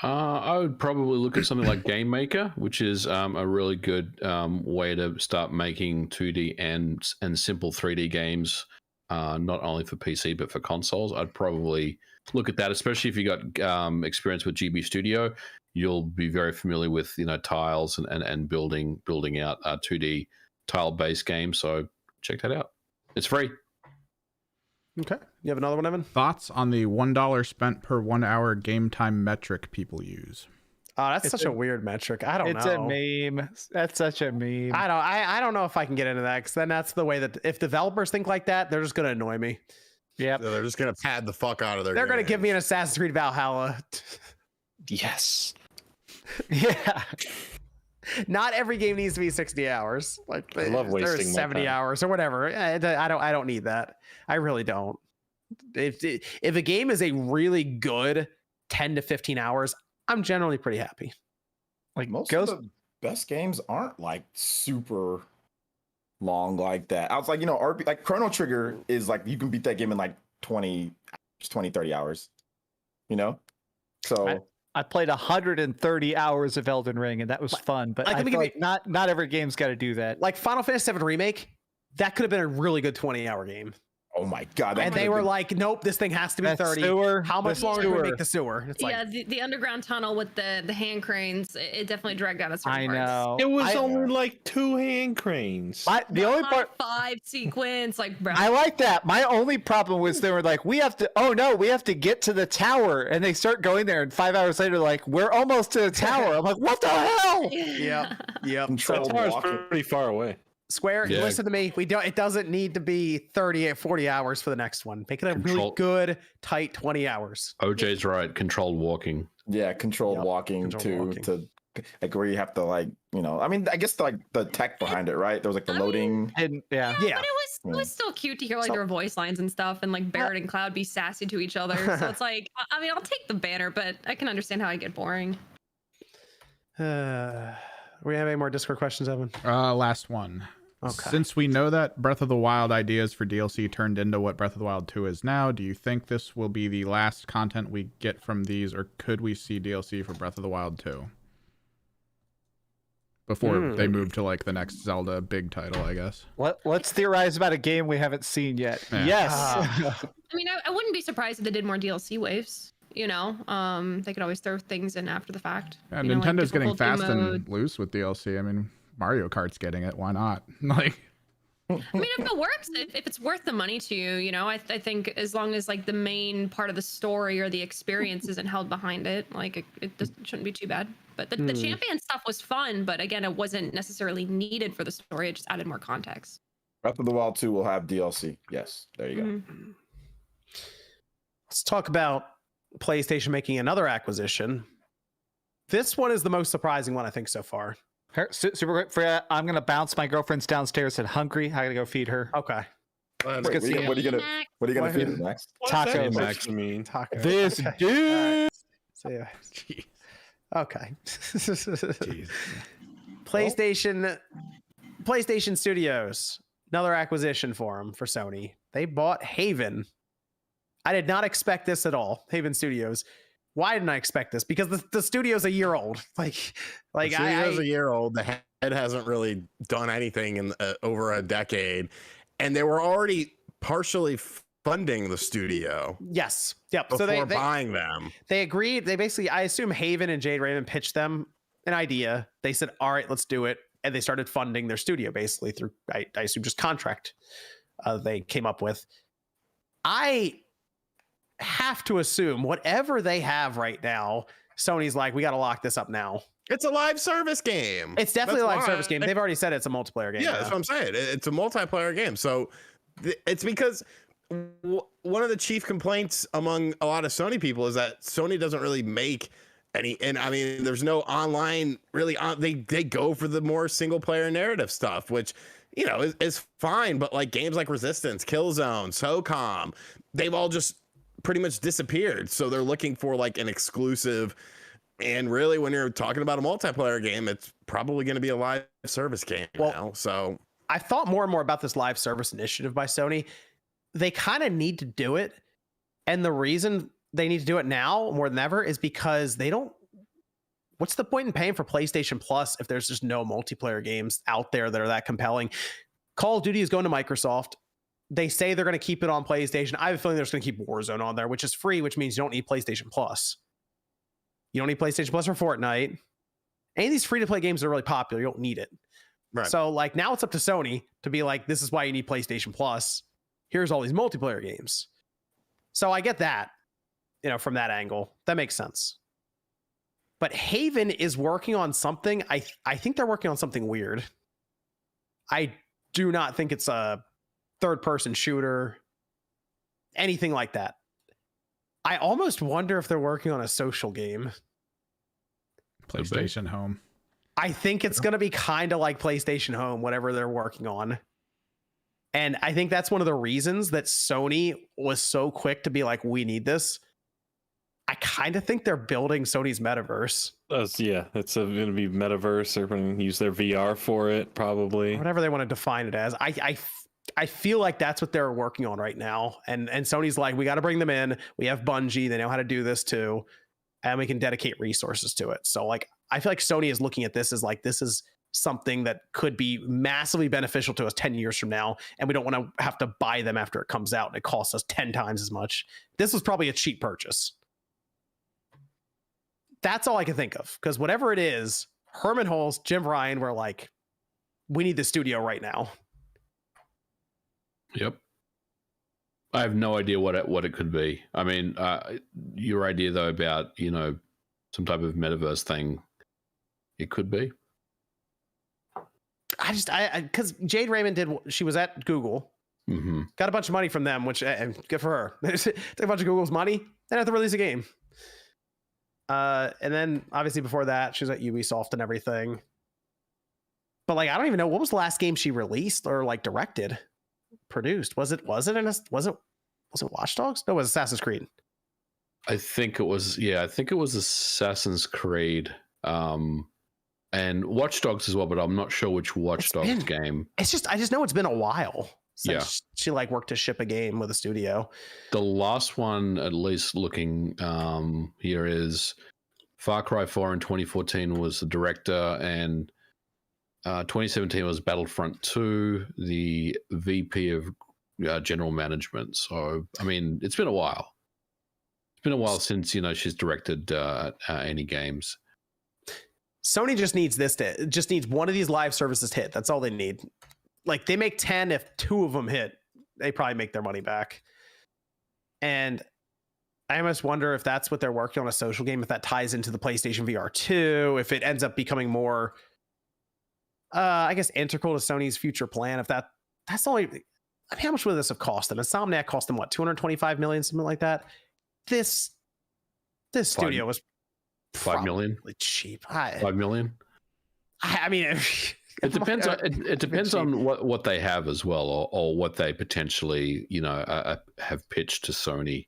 I would probably look at something like Game Maker, which is a really good way to start making 2D and simple 3D games, not only for PC but for consoles. I'd probably look at that, especially if you got experience with GB Studio. You'll be very familiar with tiles and building out 2D tile-based games. So check that out. It's free. Okay. You have another one, Evan? Thoughts on the $1 spent per 1 hour game time metric people use? Oh, that's such a weird metric. I don't know. It's a meme. That's such a meme. I don't know if I can get into that, because then that's the way that if developers think like that, they're just going to annoy me. Yeah, so they're just gonna pad the fuck out of their. They're gonna give me an Assassin's Creed Valhalla. Yes. Yeah. Not every game needs to be 60 hours. Like, I love wasting 70 hours or whatever. I don't need that. I really don't. If a game is a really good 10 to 15 hours, I'm generally pretty happy. Like most of the best games aren't like super long like that. I was like, like Chrono Trigger is like, you can beat that game in like 20, 30 hours, So I played 130 hours of Elden Ring, and that was fun, but I feel like not every game's got to do that. Like Final Fantasy VII Remake, that could have been a really good 20-hour game. Oh my god! And they were like, "Nope, this thing has to be That 30. sewer, How much the longer can we sewer. make the sewer?" It's like, Yeah, the underground tunnel with the hand cranes, it definitely dragged out at certain I parts. know. It was I- only like 2 hand cranes. the only high part five sequence, like, bro. I like that. My only problem was they were like, we have to get to the tower, and they start going there, and 5 hours later, like, we're almost to the tower. I'm like, what the hell? yep. Controlled That tower's walking. pretty far away. Square, Yeah. listen to me. It doesn't need to be 40 hours for the next one. Make it a really good, tight 20 hours. OJ's right. Controlled walking. Yeah, controlled Yep, walking controlled too. walking. To like where you have to like, I mean, I guess like the tech behind it, right? There was like the I mean, loading. And yeah. Yeah. But it was still cute to hear like their voice lines and stuff, and like Barrett and Cloud be sassy to each other. So it's like, I mean, I'll take the banner, but I can understand how I get boring. We have any more Discord questions, Evan? Last one. Okay. Since we know that Breath of the Wild ideas for DLC turned into what Breath of the Wild 2 is now, do you think this will be the last content we get from these, or could we see DLC for Breath of the Wild 2? Before they move to like the next Zelda big title, I guess. Let's theorize about a game we haven't seen yet. Yeah. Yes. I mean, I wouldn't be surprised if they did more DLC waves. They could always throw things in after the fact. Yeah, You know, like Nintendo's getting difficulty fast mode. and loose with DLC. I mean, Mario Kart's getting it. Why not? Like, I mean, if it works, if it's worth the money to you, I think as long as like the main part of the story or the experience isn't held behind it, like it shouldn't be too bad. But the champion stuff was fun, but again, it wasn't necessarily needed for the story. It just added more context. Breath of the Wild 2 will have DLC. Yes, there you go. Mhm. Let's talk about PlayStation making another acquisition. This one is the most surprising one, I think, so far. Super quick, Freya, I'm gonna bounce. My girlfriend's downstairs and hungry. I gotta go feed her. Okay. Wait, good what are you gonna What- feed her next? Tacos. Supposed to mean? Taco. This Okay. dude. So, yeah. jeez. Okay. Jeez. PlayStation Studios, another acquisition for them for Sony. They bought Haven. I did not expect this at all. Haven Studios. Why didn't I expect this? Because the studio's a year old. Like The studio's a year old. The head hasn't really done anything in over a decade, and they were already partially funding the studio yes, yep. before So they buying them. they agreed. They basically, I assume Haven and Jade Raymond pitched them an idea. They said, "All right, let's do it," and they started funding their studio basically through, I assume, just contract. They came up with. I have to assume whatever they have right now, Sony's like, we got to lock this up now. It's a live service game. It's definitely That's a live why. service game. They've already said it's a multiplayer game. Yeah, that's what I'm saying. It's a multiplayer game. So it's because one of the chief complaints among a lot of Sony people is that Sony doesn't really make any, and I mean, there's no online really. They go for the more single player narrative stuff, which is fine. But like games like Resistance, Killzone, SOCOM, they've all just pretty much disappeared. So they're looking for like an exclusive. And really, when you're talking about a multiplayer game, it's probably going to be a live service game now. So I thought more and more about this live service initiative by Sony. They kind of need to do it. And the reason they need to do it now more than ever is because they don't. What's the point in paying for PlayStation Plus if there's just no multiplayer games out there that are that compelling? Call of Duty is going to Microsoft. They say they're going to keep it on PlayStation. I have a feeling they're just going to keep Warzone on there, which is free, which means you don't need PlayStation Plus. You don't need PlayStation Plus for Fortnite. Any of these free-to-play games are really popular. You don't need it. Right. So, like, now it's up to Sony to be like, this is why you need PlayStation Plus. Here's all these multiplayer games. So I get that, from that angle. That makes sense. But Haven is working on something. I think they're working on something weird. I do not think it's a third-person shooter, anything like that. I almost wonder if they're working on a social game. PlayStation Home. I think it's going to be kind of like PlayStation Home, whatever they're working on. And I think that's one of the reasons that Sony was so quick to be like, we need this. I kind of think they're building Sony's metaverse. It's going to be metaverse. They're going to use their VR for it, probably. Whatever they want to define it as. I feel like that's what they're working on right now. And Sony's like, we got to bring them in. We have Bungie. They know how to do this too. And we can dedicate resources to it. So like, I feel like Sony is looking at this as like, this is something that could be massively beneficial to us 10 years from now, and we don't want to have to buy them after it comes out and it costs us 10 times as much. This was probably a cheap purchase. That's all I can think of, because whatever it is, Herman Hulse, Jim Ryan were like, we need the studio right now. Yep. I have no idea what it could be. I mean, your idea though about, you know, some type of metaverse thing, it could be. Because Jade Raymond she was at Google, got a bunch of money from them, which good for her. Took a bunch of Google's money, then have to release a game. And then obviously before that, she was at Ubisoft and everything. But like, I don't even know, what was the last game she released or like directed, produced? Was it Watch Dogs? No, it was Assassin's Creed. I think it was Assassin's Creed. And Watch Dogs as well, but I'm not sure which Watch Dogs game. I just know it's been a while since she like worked to ship a game with a studio. The last one, at least looking here, is Far Cry 4 in 2014 was the director, and 2017 was Battlefront 2, the VP of general management. So, I mean, it's been a while. It's been a while since, you know, she's directed any games. Sony just needs one of these live services to hit. That's all they need. Like, they make 10. If 2 of them hit, they probably make their money back. And I almost wonder if that's what they're working on, a social game, if that ties into the PlayStation VR 2, if it ends up becoming more, I guess, integral to Sony's future plan. If that's the only, I mean, how much would this have cost them? Insomniac cost them what, $225 million, something like that. This studio was 5 million cheap. 5 million. I mean, it depends. It depends on what they have as well, or what they potentially, you know, have pitched to Sony.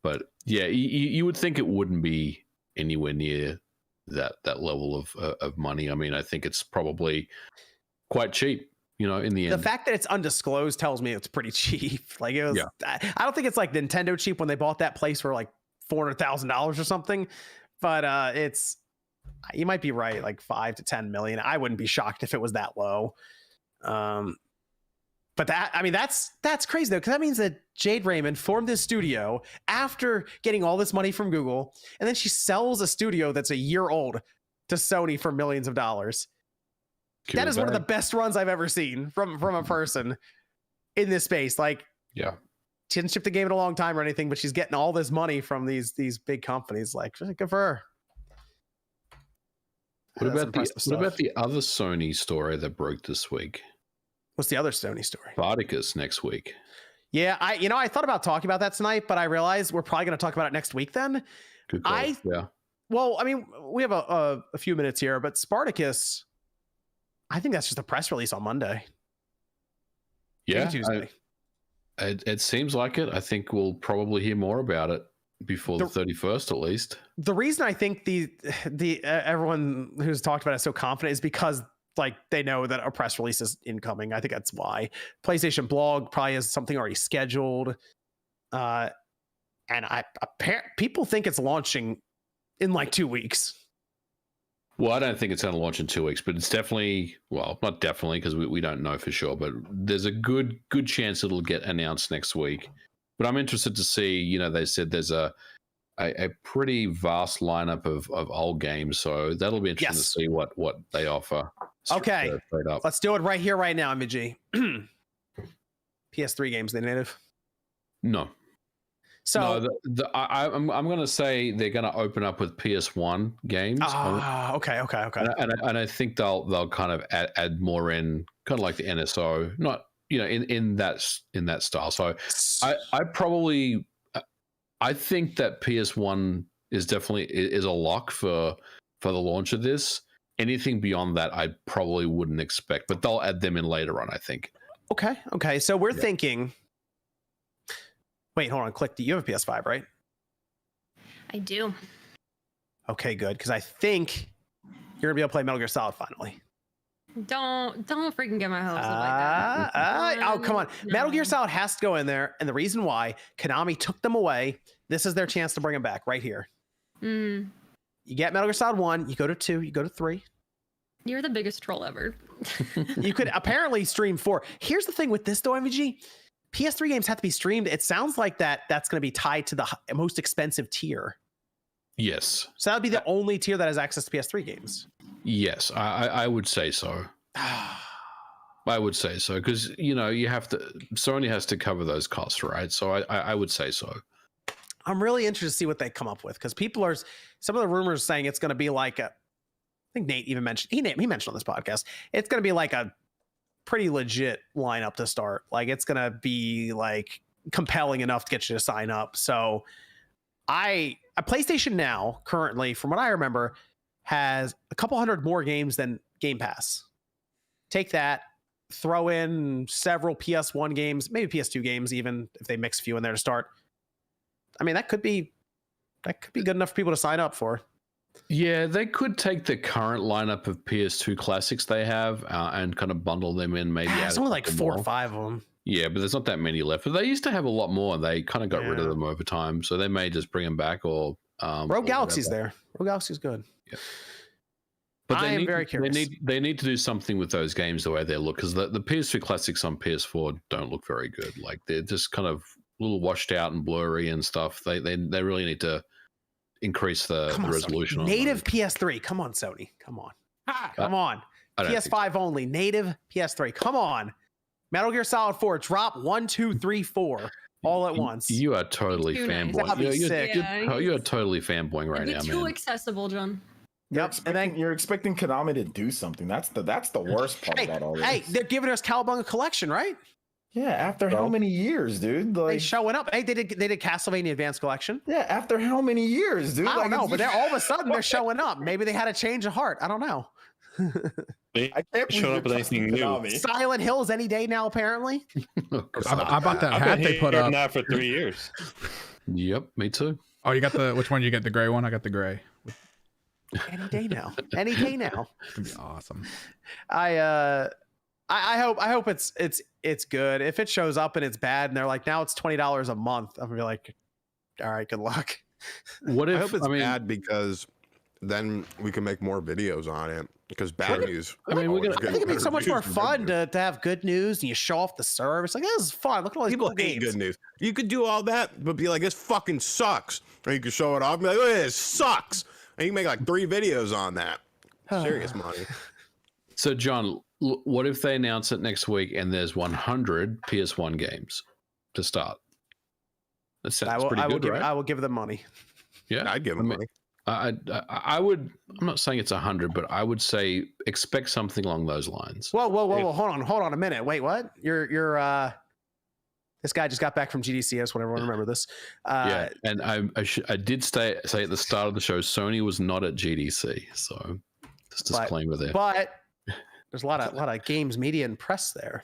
But yeah, you would think it wouldn't be anywhere near that level of money. I mean, I think it's probably quite cheap. You know, in the end, the fact that it's undisclosed tells me it's pretty cheap. Like, it was. Yeah. I don't think it's like Nintendo cheap when they bought that place for like $400,000 or something. But you might be right, like 5 to 10 million. I wouldn't be shocked if it was that low. But that's crazy though, because that means that Jade Raymond formed this studio after getting all this money from Google, and then she sells a studio that's a year old to Sony for millions of dollars. That is one of the best runs I've ever seen from a person in this space. Like, yeah, she didn't ship the game in a long time or anything, but she's getting all this money from these big companies. Like, good for her. What about the other Sony story that broke this week? What's the other Sony story? Spartacus next week. Yeah, I thought about talking about that tonight, but I realized we're probably going to talk about it next week then. Good call. Yeah. Well, I mean, we have a few minutes here, but Spartacus, I think that's just a press release on Monday. Yeah. Tuesday. It seems like it. I think we'll probably hear more about it before the 31st, at least. The reason I think the everyone who's talked about it is so confident is because like they know that a press release is incoming. I think that's why. PlayStation blog probably has something already scheduled, and people think it's launching in like 2 weeks. Well, I don't think it's going to launch in 2 weeks, but it's definitely, well, not definitely because we don't know for sure, but there's a good chance it'll get announced next week. But I'm interested to see, you know, they said there's a pretty vast lineup of old games, so that'll be interesting to see what they offer. Okay, let's do it right here, right now, MG. PS3 games, they native? No. So no, I'm going to say they're going to open up with PS1 games. Okay. And I think they'll kind of add more in, kind of like the NSO, not, you know, in that style. So I think that PS1 is definitely a lock for the launch of this. Anything beyond that, I probably wouldn't expect, but they'll add them in later on, I think. Okay. So we're thinking. Wait, hold on. Click. You have a PS5, right? I do. Okay, good. Because I think you're gonna be able to play Metal Gear Solid finally. Don't freaking get my hopes up like that. Come on. No. Metal Gear Solid has to go in there, and the reason why Konami took them away. This is their chance to bring them back right here. You get Metal Gear Solid 1, you go to 2, you go to 3. You're the biggest troll ever. You could apparently stream 4. Here's the thing with this though, MVG. PS3 games have to be streamed. It sounds like that's going to be tied to the most expensive tier. Yes. So that would be the only tier that has access to PS3 games. Yes, I would say so. I would say so because you have to. Sony has to cover those costs, right? So I would say so. I'm really interested to see what they come up with because some of the rumors saying it's going to be like I think Nate even mentioned he mentioned on this podcast. It's going to be like a pretty legit lineup to start. Like it's going to be like compelling enough to get you to sign up. So a PlayStation Now currently, from what I remember, has a couple hundred more games than Game Pass. Take that, throw in several PS1 games, maybe PS2 games, even if they mix a few in there to start. I mean, that could be good enough for people to sign up for. Yeah, they could take the current lineup of PS2 classics they have and kind of bundle them in. Maybe There's only like 4 or 5 of them. Yeah, but there's not that many left. But they used to have a lot more. They kind of got rid of them over time, so they may just bring them back. Or Rogue Galaxy's there. Rogue Galaxy's good. Yeah. But I am very curious. They need to do something with those games the way they look because the PS3 classics on PS4 don't look very good. Like they're just kind of a little washed out and blurry and stuff. They really need to increase the resolution. On native PS3. Come on, Sony. Come on. Come on. PS5 only. Native PS3. Come on. Metal Gear Solid 4. Drop 1, 2, 3, 4 all at once. You are totally fanboying. You are totally fanboying right now, man. Too accessible, John. You're expecting Konami to do something. That's the worst part about all this. Hey, they're giving us Cowabunga Collection, right? Yeah, after how many years, dude? Like, they showing up. Hey, they did Castlevania Advanced Collection. Yeah, after how many years, dude? I don't know, but all of a sudden they're showing up. Maybe they had a change of heart. I don't know. I can't show up with anything new. Silent Hills any day now, apparently. I bought that hat they put up. That for 3 years. Yep, me too. Oh, you got which one? You get the gray one? I got the gray. Any day now. Any day now. It's gonna be awesome. I hope it's good. If it shows up and it's bad and they're like, now it's $20 a month, I'm gonna be like, all right, good luck. What if I hope it's bad because then we can make more videos on it because bad news. I think it'd be so much more fun to have good news and you show off the service. Like, this is fun. Look at all these people cool hate games. good news. You could do all that, but be like, this fucking sucks. Or you could show it off and be like, look at this, sucks. And you can make like 3 videos on that. Serious money. So, John, what if they announce it next week and there's 100 PS1 games to start? That sounds pretty good, right? I will give them money. Yeah, I'd give them money. I would. I'm not saying it's 100, but I would say expect something along those lines. Whoa! Hold on a minute. Wait, what? You're this guy just got back from GT7. I just want everyone to remember this. Yeah, and I did say at the start of the show, Sony was not at GDC, so just disclaimer there. But there's a lot of games, media, and press there.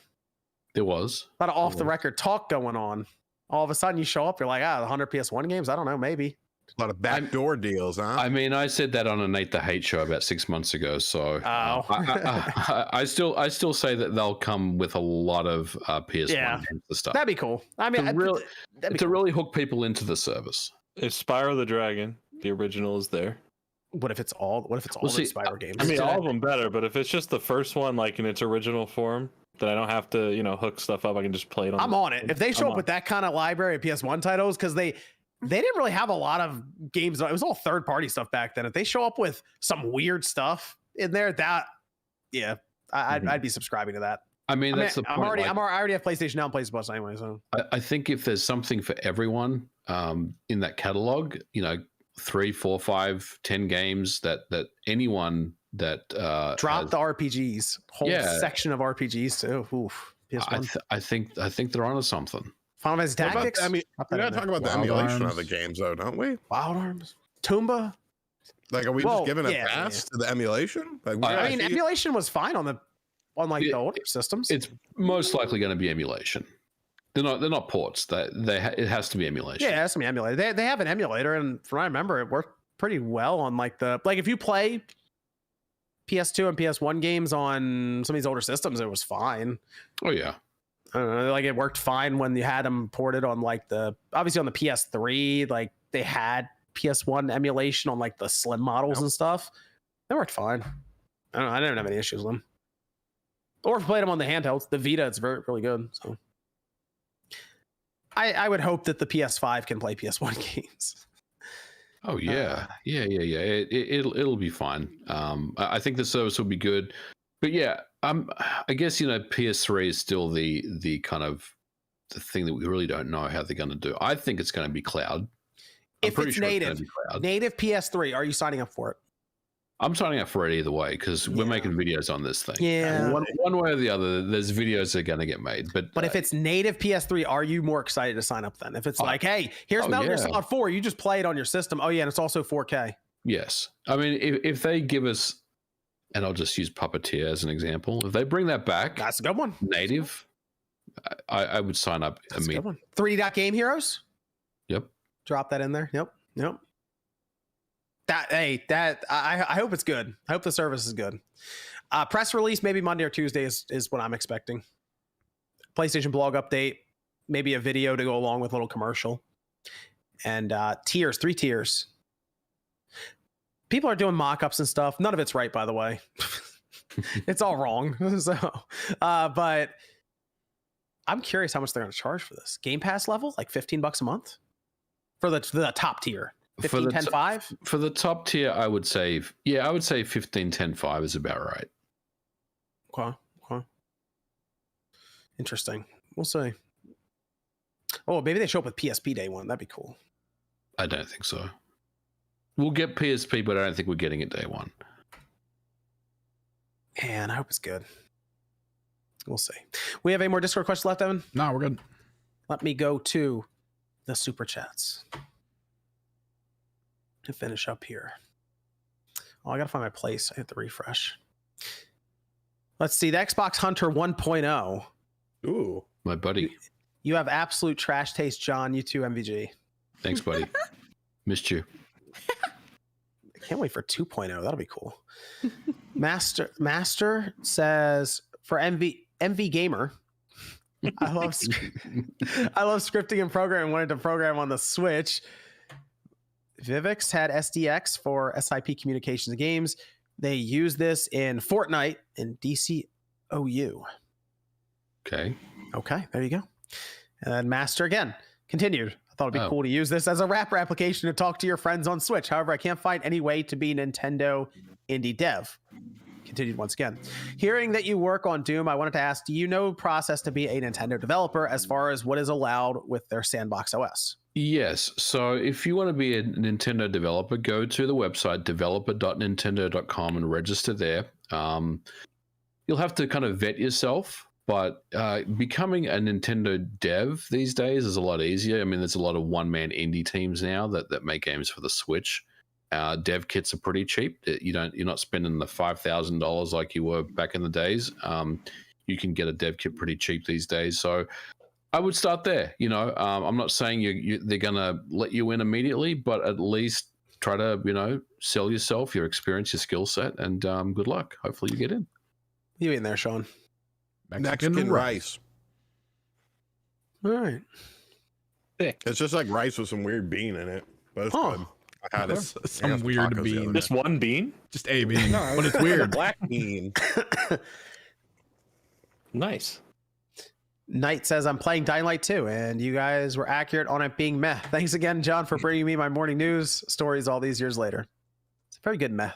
There was a lot of off the record talk going on. All of a sudden, you show up, you're like, 100 PS1 games. I don't know, maybe. A lot of backdoor deals, huh? I mean, I said that on a Nate the Hate show about 6 months ago. So I still say that they'll come with a lot of PS1 stuff. That'd be cool. I mean, to really hook people into the service. If Spyro the Dragon, the original, is there. What if it's all the Spyro games? I mean, all of them better, but if it's just the first one, like in its original form, then I don't have to, hook stuff up. I can just play it on. I'm on it. If they show up with that kind of library of PS1 titles, because they didn't really have a lot of games. It was all third-party stuff back then. If they show up with some weird stuff in there, I'd be subscribing to that. I mean, that's the point. I already have PlayStation Now and PlayStation Plus anyway. So I think if there's something for everyone in that catalog, 3, 4, 5, 10 games that anyone that drop the RPGs, whole section of RPGs too. Oof, I think they're onto something. Final Fantasy Tactics. We gotta talk about the emulation of the games, though, don't we? Wild Arms, Toomba. Like, are we just giving a pass to the emulation? Like, emulation was fine on the older systems. It's most likely going to be emulation. They're not ports. It has to be emulation. Yeah, it has to be emulated. They have an emulator, and from what I remember, it worked pretty well on if you play PS2 and PS1 games on some of these older systems, it was fine. Oh yeah. I don't know, it worked fine when you had them ported on obviously on the PS3, they had PS1 emulation on the slim models and stuff. It worked fine. I don't know. I didn't have any issues with them. Or if you played them on the handhelds, the Vita, it's really good. So I would hope that the PS5 can play PS1 games. Oh yeah, yeah. It'll be fine. I think the service will be good, but yeah, I guess PS3 is still the kind of the thing that we really don't know how they're going to do. I think it's going to be cloud. If it's native PS3, are you signing up for it? I'm signing up for it either way because we're making videos on this thing. Yeah, one way or the other, there's videos that are going to get made. But if it's native PS3, are you more excited to sign up then? If it's like, hey, here's Metal Gear Solid 4, you just play it on your system. Oh yeah, and it's also 4K. Yes, I mean if they give us, and I'll just use Puppeteer as an example, if they bring that back, that's a good one. Native, I would sign up immediately. 3D Game Heroes. Yep. Drop that in there. Yep. I hope it's good. I hope the service is good. Press release maybe Monday or Tuesday is what I'm expecting. PlayStation blog update, maybe a video to go along with a little commercial, and 3 tiers. People are doing mock-ups and stuff. None of it's right, by the way. It's all wrong. So, but I'm curious how much they're going to charge for this. Game Pass level, like $15 a month for the top tier. 15, 10, 5? For the top tier, I would say 15, 10, 5 is about right. Okay. Interesting. We'll see. Oh, maybe they show up with PSP day one. That'd be cool. I don't think so. We'll get PSP, but I don't think we're getting it day one. Man, I hope it's good. We'll see. We have any more Discord questions left, Evan? No, we're good. Let me go to the super chats to finish up here. Oh, I gotta find my place. I hit the refresh. Let's see. The Xbox Hunter 1.0. Ooh, my buddy. You have absolute trash taste, John. You too, MVG. Thanks, buddy. Missed you. I can't wait for 2.0. That'll be cool. Master says for MV Gamer. I love scripting and programming. Wanted to program on the Switch. Vivix had SDX for SIP communications games. They use this in Fortnite and DCOU. Okay, there you go. And then Master again continued. I thought it'd be cool to use this as a wrapper application to talk to your friends on Switch. However, I can't find any way to be Nintendo indie dev. Continued once again. Hearing that you work on Doom, I wanted to ask, do you know process to be a Nintendo developer as far as what is allowed with their sandbox OS? Yes. So if you want to be a Nintendo developer, go to the website developer.nintendo.com and register there. You'll have to kind of vet yourself, but becoming a Nintendo dev these days is a lot easier. I mean, there's a lot of one-man indie teams now that make games for the Switch. Dev kits are pretty cheap. You're not spending the $5,000 like you were back in the days. You can get a dev kit pretty cheap these days. So I would start there. I'm not saying they're gonna let you in immediately, but at least try to sell yourself, your experience, your skill set, and good luck. Hopefully you get in. You in there, Sean? Mexican rice. All right. It's just like rice with some weird bean in it, but it's good. I had it. Some weird bean. Just one bean? Just a bean. No, but it's weird. Black bean. Nice. Knight says, I'm playing Dying Light 2, and you guys were accurate on it being meh. Thanks again, John, for bringing me my morning news stories all these years later. It's a very good meh,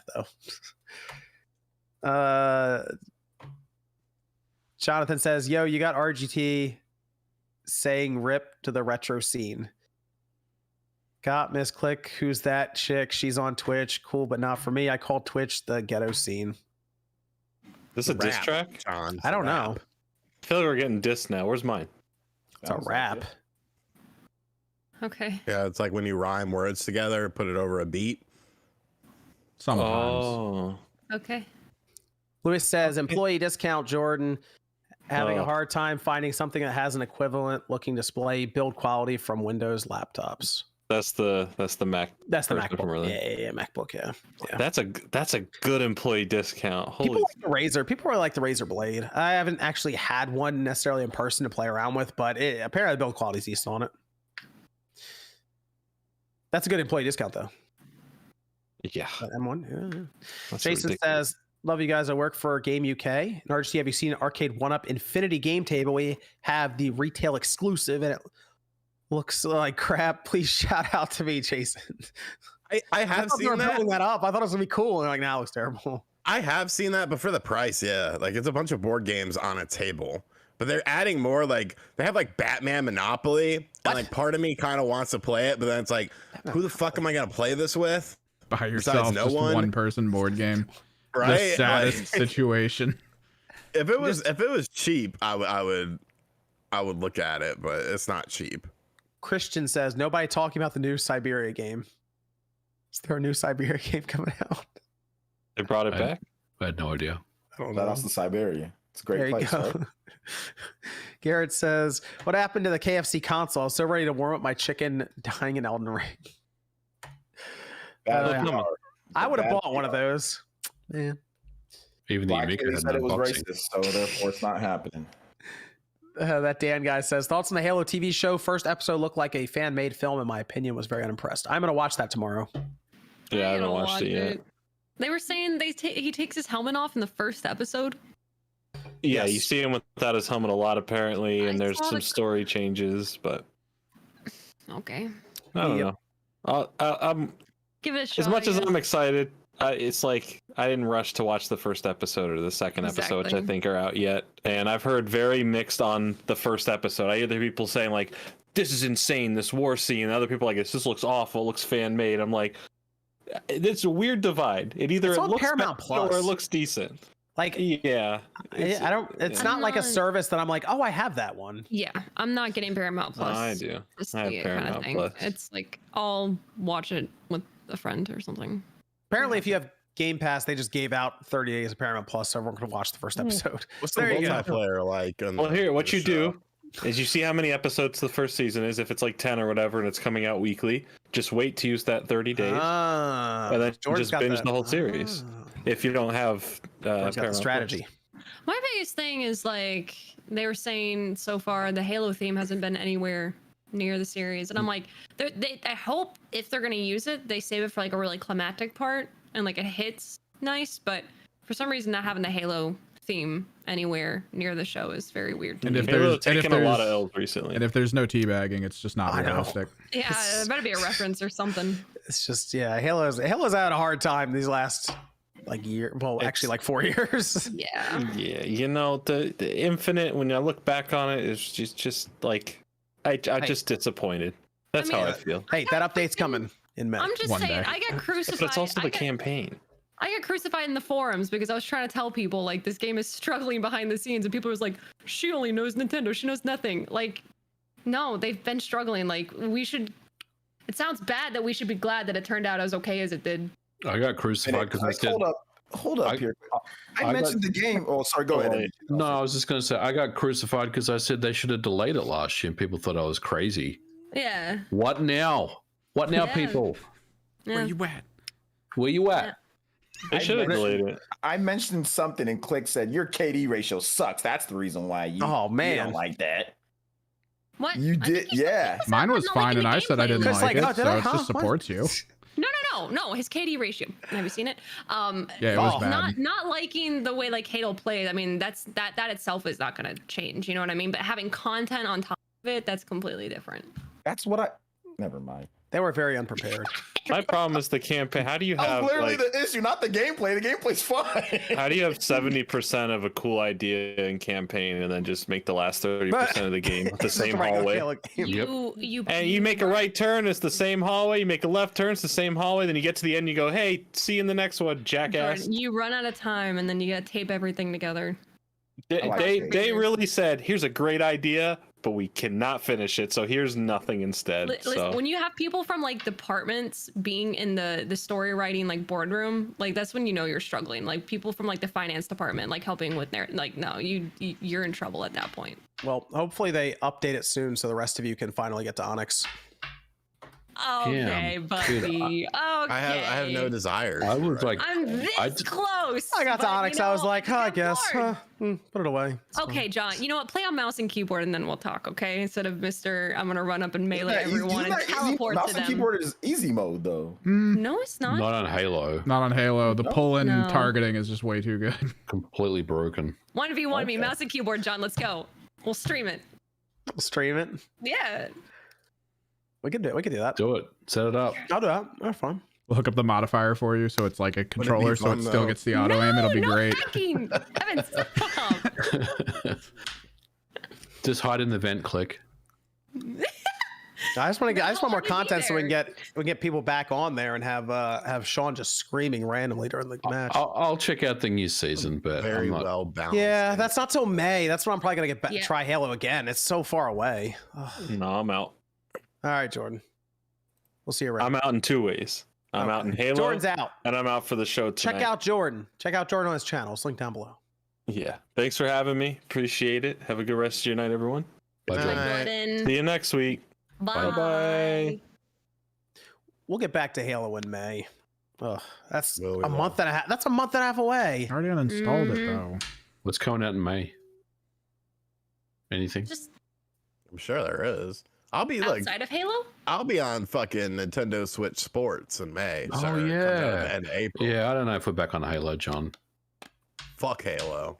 though. Jonathan says, yo, you got RGT saying rip to the retro scene. Got Miss Click. Who's that chick? She's on Twitch. Cool, but not for me. I call Twitch the ghetto scene. This is a diss track? John, I don't know. I feel like we're getting dissed now. Where's mine? It's a rap. Okay. Yeah, it's like when you rhyme words together, put it over a beat. Sometimes. Oh. Okay. Lewis says, employee discount, Jordan. Having a hard time finding something that has an equivalent looking display build quality from Windows laptops. That's the Mac. That's the MacBook. Really. Yeah, MacBook. Yeah. That's a good employee discount. Holy. People like the Razer. People really like the Razer Blade. I haven't actually had one necessarily in person to play around with, but apparently the build quality is decent on it. That's a good employee discount, though. Yeah. But M1. Yeah. That's Jason ridiculous. says Love you guys. I work for Game UK. In RGC, have you seen Arcade 1-Up Infinity Game Table? We have the retail exclusive, and it looks like crap. Please shout out to me, Jason. I have seen that. Building that up. I thought it was gonna be cool, and like now it looks terrible. I have seen that, but for the price, yeah. Like it's a bunch of board games on a table. But they're adding more, like they have like Batman Monopoly, and like part of me kind of wants to play it, but then it's like, who the fuck am I gonna play this with? By yourself, no just one? one person board game. Right? The saddest situation. If it was cheap, I would look at it, but it's not cheap. Christian says nobody talking about the new Siberia game. Is there a new Siberia game coming out? They brought it back. I had no idea. I don't Shout know. out to Siberia. It's a great There you place. go. Right? Garrett says, "What happened to the KFC console? I was so ready to warm up my chicken, dying in Elden Ring." Bad Yeah. PR. I would have Bad bought one of PR. those. Man, Even the Black maker Lady had said an it was unboxing. racist, so therefore it's not happening. that Dan guy says, "Thoughts on the Halo TV show? First episode looked like a fan-made film. In my opinion, was very unimpressed. I'm gonna watch that tomorrow." Yeah, I I'm haven't gonna watched it yet. They were saying he takes his helmet off in the first episode. Yeah, Yes. you see him without his helmet a lot apparently, and I there's saw some the- story changes, but Okay, I don't Yep. know. I'm give it a shot. as much I as guess. I'm excited. It's like I didn't rush to watch the first episode or the second episode, which I Exactly. think are out yet, and I've heard very mixed on the first episode. I hear people saying like, "This is insane, this war scene," and other people are like, "This looks awful, it looks fan made." I'm like, it's a weird divide. It either It's it on looks Paramount bad Plus. or it looks decent. Like, Yeah, I don't. It's I'm not like a not- service that I'm like, oh, I have that one. Yeah, I'm not getting Paramount Plus. I do. Just I have the kind of Paramount thing. Plus. It's like I'll watch it with a friend or something. Apparently, if you have Game Pass, they just gave out 30 days of Paramount Plus, so everyone could watch the first episode. What's the There you go. multiplayer like? on Well, the- here, what the you show? do is you see how many episodes the first season is. If it's like 10 or whatever, and it's coming out weekly, just wait to use that 30 days. Ah, And then Jordan's just got binge that. the whole series. Ah. If you don't have Jordan's got the Paramount strategy. My biggest thing is like they were saying so far the Halo theme hasn't been anywhere near the series, and I'm like, I hope if they're gonna use it, they save it for like a really climactic part and like it hits nice. But for some reason, not having the Halo theme anywhere near the show is very weird to And me. if Plus. Halo's there's- and if taken a lot of there's- L's recently. And if there's no teabagging, it's just not I know. realistic. Yeah, there better be a reference or something. It's just Halo's had a hard time these last like year. Well, actually, like 4 years. Yeah. Yeah, you know, the Infinite, when I look back on it, is just like I just disappointed. That's how I feel. Hey, that update's coming in May. I'm just One saying, day. I got crucified. But it's also the I got- campaign. I got crucified in the forums because I was trying to tell people like this game is struggling behind the scenes, and people was like, "She only knows Nintendo. She knows nothing." Like, no, they've been struggling. Like, we should. It sounds bad that we should be glad that it turned out as okay as it did. I got crucified because I said Hold up I- here. I I mentioned the game. Oh, sorry. Go ahead. no. I was just going to say I got crucified because I said they should have delayed it last year, and people thought I was crazy. Yeah. What now? What now, Yeah. people? Yeah. Where you at? Where you at? They should have delayed it. I mentioned something and Click said your KD ratio sucks. That's the reason why you, Oh, you man. don't like that. What? You I did, think he said- yeah. he said Mine about was not fine, liking and the I said I gameplay. didn't Because, like like, it, oh, did so I? it Huh? just What? supports you. No. His KD ratio. Have you seen it? Yeah, it was Oh. bad. Not liking the way like Halo plays. I mean, that itself is not going to change. You know what I mean? But having content on top of it, that's completely different. That's what I. Never mind. They were very unprepared. My problem is the campaign. How do you That have was literally like, the issue, not the gameplay. The gameplay's fine. how do you have 70% of a cool idea in campaign and then just make the last 30% of the game the same hallway? And you make a right turn, it's the same hallway. You make a left turn, it's the same hallway. Then you get to the end, you go, "Hey, see you in the next one, jackass." Jordan, you run out of time, and then you got to tape everything together. They, I like they, it. they really said, "Here's a great idea, but we cannot finish it. So here's nothing instead." Listen, when you have people from like departments being in the story writing like boardroom, like that's when you know you're struggling. Like people from like the finance department, like helping with like no, you're in trouble at that point. Well, hopefully they update it soon so the rest of you can finally get to Onyx. Okay, Damn, buddy. dude, Okay. I have no desires. I was like, I'm this close. I got to but, Onyx. you know, I was like, I'm I guess. bored. Put it away. It's Okay, fine. John. You know what? Play on mouse and keyboard, and then we'll talk. Okay, instead of Mister, I'm gonna run up and melee everyone and teleport Mouse to and them. keyboard is easy mode though. No, it's not. not on Halo. Not on Halo. The pull-in No. targeting is just way too good. Completely broken. 1v1 me, Okay. mouse and keyboard, John. Let's go. We'll stream it. We'll stream it. Yeah. We could do that. Do it. Set it up. I'll do that. That's fine. We'll hook up the modifier for you, so it's like a controller, so fun, it still though? gets the auto aim. It'll be no great. hacking. Evan, stop. Just hide in the vent. Click. I just want to get. I just want more let me be content so we can there. get people back on there and have Sean just screaming randomly during the match. I'll check out the new season, but Very I'm not, well balanced. Yeah, that's not till May. That's when I'm probably gonna get Yeah. try Halo again. It's so far away. Ugh. No, I'm out. All right, Jordan. We'll see you around. I'm out in two ways. I'm out in Halo, Jordan's out. and I'm out for the show tonight. Check out Jordan. Check out Jordan on his channel. It's linked down below. Yeah. Thanks for having me. Appreciate it. Have a good rest of your night, everyone. Bye, Good Jordan. night. Jordan. See you next week. Bye. Bye. We'll get back to Halo in May. Ugh, that's Will we a will. month and a half. That's a month and a half away. I already uninstalled it Mhm. though. What's coming out in May? Anything? Just I'm sure there is. I'll be like, outside of Halo? I'll be on fucking Nintendo Switch Sports in May. Oh, so it comes out yeah. at the end of April. Yeah, I don't know if we're back on Halo, John. Fuck Halo.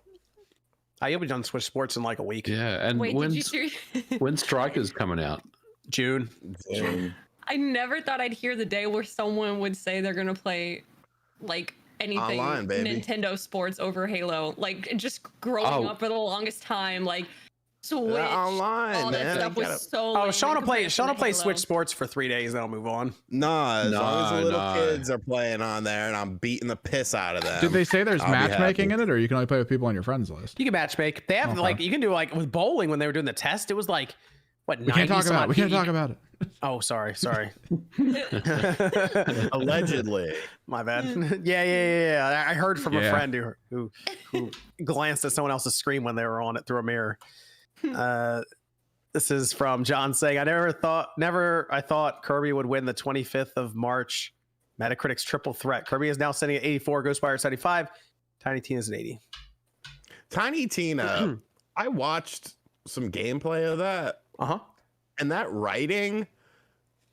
You'll be done Switch Sports in like a week. Yeah, and Wait, did you when's seriously? when Striker's coming out? June. I never thought I'd hear the day where someone would say they're gonna play like anything Online, baby. Nintendo Sports over Halo. Like just growing Oh. up for the longest time, like Switch, online, all that man. stuff You was gotta- so. Oh, lame Sean will in play. comparison Sean will to play Halo. Switch Sports for 3 days, then I'll move on. Nah, as long as the little Nah. kids are playing on there and I'm beating the piss out of them. Did they say there's I'll be matchmaking happy. in it, or you can only play with people on your friends list? You can matchmake. They have Okay. like you can do like with bowling when they were doing the test. It was like what? We can't 90 talk some about it. odd We can't people. talk about it. Oh, sorry. Allegedly. My bad. Yeah. I heard from a Yeah. friend who glanced at someone else's screen when they were on it through a mirror. This is from John saying, I thought Kirby would win the 25th of March Metacritic's triple threat. Kirby is now sitting at 84, Ghostwire 75, Tiny Tina's at 80. Tiny Tina, I watched some gameplay of that, Uh-huh. and that writing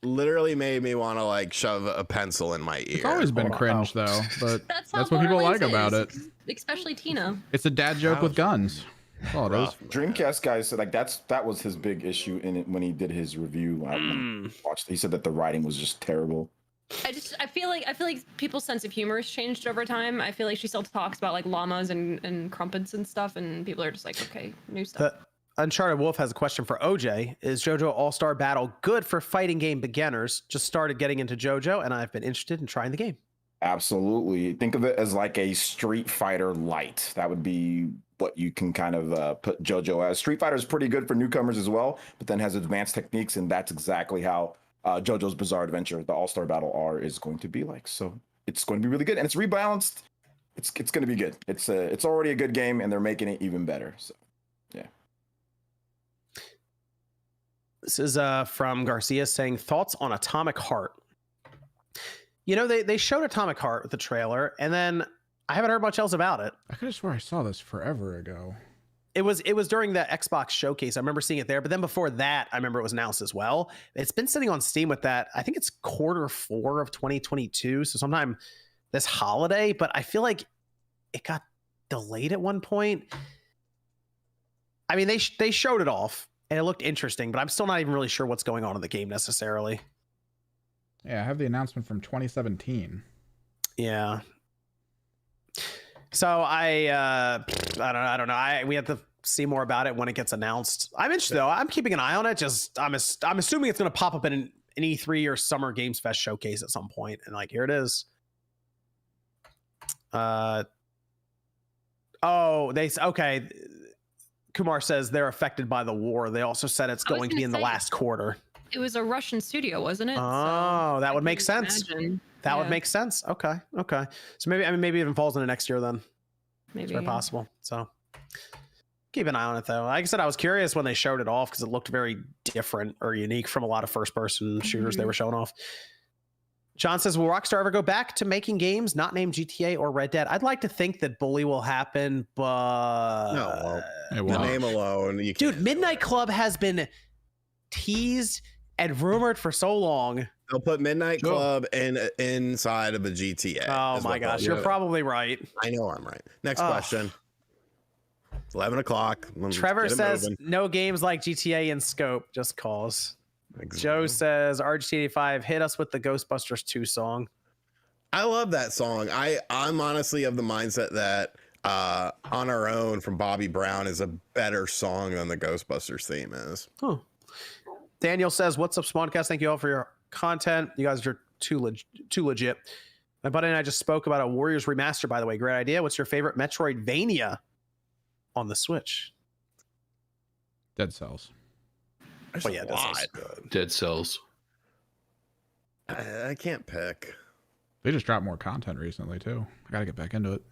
literally made me want to like shove a pencil in my ear. It's always been Hold on. cringe though, but That's, how that's what people like Borderlands about it. is, especially Tina. It's a dad joke with guns. That's all it is. Rough. Dreamcast guy said like that was his big issue in it when he did his review. I watched. He said that the writing was just terrible. I feel like people's sense of humor has changed over time. I feel like she still talks about like llamas and crumpets and stuff, and people are just like, okay, new stuff. The Uncharted Wolf has a question for OJ. Is JoJo All-Star Battle good for fighting game beginners? Just started getting into JoJo, and I've been interested in trying the game. Absolutely. Think of it as like a Street Fighter light. That would be what you can kind of put JoJo as. Street Fighter is pretty good for newcomers as well, but then has advanced techniques, and that's exactly how JoJo's Bizarre Adventure, the All-Star Battle R, is going to be like. So it's going to be really good, and it's rebalanced. It's going to be good. It's already a good game, and they're making it even better. So yeah. This is from Garcia saying, thoughts on Atomic Heart. You know, they showed Atomic Heart with the trailer, and then I haven't heard much else about it. I could have sworn I saw this forever ago. It was during the Xbox showcase. I remember seeing it there, but then before that, I remember it was announced as well. It's been sitting on Steam with that. I think it's Q4 of 2022, so sometime this holiday, but I feel like it got delayed at one point. I mean, they showed it off, and it looked interesting, but I'm still not even really sure what's going on in the game necessarily. Yeah, I have the announcement from 2017. Yeah. So I don't know. We have to see more about it when it gets announced. I'm interested though. I'm keeping an eye on it. Just I'm assuming it's going to pop up in an E3 or Summer Games Fest showcase at some point, and like here it is. Okay. Kumar says they're affected by the war. They also said it's going to be in the last quarter. It was a Russian studio, wasn't it? Oh, that would make sense. That would Yeah. make sense. Okay. So maybe it even falls into next year then. Maybe It's very possible. So keep an eye on it though. Like I said, I was curious when they showed it off because it looked very different or unique from a lot of first-person shooters they were showing off. John says, will Rockstar ever go back to making games not named GTA or Red Dead? I'd like to think that Bully will happen, but No, It the won't. name alone. You dude, can't Midnight Club has been teased and rumored for so long. They'll put Midnight Sure. Club inside of a GTA. Oh is my what gosh, they'll you're do. probably right. I know I'm right. Next Ugh. question. It's 11 o'clock. Let's Trevor get it says moving. no games like GTA in scope, just cause. Joe Exactly. says RGT85 hit us with the Ghostbusters 2 song. I love that song. I'm honestly of the mindset that On Our Own from Bobby Brown is a better song than the Ghostbusters theme is. Huh. Daniel says, what's up, Spawncast? Thank you all for your content. You guys are too legit. My buddy and I just spoke about a Warriors remaster, by the way. Great idea. What's your favorite Metroidvania on the Switch? Dead Cells. There's Well, yeah, a that sounds lot. good. Dead Cells. I can't pick. They just dropped more content recently too. I gotta get back into it.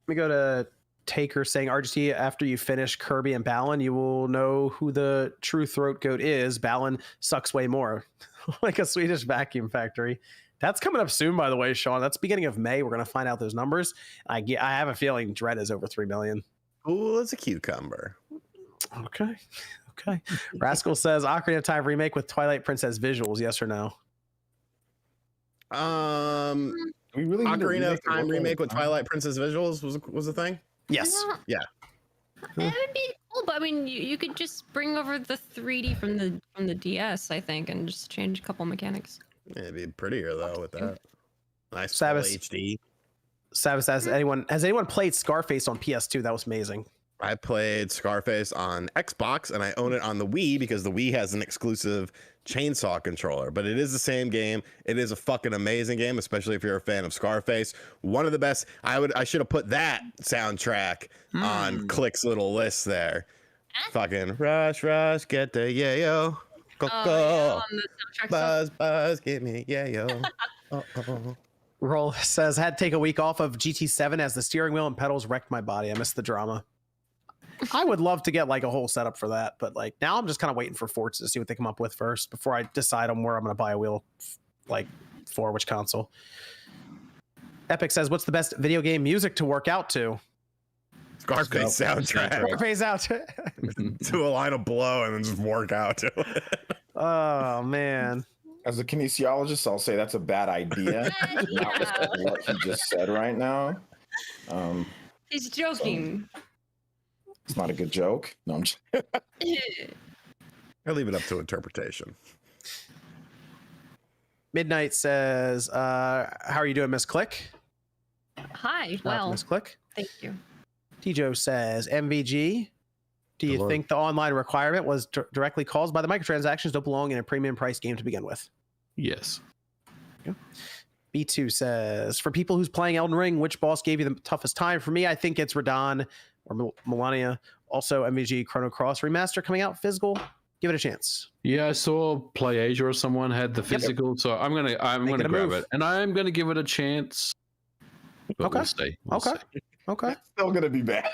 Let me go to Taker saying, RGT, after you finish Kirby and Balan, you will know who the true throat goat is. Balan sucks way more. Like a Swedish vacuum factory. That's coming up soon, by the way, Sean. That's beginning of May. We're going to find out those numbers. I have a feeling Dread is over 3 million. Ooh, it's a cucumber. Okay. Okay. Rascal says, Ocarina of Time remake with Twilight Princess visuals, yes or no? We really need a Ocarina of remake Time of remake with Wonderlands. Twilight Princess visuals was a thing. Yes. Yeah. It would be cool, but I mean, you could just bring over the 3D from the DS, I think, and just change a couple mechanics. It'd be prettier though with that. Nice full Savis. HD. Savis, has anyone played Scarface on PS2? That was amazing. I played Scarface on Xbox and I own it on the Wii because the Wii has an exclusive chainsaw controller, but it is the same game. It is a fucking amazing game, especially if you're a fan of Scarface. One of the best. I should have put that soundtrack on Click's little list there. Fucking rush, rush, get the yayo. Go, Oh, go. yeah, on the soundtrack stuff. Buzz, buzz, give me yayo. Roll says, had to take a week off of GT7 as the steering wheel and pedals wrecked my body. I missed the drama. I would love to get like a whole setup for that, but like now I'm just kind of waiting for Forza to see what they come up with first before I decide on where I'm going to buy a wheel, like for which console. Epic says, what's the best video game music to work out to? Scarface soundtrack. Scarface out. To a line of blow and then just work out to it. Oh man. As a kinesiologist, I'll say that's a bad idea. Yeah. What he just said right now. He's joking. It's not a good joke. No, I'm just I leave it up to interpretation. Midnight says, how are you doing, Miss Click? Hi. Well, Miss Click. thank you. Tijo says, MVG, do you Hello. think the online requirement was directly caused by the microtransactions don't belong in a premium price game to begin with? Yes. B2 says, for people who's playing Elden Ring, which boss gave you the toughest time? For me, I think it's Radon or Melania. Also, MVG Chrono Cross Remaster coming out physical. Give it a chance. Yeah, I saw PlayAsia or someone had the physical, so I'm Make gonna it a grab move. it, and I'm gonna give it a chance. But Okay. We'll see. We'll Okay. see. Okay. still gonna be bad.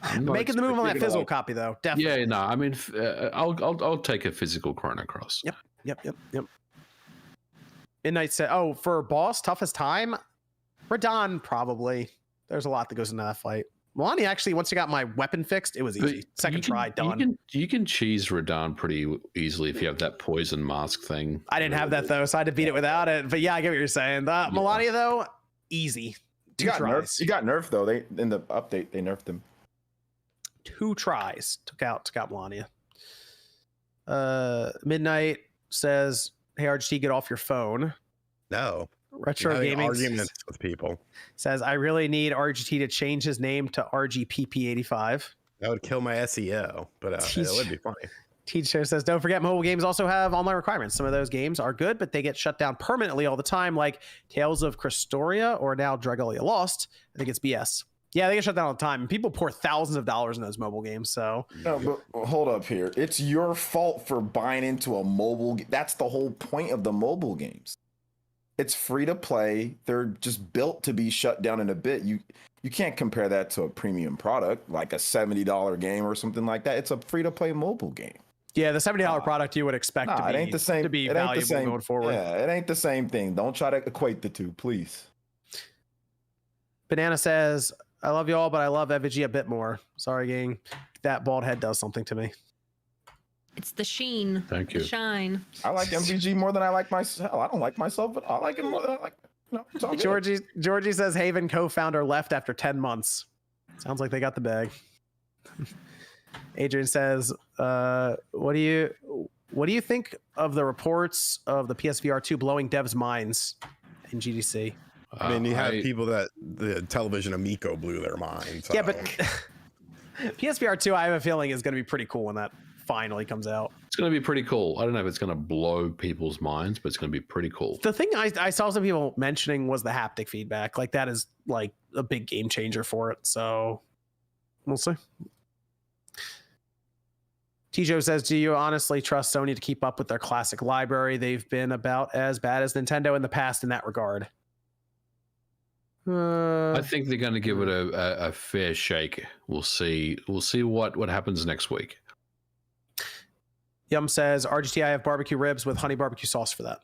I'm not Making the move on that expecting physical like- copy, though. Definitely. Yeah, no, I mean, I'll take a physical Chrono Cross. Yep. Midnight said, oh, for boss, toughest time? Radon, probably. There's a lot that goes into that fight. Melania, actually, once you got my weapon fixed, it was But easy. Second you can- try, done. You can cheese Radon pretty easily if you have that poison mask thing. I didn't have that, though, so I had to beat it without it. But yeah, I get what you're saying. Melania, though, easy. He Two got tries. nerfed. He got nerfed though. They in the update they nerfed him. 2 tries. Took out Melania. Midnight says, hey, RGT, get off your phone. No. Retro Having Gaming arguments with people. says, I really need RGT to change his name to RGPP85. That would kill my SEO, but it would be funny. Teacher says, don't forget, mobile games also have online requirements. Some of those games are good, but they get shut down permanently all the time, like Tales of Cristoria or now Dragalia Lost. I think it's BS. Yeah, they get shut down all the time. People pour thousands of dollars in those mobile games. So No, but hold up here. It's your fault for buying into a mobile. That's the whole point of the mobile games. It's free to play. They're just built to be shut down in a bit. you can't compare that to a premium product like a $70 game or something like that. It's a free-to-play mobile game. Yeah, the $70 product you would expect to be, it ain't the same. to be it ain't valuable the same. going forward. Yeah, it ain't the same thing. Don't try to equate the two, please. Banana says, I love you all, but I love FVG a bit more. Sorry, gang. That bald head does something to me. It's the sheen. Thank you. The shine. I like MVG more than I like myself. I don't like myself, but I like it more than I like. No, it's all good. Georgie says Haven co-founder left after 10 months. Sounds like they got the bag. Adrian says, what do you think of the reports of the PSVR 2 blowing devs' minds in GDC? I mean, you have people that the television Amico blew their minds. So. Yeah, but PSVR 2, I have a feeling, is going to be pretty cool when that finally comes out. It's going to be pretty cool. I don't know if it's going to blow people's minds, but it's going to be pretty cool. The thing I saw some people mentioning was the haptic feedback. Like, that is like a big game changer for it. So we'll see. Tijo says, do you honestly trust Sony to keep up with their classic library? They've been about as bad as Nintendo in the past in that regard. I think they're going to give it a fair shake. We'll see. We'll see what happens next week. Yum says, RGT, I have barbecue ribs with honey barbecue sauce for that.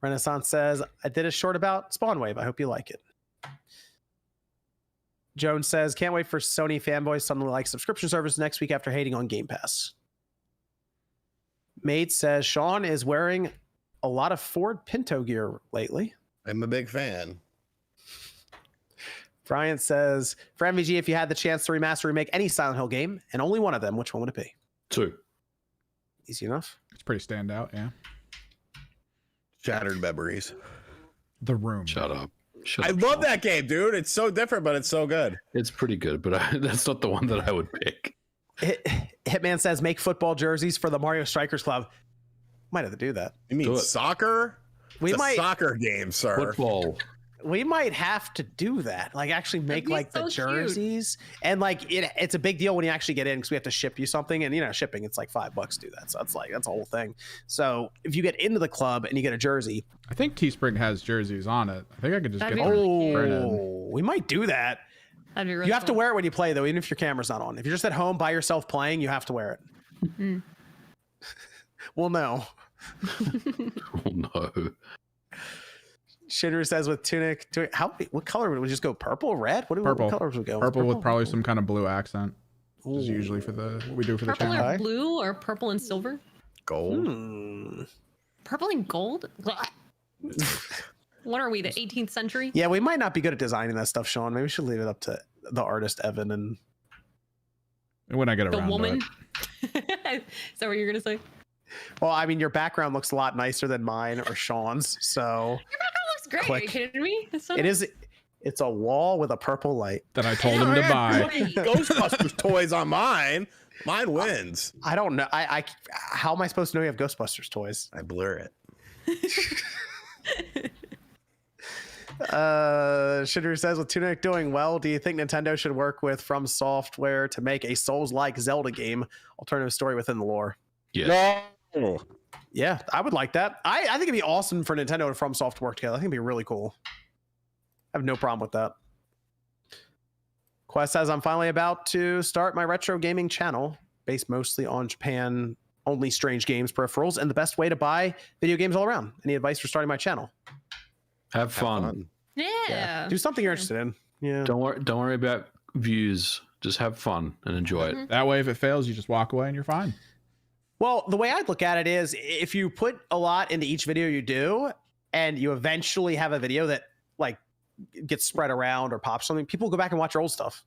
Renaissance says, I did a short about Spawn Wave. I hope you like it. Jones says, can't wait for Sony fanboys suddenly like subscription service next week after hating on Game Pass. Mate says, Sean is wearing a lot of Ford Pinto gear lately. I'm a big fan. Bryant says, for MVG, if you had the chance to remaster or remake any Silent Hill game, and only one of them, which one would it be? 2. Easy enough. It's pretty standout, yeah. Shattered memories. The Room. Shut up. I love that game, dude. It's so different, but it's so good. It's pretty good, but that's not the one that I would pick. Hitman says, make football jerseys for the Mario Strikers Club. Might have to do that. You mean soccer? It's a soccer game, sir. Football. We might have to do that. Like, actually make like the jerseys. And like it's a big deal when you actually get in, because we have to ship you something, and you know, shipping, it's like $5 to do that. So that's a whole thing. So if you get into the club and you get a jersey, I think Teespring has jerseys on it. I think I could just get them. We might do that. That'd be really you have to cool. wear it when you play, though, even if your camera's not on. If you're just at home by yourself playing, you have to wear it. Mm-hmm. Well, no. Oh no. Shitter says with Tunic, what color would we just go? Purple, red? What colors would we go? Purple with probably some kind of blue accent. Which is usually for what we do for purple the channel. Or blue, or purple and silver? Gold. Purple and gold? What are we, the 18th century? Yeah, we might not be good at designing that stuff, Sean. Maybe we should leave it up to the artist Evan and when I get the around woman. to it. Is that what you're gonna say? Well, I mean, your background looks a lot nicer than mine or Sean's, so Your background looks great. Are you kidding me? It's a wall with a purple light that I told him to buy. Ghostbusters toys on mine. Mine wins. I don't know. I how am I supposed to know you have Ghostbusters toys? I blur it. Shitter says, with Tunic doing well, do you think Nintendo should work with From Software to make a Souls-like Zelda game, alternative story within the lore? Yeah. No. Yeah, I would like that. I think it'd be awesome for Nintendo and From Soft to work together. I think it'd be really cool. I have no problem with that. Quest says, I'm finally about to start my retro gaming channel based mostly on Japan only strange games peripherals and the best way to buy video games all around. Any advice for starting my channel? Have fun. Yeah. Do something you're interested in. Yeah. Don't worry about views. Just have fun and enjoy it. That way, if it fails, you just walk away and you're fine. Well, the way I'd look at it is, if you put a lot into each video you do, and you eventually have a video that like gets spread around or pops something, people go back and watch your old stuff.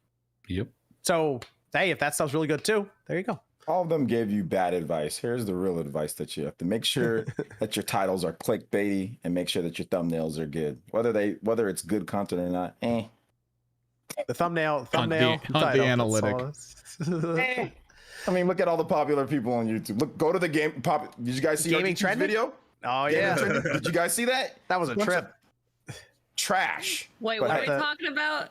Yep. So, hey, if that stuff's really good too, there you go. All of them gave you bad advice. Here's the real advice that you have to make sure that your titles are clickbaity and make sure that your thumbnails are good. Whether it's good content or not, The thumbnail, Hunt the title, analytic. I mean, look at all the popular people on YouTube. Look, go to the game. Did you guys see Gaming RGT's Trending video? Oh yeah, Did you guys see that? that was a trip. Trash. Wait, But what are we the- talking about?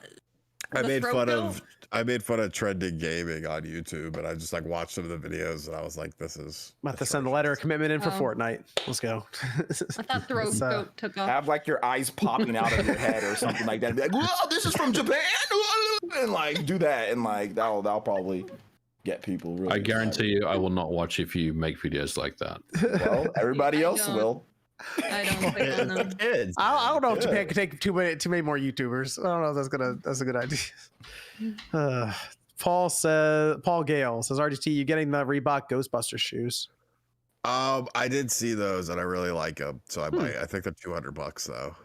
I The made throat fun goat? of trending gaming on YouTube, and I just like watched some of the videos, and I was like, "This is." I'm about to send the letter of commitment in for Oh. Fortnite. Let's go. I thought throat It's, goat took off. Have like your eyes popping out of your head or something like that. And be like, whoa, this is from Japan, and like do that, and like that'll probably get people really. I guarantee you, I will not watch if you make videos like that. excited. Well, everybody I else don't. will. I don't click on them. Kids. I don't know if Yeah. Japan could take too many more YouTubers. I don't know if that's a good idea. Paul Gale says, RGT, you getting the Reebok Ghostbuster shoes? I did see those, and I really like them, so I might. I think they're $200 though.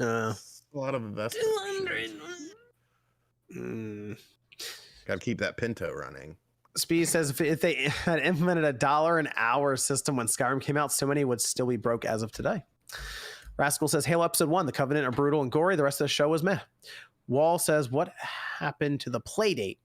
Uh, A lot of investment. 200. Got to keep that Pinto running. Speed says if they had implemented $1 an hour system when Skyrim came out, so many would still be broke as of today. Rascal says Halo Episode 1, the Covenant are brutal and gory. The rest of the show was meh. Wall says, what happened to the Playdate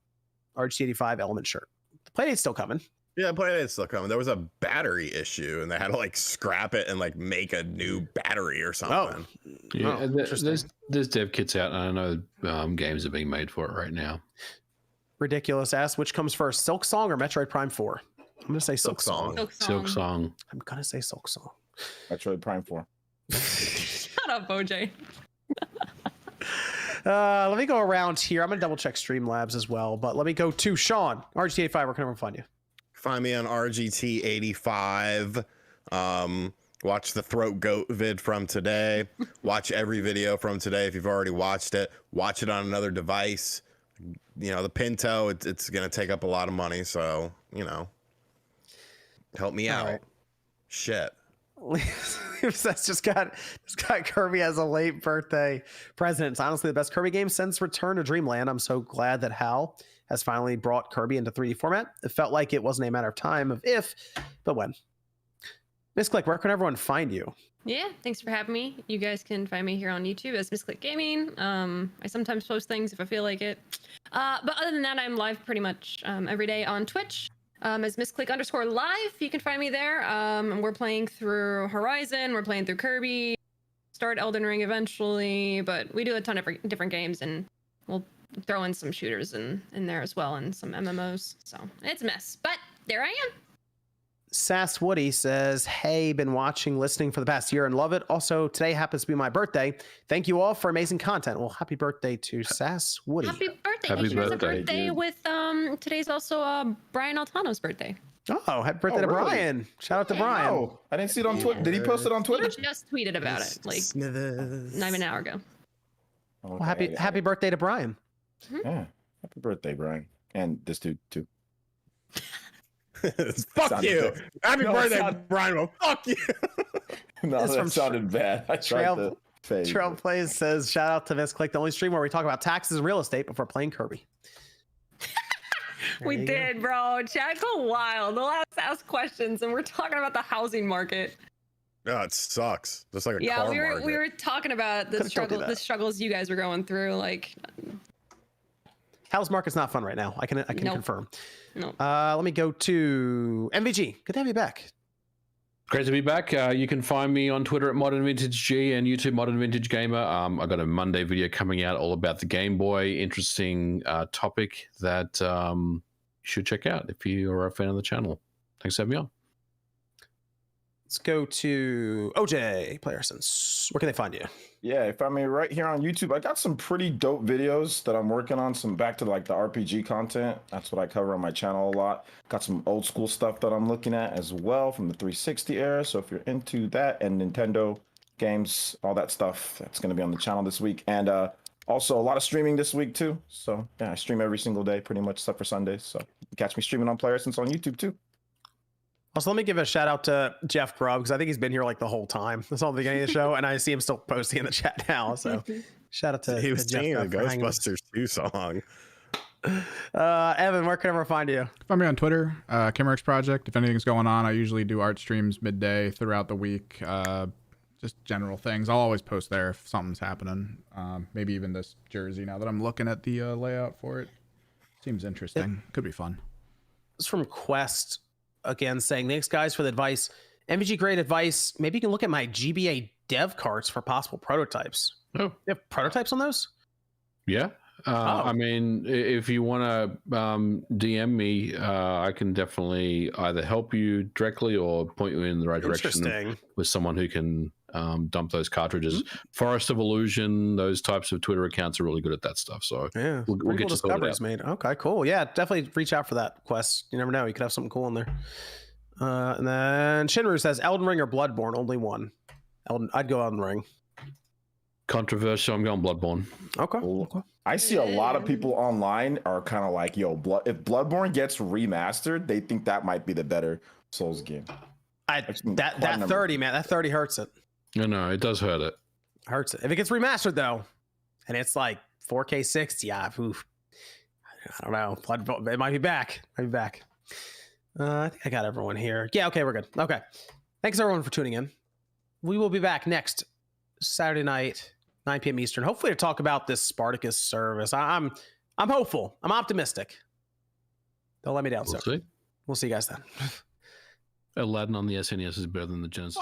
RG85 Element shirt? The Playdate's still coming. Yeah, Playdate's still coming. There was a battery issue, and they had to like scrap it and like make a new battery or something. Yeah, Oh, there's dev kits out, and I know games are being made for it right now. Ridiculous asks, which comes first, Silk Song or Metroid Prime 4? I'm going to say Silk Song. Silk Song. I'm going to say Silk Song. Metroid Prime 4. Shut up, OJ. Let me go around here. I'm going to double check Streamlabs as well, but let me go to Sean. RGT85, where can everyone find you? Find me on RGT85. Watch the Throat Goat vid from today. Watch every video from today if you've already watched it. Watch it on another device. You know, the Pinto, it's going to take up a lot of money, so, you know, help me out. right. Shit. That's just got Kirby as a late birthday present. It's honestly the best Kirby game since Return to Dreamland. I'm so glad that Hal has finally brought Kirby into 3D format. It felt like it wasn't a matter of time of if, but when. Misclick, where can everyone find you? Yeah, thanks for having me. You guys can find me here on YouTube as Misclick Gaming. I sometimes post things if I feel like it. But other than that, I'm live pretty much every day on Twitch as Misclick_live. You can find me there. And we're playing through Horizon. We're playing through Kirby. Start Elden Ring eventually. But we do a ton of different games, and we'll throw in some shooters in there as well, and some MMOs. So it's a mess. But there I am. Sass Woody says, hey, been watching, listening for the past year and love it. Also, today happens to be my birthday. Thank you all for amazing content. Well, happy birthday to Sass Woody. Happy birthday. Happy Thank you. It's a birthday, birthday dude. with today's also Brian Altano's birthday. Oh, happy birthday to really? Brian. Shout out to Brian. Oh, I didn't see it on Twitter. Did he post it on He Twitter? just tweeted about it like Smithers. not even an hour ago. Well, happy birthday to Brian. Yeah. Happy birthday, Brian. And this dude too. Fuck Sounded you. good. Happy No, birthday, sound- Brian. Well, fuck you. No, That's that from sounded bad. I tried Trail- to fade. Trail Plays says, shout out to Misclick, the only stream where we talk about taxes and real estate before playing Kirby. We you go. did, bro. Chat go wild. They'll ask questions, and we're talking about the housing market. No, it sucks. Just like a Yeah, car we market. were talking about the Could've told you struggle, that. the struggles you guys were going through. Like, House market's not fun right now. I can Nope. confirm. no. Let me go to MVG. Good to have you back. Great to be back. You can find me on Twitter at Modern Vintage G and YouTube Modern Vintage Gamer. I got a Monday video coming out all about the Game Boy. Interesting topic that you should check out if you are a fan of the channel. Thanks for having me on. Let's go to OJ Playersense. Where can they find you? Yeah, if I may, right here on YouTube, I got some pretty dope videos that I'm working on. Some back to like the RPG content. That's what I cover on my channel a lot. Got some old school stuff that I'm looking at as well from the 360 era. So if you're into that and Nintendo games, all that stuff, that's going to be on the channel this week. And also a lot of streaming this week too. So yeah, I stream every single day pretty much except for Sundays. So you can catch me streaming on Playersense on YouTube too. Also, let me give a shout out to Jeff Grubb because I think he's been here like the whole time. That's all the beginning of the show, and I see him still posting in the chat now. So shout out to He was to Jeff singing the Grubb for hanging with us. Ghostbusters 2 song. Evan, where can everyone find you? Find me on Twitter, Kimmerix Project. If anything's going on, I usually do art streams midday throughout the week. Just general things. I'll always post there if something's happening. Maybe even this jersey now that I'm looking at the layout for it. Seems interesting. Could be fun. It's from Quest again saying, thanks guys for the advice. MVG, great advice. Maybe you can look at my GBA dev carts for possible prototypes. Oh, You have prototypes on those? yeah. I mean, if you want to DM me, I can definitely either help you directly or point you in the right direction with someone who can dump those cartridges. Forest of Illusion, those types of Twitter accounts are really good at that stuff. So yeah, we'll get discoveries made. Okay, cool. Yeah, definitely reach out for that quest. You never know, you could have something cool in there. And then Shinru says Elden Ring or Bloodborne, only one. I'd go Elden Ring. Controversial. I'm going Bloodborne. Okay. I see a lot of people online are kind of like, yo, if Bloodborne gets remastered, they think that might be the better Souls game. That 30, man, that 30 hurts it. No, it does hurt it. Hurts it. If it gets remastered though, and it's like 4K 60, I don't know. It might be back. I think I got everyone here. Yeah, okay, we're good. Okay. Thanks everyone for tuning in. We will be back next Saturday night, 9 p.m. Eastern, hopefully to talk about this Spartacus service. I'm hopeful. I'm optimistic. Don't let me down, sir. We'll see you guys then. Aladdin on the SNES is better than the Genesis.